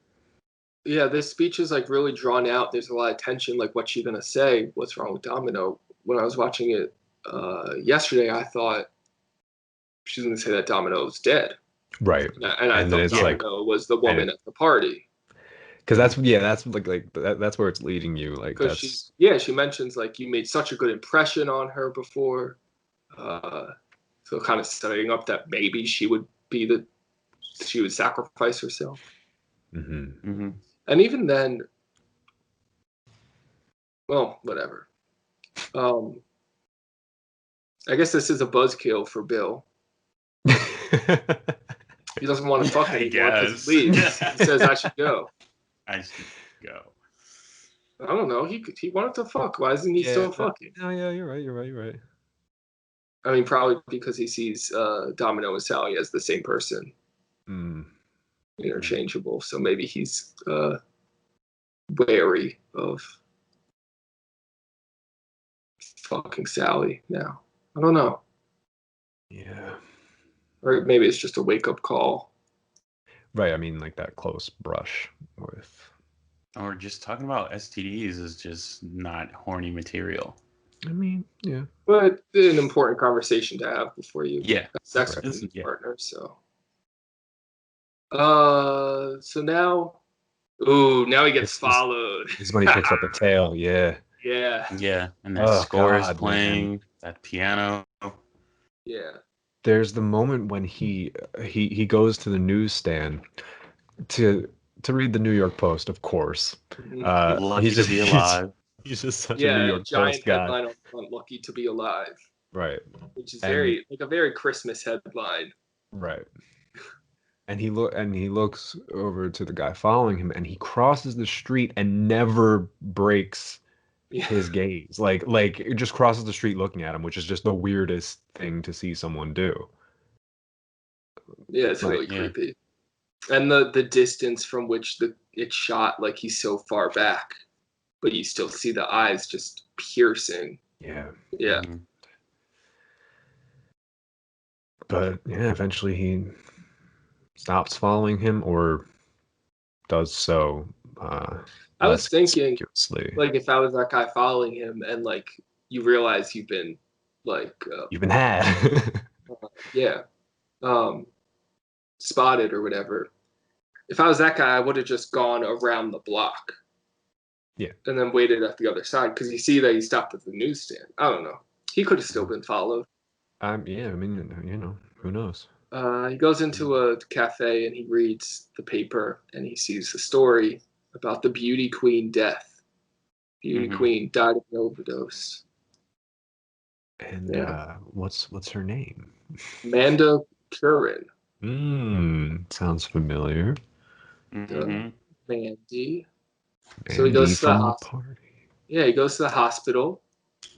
speech is like really drawn out. There's a lot of tension, like what's she gonna say? What's wrong with Domino? When I was watching it yesterday, I thought she's gonna say that Domino's dead. Right. And I thought Domino was the woman at the party. Because that's that's where it's leading you. Like that's she mentions like you made such a good impression on her before. So kind of setting up that maybe she would sacrifice herself. Mm-hmm. Mm-hmm. And even then, well, whatever. I guess this is a buzzkill for Bill. He doesn't want to fuck anymore because he leaves. He says, "I should go." I should go. I don't know. He wanted to fuck. Why isn't he still fucking? Oh yeah, you're right. I mean, probably because he sees Domino and Sally as the same person. Interchangeable. So maybe he's wary of fucking Sally now. I don't know. Yeah. Or maybe it's just a wake-up call. Right. I mean, like that close brush with. Or just talking about STDs is just not horny material. I mean, yeah. But an important conversation to have before you have sex Right. with your partner. So now he gets followed. This is when he picks up the tail. Yeah. Yeah. And that score is playing, that piano. Yeah. There's the moment when he goes to the newsstand to read the New York Post, of course. Lucky to be alive. He's just such a New York giant Post guy. headline on front, "Lucky to be alive." Right. Which is a very Christmas headline. Right. And he looks over to the guy following him, and he crosses the street and never breaks his gaze. Like it just crosses the street looking at him, which is just the weirdest thing to see someone do. Yeah, it's really creepy. And the distance from which it's shot, like he's so far back, but you still see the eyes just piercing. Yeah. Yeah. Mm-hmm. But yeah, eventually he stops following him, or does so. I was thinking, like, if I was that guy following him, and like you realize you've been like had, spotted or whatever. If I was that guy, I would have just gone around the block. Yeah. And then waited at the other side, because you see that he stopped at the newsstand. I don't know. He could have still been followed. Yeah, I mean, who knows? He goes into a cafe and he reads the paper and he sees the story about the beauty queen death. Beauty queen died of an overdose. And what's her name? Amanda Curran. Sounds familiar. Mandy. So he goes to the hospital. Yeah, he goes to the hospital.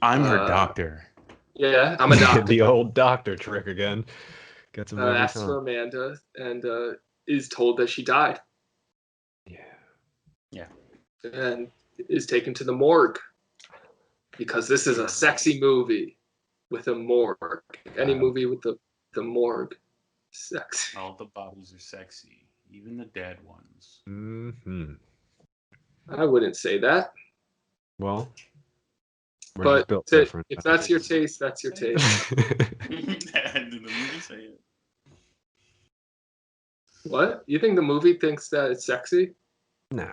I'm her doctor. Yeah, I'm a doctor. The old doctor trick again. Gets him every asks time. for Amanda and is told that she died. Yeah. And is taken to the morgue. Because this is a sexy movie with a morgue. Any movie with the morgue. Sexy. All the bodies are sexy. Even the dead ones. I wouldn't say that. Well, but if that's your taste, that's your taste. Did the movie say it? What? You think the movie thinks that it's sexy? No.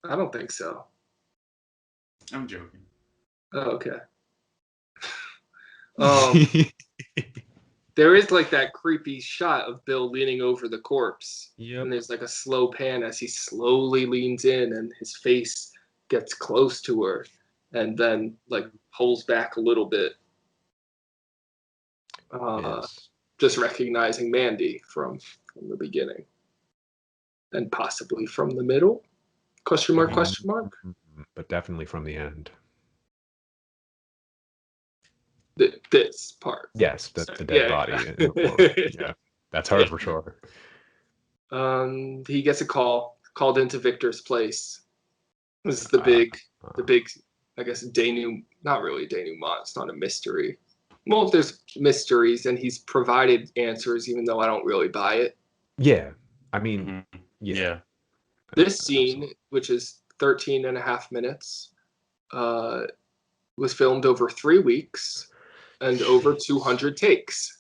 I don't think so. I'm joking. Oh, okay. there is like that creepy shot of Bill leaning over the corpse. Yep. And there's like a slow pan as he slowly leans in and his face gets close to her and then like pulls back a little bit. Yes. Just recognizing Mandy from the beginning. And possibly from the middle? Question mark, question mark? But definitely from the end. This part. Yes, the dead body. In the floor. Yeah, that's her for sure. He gets a called into Victor's place. This is the big, I guess, not really denouement. It's not a mystery. Well, there's mysteries, and he's provided answers, even though I don't really buy it. Yeah, I mean, yeah. This scene, which is 13 and a half minutes, was filmed over 3 weeks and over 200 takes.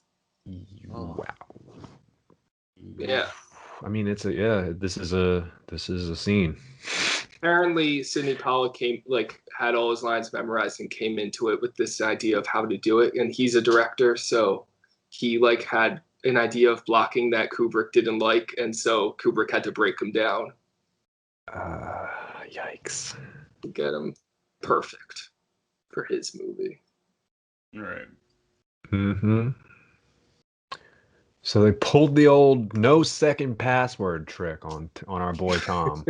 Wow. Yeah. I mean, this is a scene. Apparently, Sidney Pollack had all his lines memorized and came into it with this idea of how to do it. And he's a director, so he had an idea of blocking that Kubrick didn't like, and so Kubrick had to break him down. Yikes. To get him perfect for his movie. Right. Mm-hmm. So they pulled the old no second password trick on our boy Tom.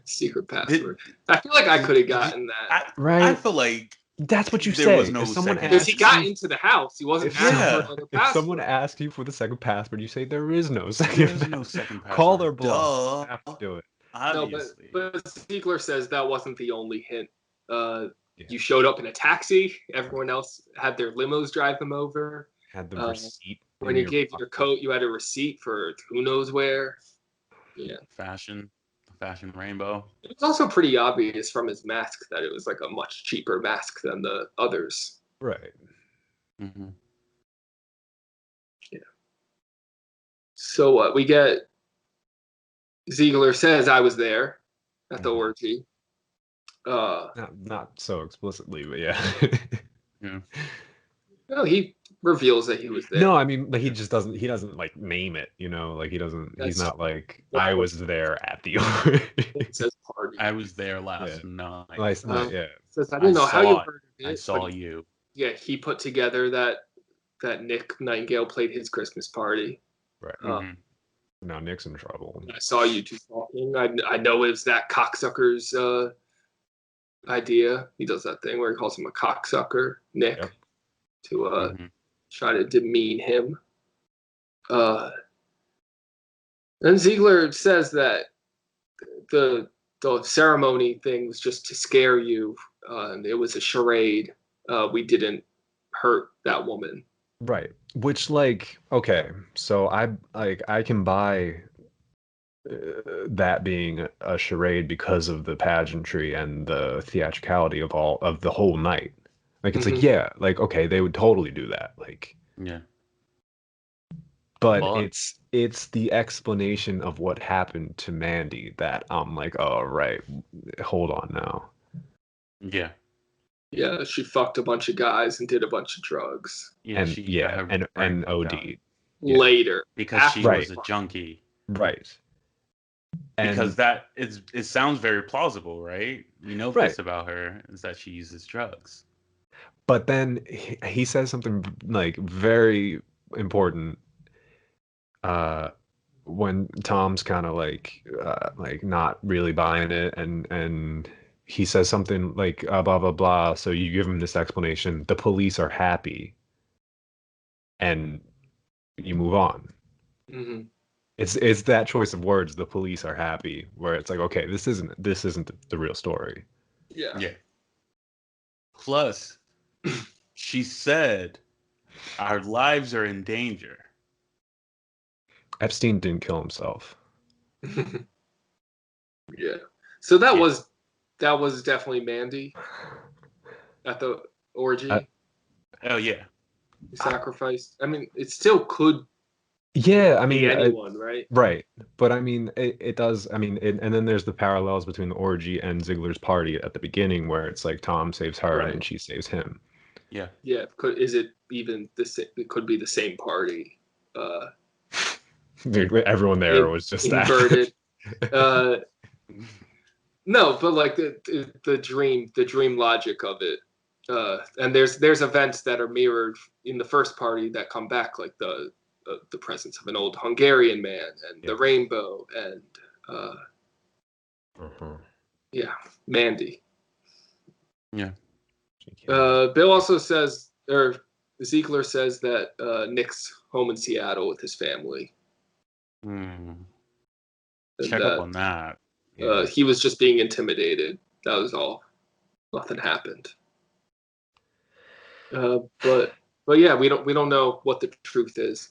Secret password. I feel like I could have gotten that. I feel like that's what you there say. was no because he got into the house. He wasn't asking for another password. If someone asked you for the second password, you say there is no second. There is no second password. Call their bluff. Have to do it. Obviously. No, but Ziegler says that wasn't the only hint. You showed up in a taxi. Everyone else had their limos drive them over. Had the receipt. When you gave your coat, you had a receipt for who knows where. Yeah. Fashion rainbow. It was also pretty obvious from his mask that it was like a much cheaper mask than the others. Right. Mm-hmm. Yeah. So we get Ziegler says I was there at the orgy. Not so explicitly, but yeah. Yeah. No, he reveals that he was there. No, I mean, he just doesn't. He doesn't name it. He doesn't. He's not like I was there at the orgy. It says party. I was there last night. Last night, yeah. Says I didn't know how you heard of it. I saw you. Yeah, he put together that Nick Nightingale played his Christmas party. Right. Now Nick's in trouble. I saw you two talking. I know it was that cocksucker's idea. He does that thing where he calls him a cocksucker, Nick, to try to demean him. And Ziegler says that the ceremony thing was just to scare you. And it was a charade. We didn't hurt that woman. Right. Which, okay, so I can buy that being a charade because of the pageantry and the theatricality of the whole night. It's okay, they would totally do that. Yeah. But it's the explanation of what happened to Mandy that I'm like, oh right, hold on now. Yeah. Yeah, she fucked a bunch of guys and did a bunch of drugs. Yeah, and OD'd. Later. Because she was a junkie. Right. Because it sounds very plausible, right? We know this about her, is that she uses drugs. But then he says something very important when Tom's kind of not really buying it, and he says something blah blah blah. So you give him this explanation. The police are happy, and you move on. Mm-hmm. It's that choice of words. The police are happy, where it's okay, this isn't the real story. Yeah. Yeah. Plus, she said, "Our lives are in danger." Epstein didn't kill himself. Yeah. So that was definitely Mandy at the orgy. Oh yeah. Sacrificed. I mean, it still could. Yeah, I mean, be anyone, right? Right, but I mean, it does. I mean, and then there's the parallels between the orgy and Ziegler's party at the beginning, where it's Tom saves her and she saves him. Yeah. Yeah. Is it even the same? It could be the same party. Dude, everyone there was just inverted. No, but like the dream logic of it. And there's events that are mirrored in the first party that come back, like the presence of an old Hungarian man and the rainbow and Mandy. Yeah. Bill also says, or Ziegler says that Nick's home in Seattle with his family. Check up on that. He was just being intimidated. That was all. Nothing happened. But yeah, we don't know what the truth is.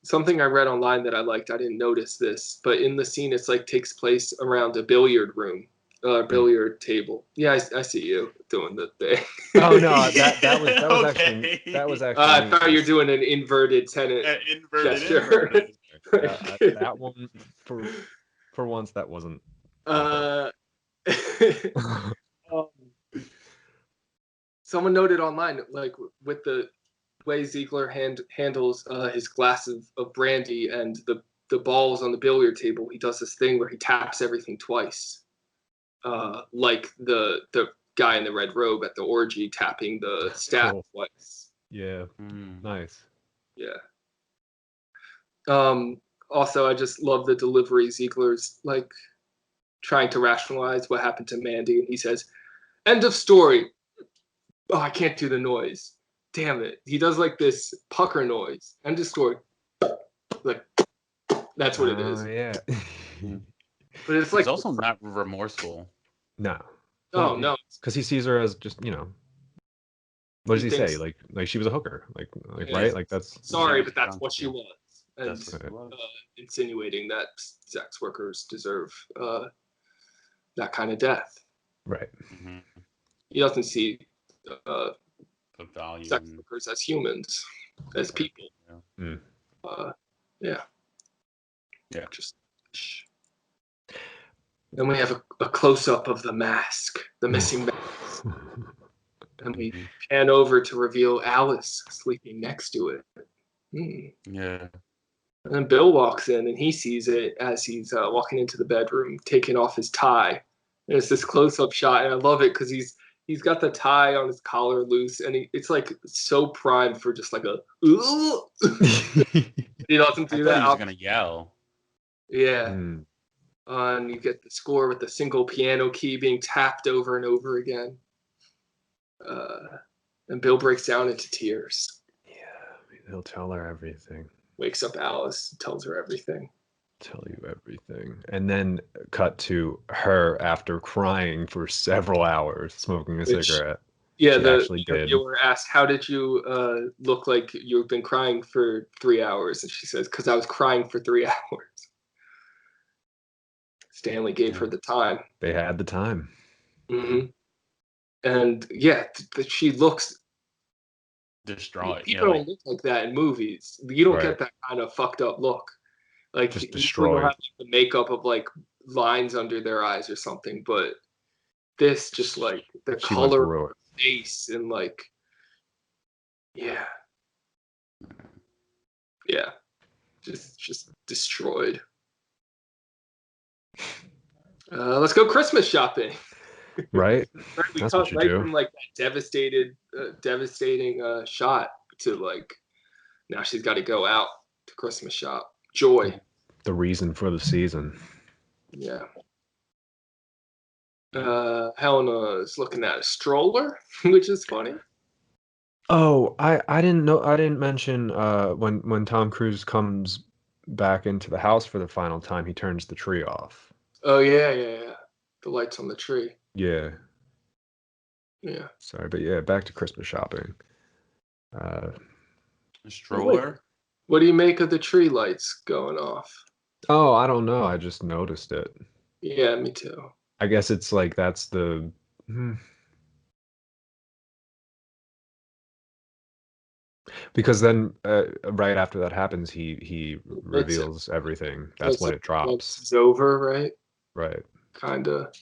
Something I read online that I liked, I didn't notice this, but in the scene it's like takes place around a billiard room, billiard table. Yeah, I see you doing the thing. Oh no, that was Okay. actually. I thought you were doing an inverted Tenet gesture. Inverted. That one for once that wasn't. Someone noted online, like with the way Ziegler handles his glass of brandy and the balls on the billiard table, he does this thing where he taps everything twice, like the guy in the red robe at the orgy tapping the staff twice. Yeah, nice. Yeah. Also, I just love the delivery. Ziegler's like trying to rationalize what happened to Mandy, and he says, "End of story." Oh, I can't do the noise. Damn it. He does like this pucker noise. End of story. Like, that's what it is. Yeah. But it's like... He's also not remorseful. No. Oh, no. Because he sees her as just, what does he say? Like she was a hooker. Like right? Like that's... Sorry, but that's what she was. And That's what it was. insinuating that sex workers deserve that kind of death. Right. Mm-hmm. He doesn't see The value sex workers as humans, as people. Yeah. Just. Then we have a close-up of the mask, the missing mask. And we pan over to reveal Alice sleeping next to it. Yeah. And then Bill walks in and he sees it as he's walking into the bedroom, taking off his tie. And it's this close-up shot, and I love it because he's got the tie on his collar loose, and it's like so primed for just like a. He doesn't do that. He was gonna yell. Yeah. And you get the score with the single piano key being tapped over and over again. And Bill breaks down into tears. Yeah, he'll tell her everything. Wakes up Alice, tells her everything. Tell you everything. And then cut to her after crying for several hours, smoking a cigarette. Yeah, she the actually did. Viewer asked, "How did you look like you've been crying for 3 hours?" And she says, "Because I was crying for 3 hours." Stanley gave her the time. They had the time. Mm-hmm. And yeah, she looks distraught. People don't look like that in movies. You don't get that kind of fucked up look. Like just destroyed. Have the makeup of like lines under their eyes or something, but this just like the color of her face and like just destroyed. Let's go Christmas shopping. Right. We That's cut what you right do. from like that devastating shot to like now she's got to go out to Christmas shop. Joy. The reason for the season. Yeah. Helena is looking at a stroller, which is funny. Oh, I didn't know. I didn't mention when Tom Cruise comes back into the house for the final time, he turns the tree off. Oh yeah. The lights on the tree. Yeah. Yeah. Sorry, but yeah, back to Christmas shopping. Stroller. What do you make of the tree lights going off? Oh, I don't know. I just noticed it. Yeah, me too. I guess it's like that's the. Because then, right after that happens, he reveals everything. That's when it drops. It's over, right? Right. Kinda.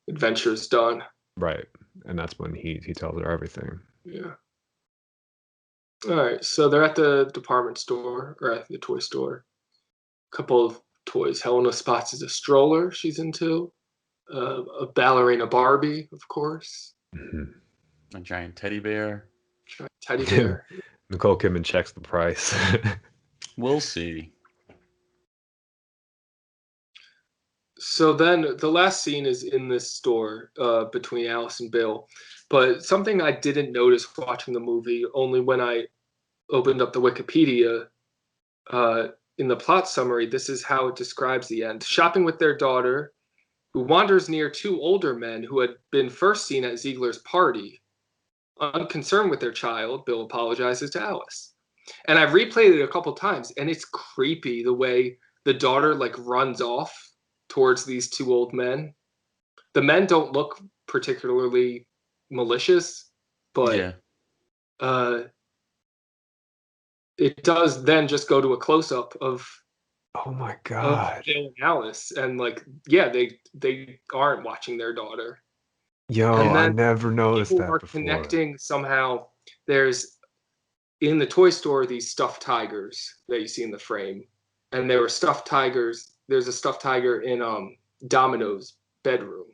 Adventure's done. Right, and that's when he tells her everything. Yeah. All right, so they're at the department store or at the toy store. Couple of toys. Helena spots is a stroller she's into. A ballerina Barbie, of course. A giant teddy bear. Teddy bear. Nicole Kidman checks the price. We'll see. So then the last scene is in this store between Alice and Bill. But something I didn't notice watching the movie, only when I opened up the Wikipedia, in the plot summary, this is how it describes the end. Shopping with their daughter, who wanders near two older men who had been first seen at Ziegler's party. Unconcerned with their child, Bill apologizes to Alice. And I've replayed it a couple times, and it's creepy the way the daughter like runs off towards these two old men. The men don't look particularly malicious, but Yeah. It does then just go to a close-up of Oh my of god. Bill and Alice, and like, yeah, they aren't watching their daughter. Yo, And I then never noticed people that are before. connecting somehow. There's in the toy store these stuffed tigers that you see in the frame, and there were stuffed tigers. There's a stuffed tiger in Domino's bedroom,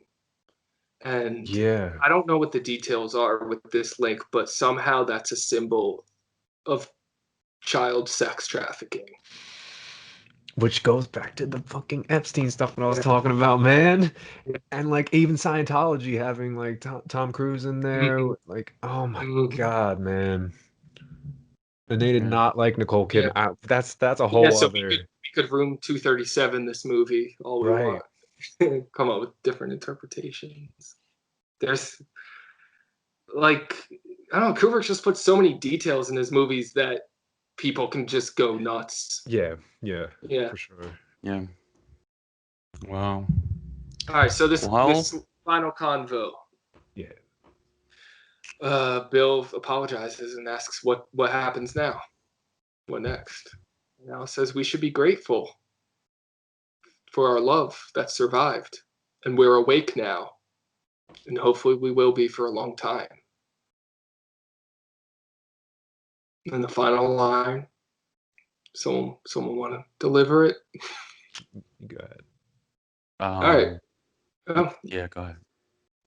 and Yeah. I don't know what the details are with this link, but somehow that's a symbol of child sex trafficking. Which goes back to the fucking Epstein stuff that I was Yeah. talking about, man. Yeah. And like even Scientology having like Tom Cruise in there. Mhm. Like, oh my Mhm. god, man. And they did Yeah. not like Nicole Yeah. Kidman. That's a Yeah, whole so other we could room 237 this movie all we right. want. Come up with different interpretations. There's like, I don't know, Kubrick just puts so many details in his movies that people can just go nuts. Yeah, Yeah. for sure. Yeah. Wow. All right, so this Well- this final convo. Yeah. Bill apologizes and asks what happens now. What next? Now says we should be grateful for our love that survived, and we're awake now, and hopefully we will be for a long time. And the final line, someone want to deliver it? You go ahead. All right. Oh, Yeah, go ahead.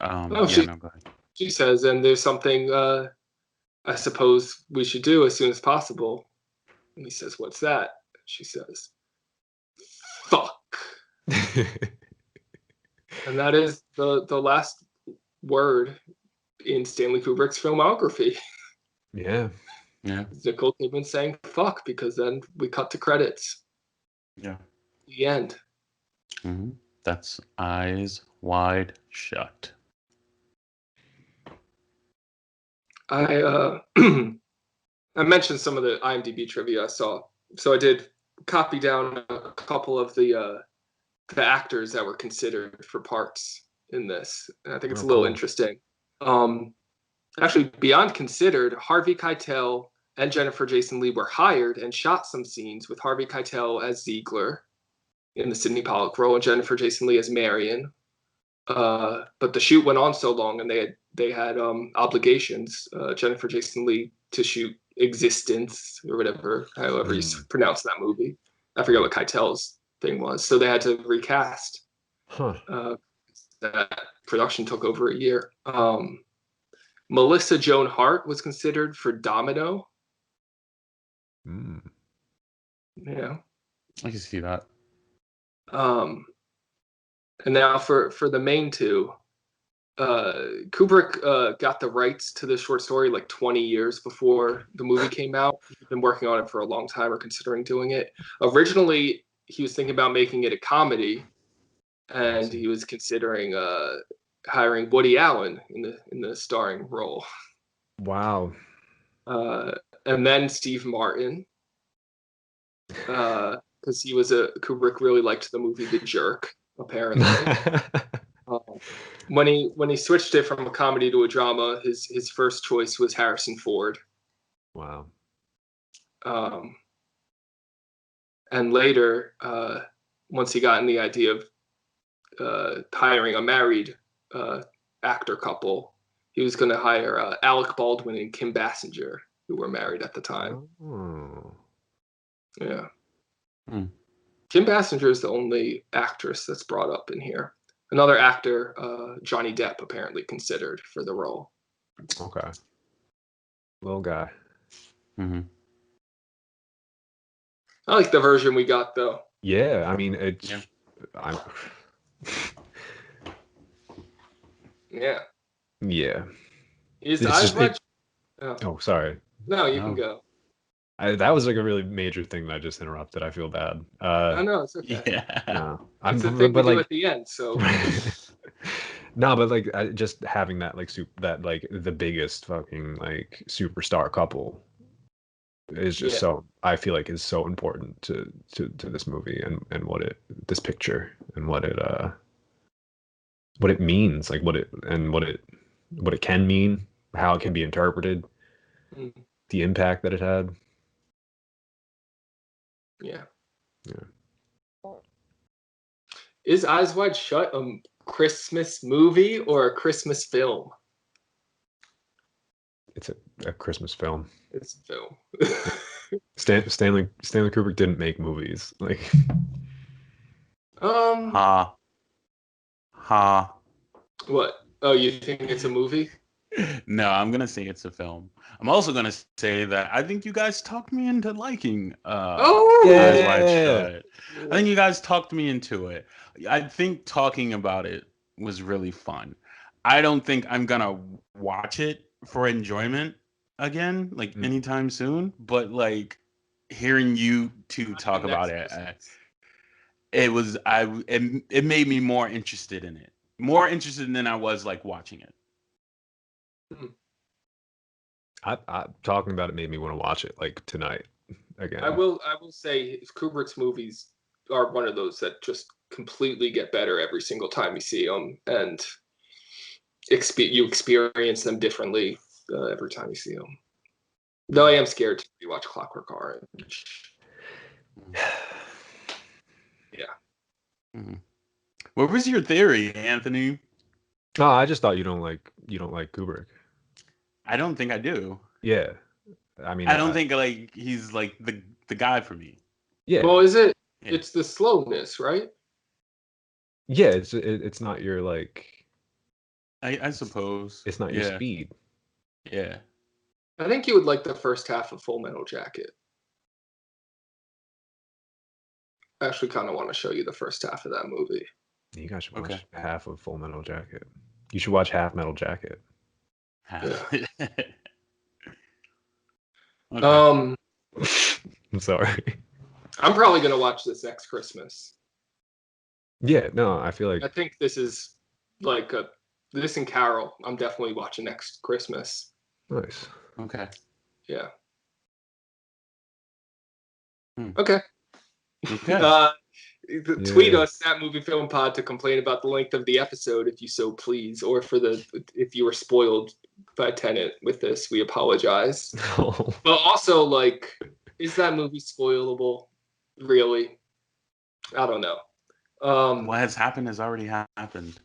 Oh, Yeah, she- no, go ahead. she says, and there's something I suppose we should do as soon as possible. And he says, what's that? She says, fuck. And that is the last word in Stanley Kubrick's filmography. Yeah. Yeah. Nicole Kidman saying fuck, because then we cut to credits. Yeah. The end. Hmm. That's Eyes Wide Shut. I I mentioned some of the IMDb trivia I saw. So I did copy down a couple of the actors that were considered for parts in this. And I think it's Oh, a little cool. interesting. Actually, beyond considered, Harvey Keitel and Jennifer Jason Leigh were hired and shot some scenes with Harvey Keitel as Ziegler in the Sidney Pollack role and Jennifer Jason Leigh as Marion. But the shoot went on so long, and they had obligations. Jennifer Jason Leigh to shoot Existence or whatever, however you pronounce that movie. I forget what Keitel's thing was, so they had to recast. Huh. That production took over a year. Melissa Joan Hart was considered for Domino. Mm. Yeah. I can see that. And now for the main two, Kubrick got the rights to this short story like 20 years before the movie came out. He'd been working on it for a long time or considering doing it. Originally, he was thinking about making it a comedy, and he was considering hiring Woody Allen in the starring role. Wow. And then Steve Martin, because Kubrick really liked the movie The Jerk, apparently. When he switched it from a comedy to a drama, his first choice was Harrison Ford. Wow. And later, once he got in the idea of hiring a married actor couple, he was going to hire Alec Baldwin and Kim Basinger who were married at the time. Oh. Yeah. Hmm. Kim Basinger is the only actress that's brought up in here. Another actor, Johnny Depp, apparently considered for the role. Okay. Little guy. Mm-hmm. I like the version we got, though. Yeah, I mean, it's. Yeah. I'm. Yeah. Yeah. His It's eyes just- wide. Oh. Oh, sorry. No, you No. can go. That was like a really major thing that I just interrupted. I feel bad. I know, it's okay. Yeah. No, It's the thing we do at the end, so. No, but like just having that like that like the biggest fucking like superstar couple is just Yeah. so I feel like is so important to this movie and what this picture and what it means, like what it can mean, how it can be interpreted, Mm. the impact that it had. Yeah. Yeah. Is Eyes Wide Shut a Christmas movie or a Christmas film? It's a Christmas film. It's a film. Stanley Kubrick didn't make movies. Like Ha. Ha. What? Oh, you think it's a movie? No, I'm gonna say it's a film. I'm also gonna say that I think you guys talked me into liking Oh, Eyes Wide yeah. Shut. I think you guys talked me into it. I think talking about it was really fun. I don't think I'm gonna watch it for enjoyment again, like anytime soon. But like hearing you two talk about it, it made me more interested in it. More interested than I was like watching it. I talking about it made me want to watch it like tonight again. I will say Kubrick's movies are one of those that just completely get better every single time you see them, and you experience them differently every time you see them. Though I am scared to rewatch Clockwork Orange. Yeah. Mm-hmm. What was your theory, Anthony? Oh, I just thought you don't like Kubrick. I don't think I do. Yeah, I mean, I don't think like he's like the guy for me. Yeah. Well, is it? Yeah. It's the slowness, right? Yeah, it's not your like. I suppose It's not your speed. Yeah. I think you would like the first half of Full Metal Jacket. I actually kind of want to show you the first half of that movie. You guys should watch Okay. half of Full Metal Jacket. You should watch Half Metal Jacket. Okay. I'm sorry. I'm probably gonna watch this next Christmas. Yeah, no, I feel like I think this is like this and Carol. I'm definitely watching next Christmas. nice. Okay. Yeah. Hmm. Okay. Okay. Tweet Yeah. us at MovieFilmPod to complain about the length of the episode, if you so please, or if you were spoiled by Tenet with this, we apologize. But also, like, is that movie spoilable? Really? I don't know. What has happened has already happened.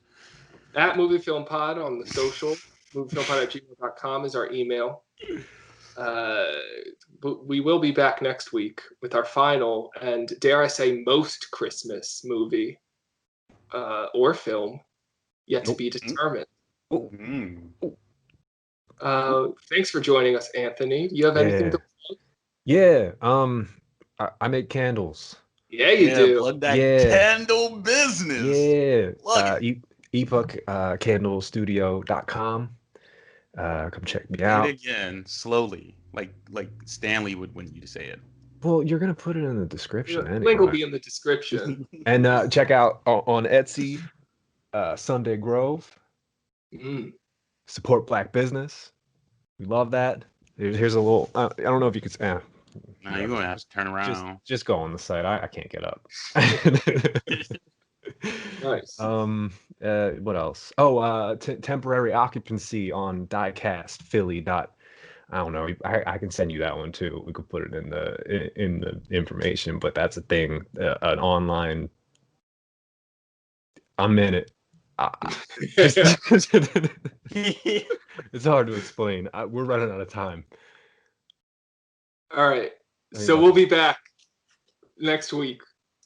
At MovieFilmPod on the social, moviefilmpod@gmail.com is our email. But we will be back next week with our final and, dare I say, most Christmas movie or film yet to be determined. Mm. Thanks for joining us, Anthony. Do you have anything to plug? Yeah. I make candles. Yeah, you do. Plug that Yeah. candle business. Yeah. Plug it. Epoch candlestudio.com. Come check me Say out. it again, slowly, like Stanley would when you say it. Well, you're gonna put it in the description anyway. Link will be in the description. And check out on Etsy, Sunday Grove. Support Black business. We love that. Here's a little. I don't know if you could. Now you're gonna have to turn around. Just go on the site. I can't get up. Nice. What else? Oh, temporary occupancy on Diecast Philly. I don't know. I can send you that one too. We could put it in the information, but that's a thing. An online. I'm in it. It's hard to explain. We're running out of time. All right. So we'll be back next week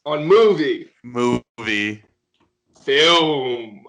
on movie Movie. film.